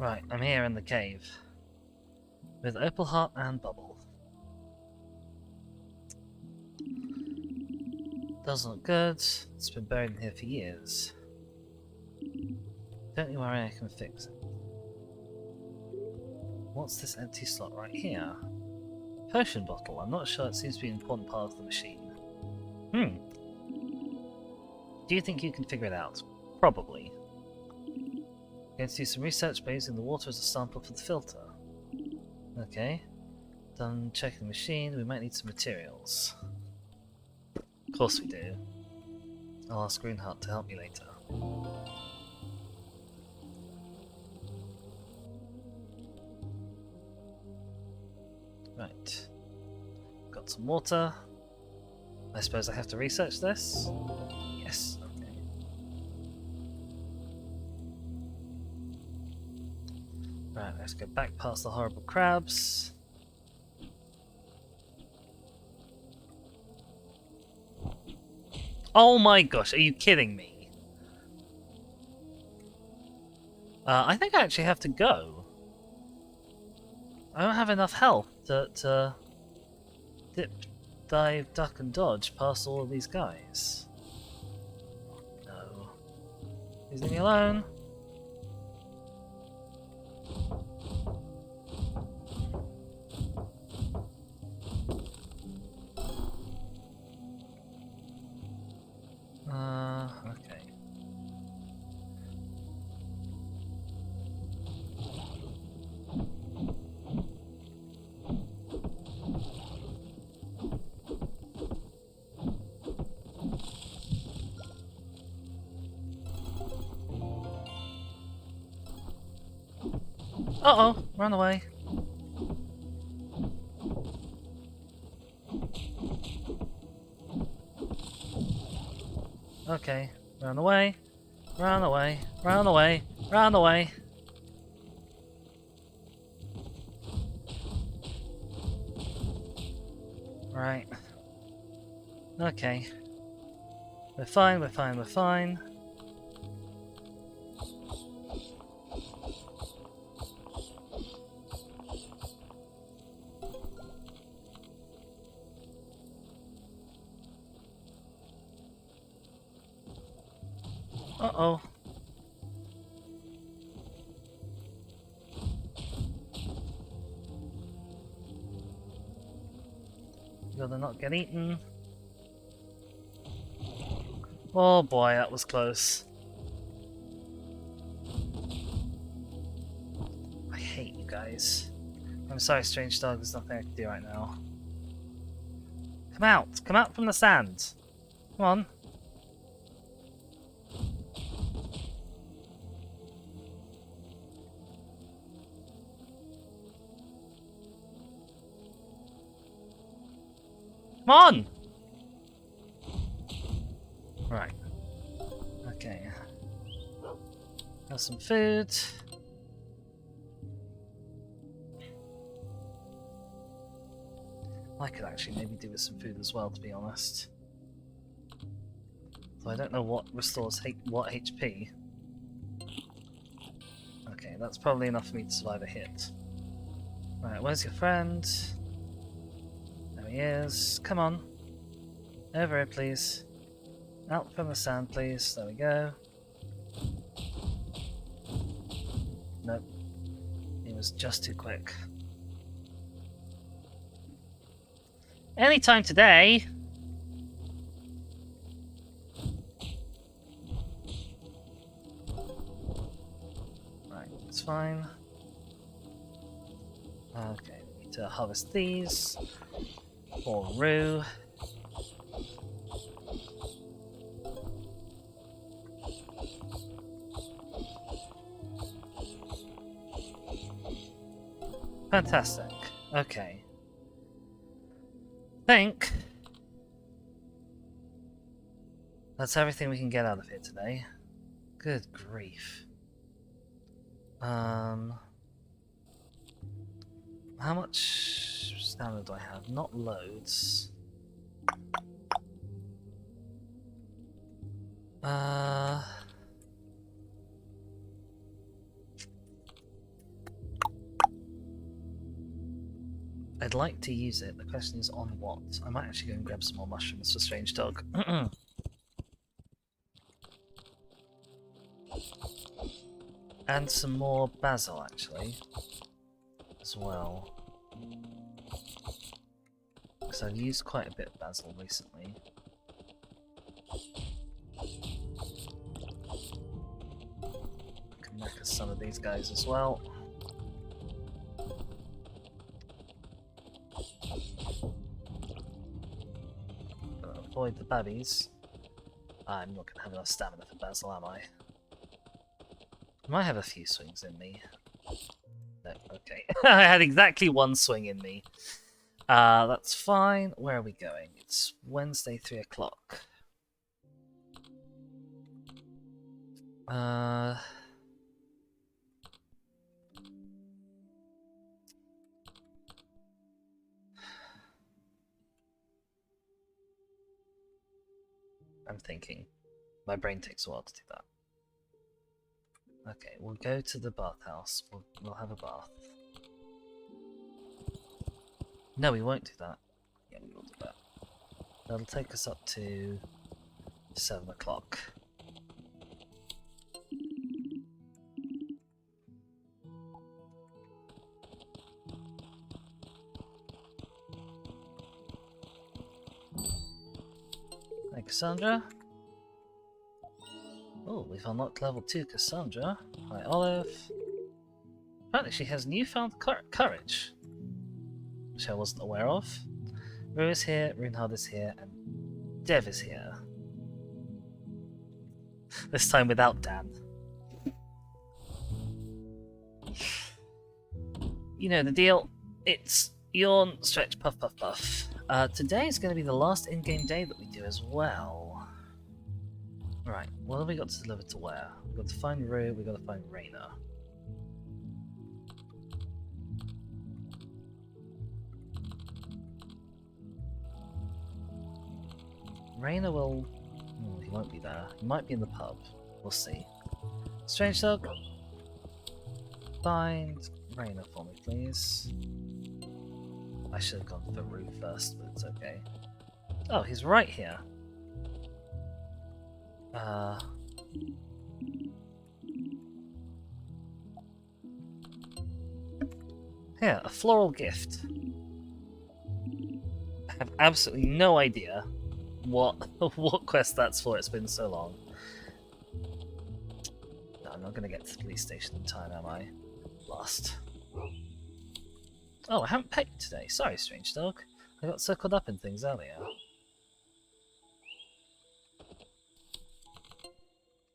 Right, I'm here in the cave. With Opal Heart and Bubble. Doesn't look good. It's been buried in here for years. Don't you worry, I can fix it. What's this empty slot right here? Potion bottle. I'm not sure, it seems to be an important part of the machine. Do you think you can figure it out? Probably. Going to do some research by using the water as a sample for the filter. Okay. Done checking the machine, we might need some materials. Of course we do. I'll ask Greenheart to help me later. Right. Got some water. I suppose I have to research this? Yes. Right, let's go back past the horrible crabs. Oh my gosh, are you kidding me? I think I actually have to go. I don't have enough health to dip, dive, duck and dodge past all of these guys. No. Please leave me alone. Okay. Uh-oh, run away. Okay, run away, run away, run away, run away. Right. Okay. We're fine, we're fine, we're fine. Uh-oh. Gotta not get eaten. Oh boy, that was close. I hate you guys. I'm sorry, strange dog, there's nothing I can do right now. Come out! Come out from the sand! Come on. Come on! Right. Okay. Have some food. I could actually maybe do with some food as well, to be honest. So I don't know what restores what HP. Okay, that's probably enough for me to survive a hit. Right, where's your friend? There he is. Come on. Over here, please. Out from the sand, please. There we go. Nope. He was just too quick. Anytime today! Right, it's fine. Okay, we need to harvest these. For Rue. Fantastic. Okay. Think that's everything we can get out of here today. Good grief. How much stamina do I have? Not loads. I'd like to use it. The question is on what? I might actually go and grab some more mushrooms for Strange Dog. And some more basil, actually. As well. Because I've used quite a bit of basil recently. I can knacker some of these guys as well. Avoid the babbies. I'm not going to have enough stamina for basil, am I? I might have a few swings in me. No, okay. I had exactly one swing in me. That's fine. Where are we going? It's Wednesday, 3 o'clock. I'm thinking. My brain takes a while to do that. Okay, we'll go to the bathhouse. We'll have a bath. No, we won't do that. Yeah, we will do that. That'll take us up to 7 o'clock. Hey, Cassandra. Oh, we've unlocked level 2 Cassandra. Hi, Olive. Apparently she has newfound courage, which I wasn't aware of. Rue is here, Runehard is here, and Dev is here. This time without Dan. You know the deal. It's yawn, stretch, puff, puff, puff. Today is going to be the last in-game day that we do as well. Right, what have we got to deliver to where? We've got to find Rue, we've got to find Raina. Rainer will... he won't be there. He might be in the pub. We'll see. Strange dog. Find Rainer for me, please. I should have gone for Rue first, but it's okay. Oh, he's right here. Here, a floral gift. I have absolutely no idea what quest that's for. It's been so long. No, I'm not going to get to the police station in time, am I? Lost. Oh, I haven't pet you today. Sorry, strange dog. I got so caught up in things earlier.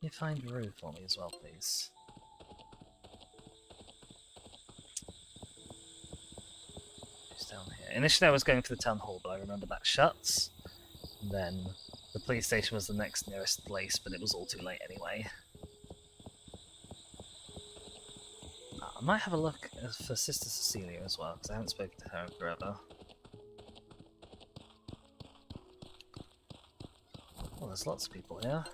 Can you find Rue for me as well, please? Who's down here? Initially I was going for the town hall, but I remember that shuts. And then the police station was the next nearest place, but it was all too late anyway. I might have a look for Sister Cecilia as well, because I haven't spoken to her in forever. Well, there's lots of people here.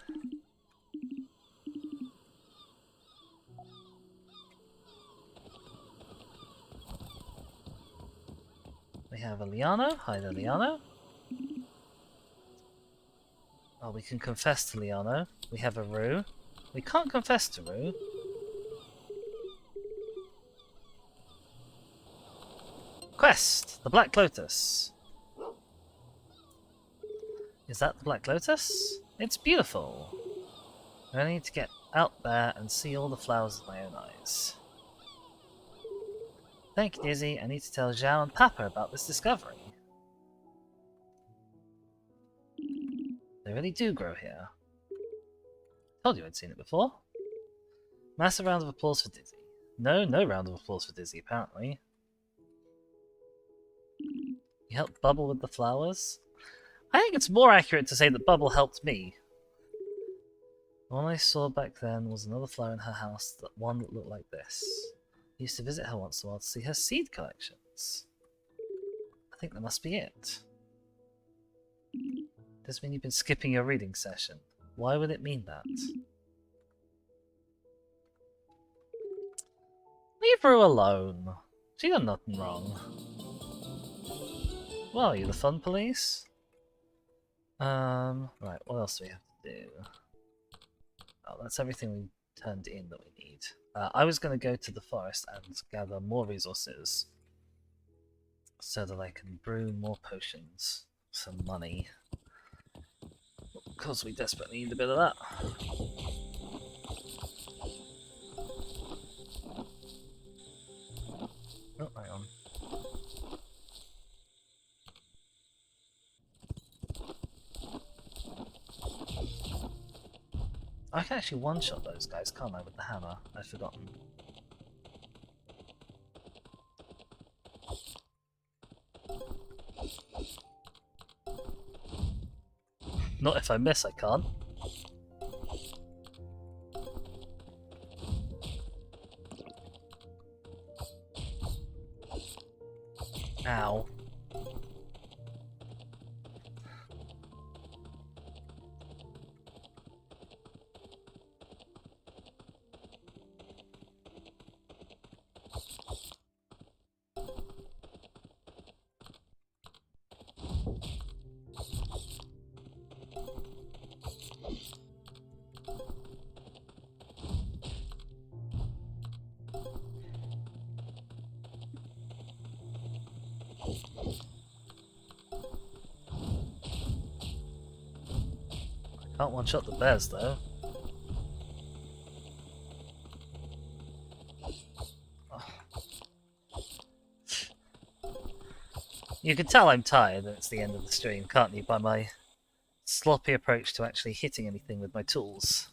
We have a Liano. Hi there, Liano. Oh, we can confess to Liano. We have a Rue. We can't confess to Rue. Quest! The Black Lotus. Is that the Black Lotus? It's beautiful. I need to get out there and see all the flowers with my own eyes. Thank you, Dizzy. I need to tell Zhao and Papa about this discovery. They really do grow here. Told you I'd seen it before. Massive round of applause for Dizzy. No round of applause for Dizzy, apparently. You helped Bubble with the flowers? I think it's more accurate to say that Bubble helped me. The one I saw back then was another flower in her house, that one that looked like this. I used to visit her once in a while to see her seed collections. I think that must be it. Does this mean you've been skipping your reading session? Why would it mean that? Leave Rue alone. She done nothing wrong. Well, are you the fun police? Right, what else do we have to do? Oh, that's everything we turned in that we need. I was going to go to the forest and gather more resources so that I can brew more potions. Some money. Because we desperately need a bit of that. Oh, hang on. I can actually one-shot those guys, can't I, with the hammer? I'd forgotten. Not if I miss, I can't. Ow. Can't one-shot the bears, though. Oh. You can tell I'm tired and it's the end of the stream, can't you, by my sloppy approach to actually hitting anything with my tools.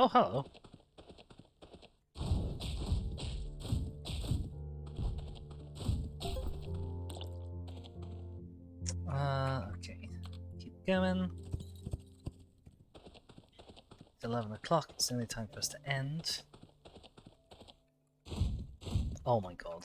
Oh, hello. Okay. Keep going. 11 o'clock, it's the only time for us to end. Oh my god.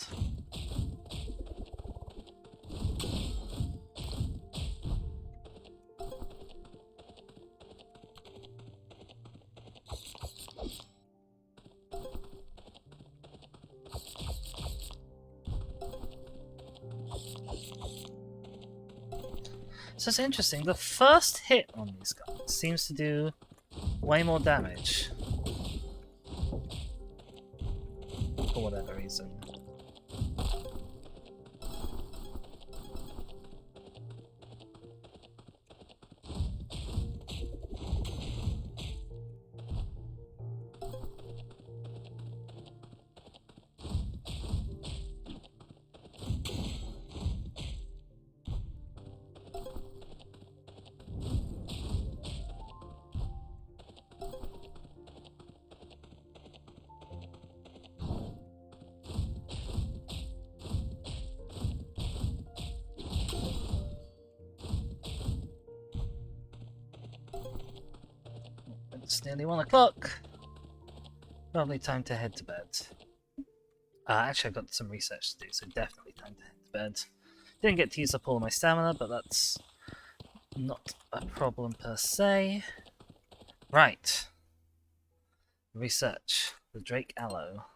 So it's interesting, the first hit on these guys seems to do way more damage. For whatever reason. It's nearly 1 o'clock. Probably time to head to bed. Actually, I've got some research to do, so definitely time to head to bed. Didn't get to use up all of my stamina, but that's not a problem per se. Right. Research. The Drake Aloe.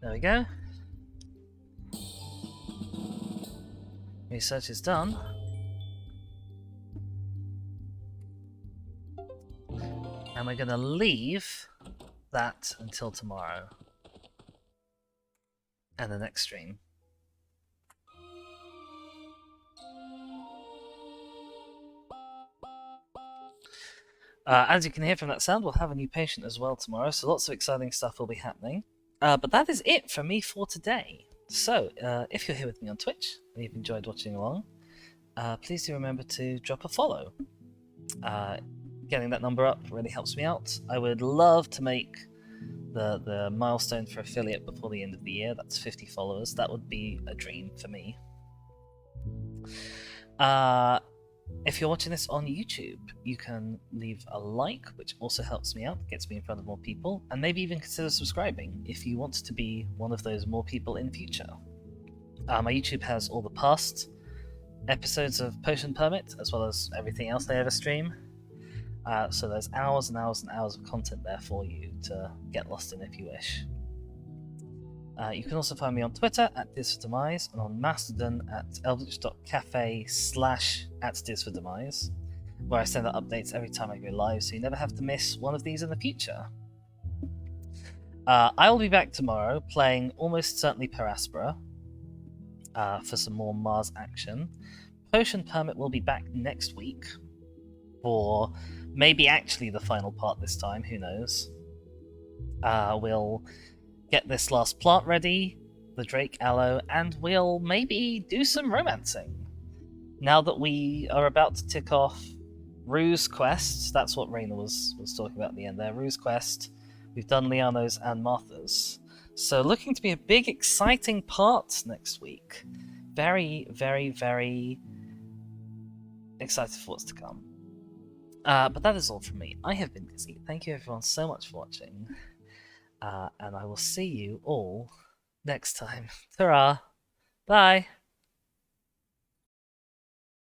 There we go. Research is done. And we're going to leave that until tomorrow. And the next stream. As you can hear from that sound, we'll have a new patient as well tomorrow, so lots of exciting stuff will be happening. But that is it from me for today. So, if you're here with me on Twitch, and you've enjoyed watching along, please do remember to drop a follow. Getting that number up really helps me out. I would love to make the milestone for affiliate before the end of the year. That's 50 followers. That would be a dream for me. If you're watching this on YouTube, you can leave a like, which also helps me out, gets me in front of more people, and maybe even consider subscribing if you want to be one of those more people in future. My YouTube has all the past episodes of Potion Permit, as well as everything else I ever stream. So there's hours and hours and hours of content there for you to get lost in if you wish. You can also find me on Twitter @DizForDemise and on Mastodon at eldritch.cafe/@DizForDemise, where I send out updates every time I go live, so you never have to miss one of these in the future. I will be back tomorrow playing almost certainly Paraspora for some more Mars action. Potion Permit will be back next week for maybe actually the final part this time, who knows. We'll get this last plant ready, the Drake Aloe, and we'll maybe do some romancing. Now that we are about to tick off Rue's quest, that's what Raina was talking about at the end there, Rue's quest, we've done Liano's and Martha's. So looking to be a big, exciting part next week. Very, very, very excited for what's to come. But that is all from me. I have been Dizzy. Thank you everyone so much for watching. And I will see you all next time. Ta-ra! Bye!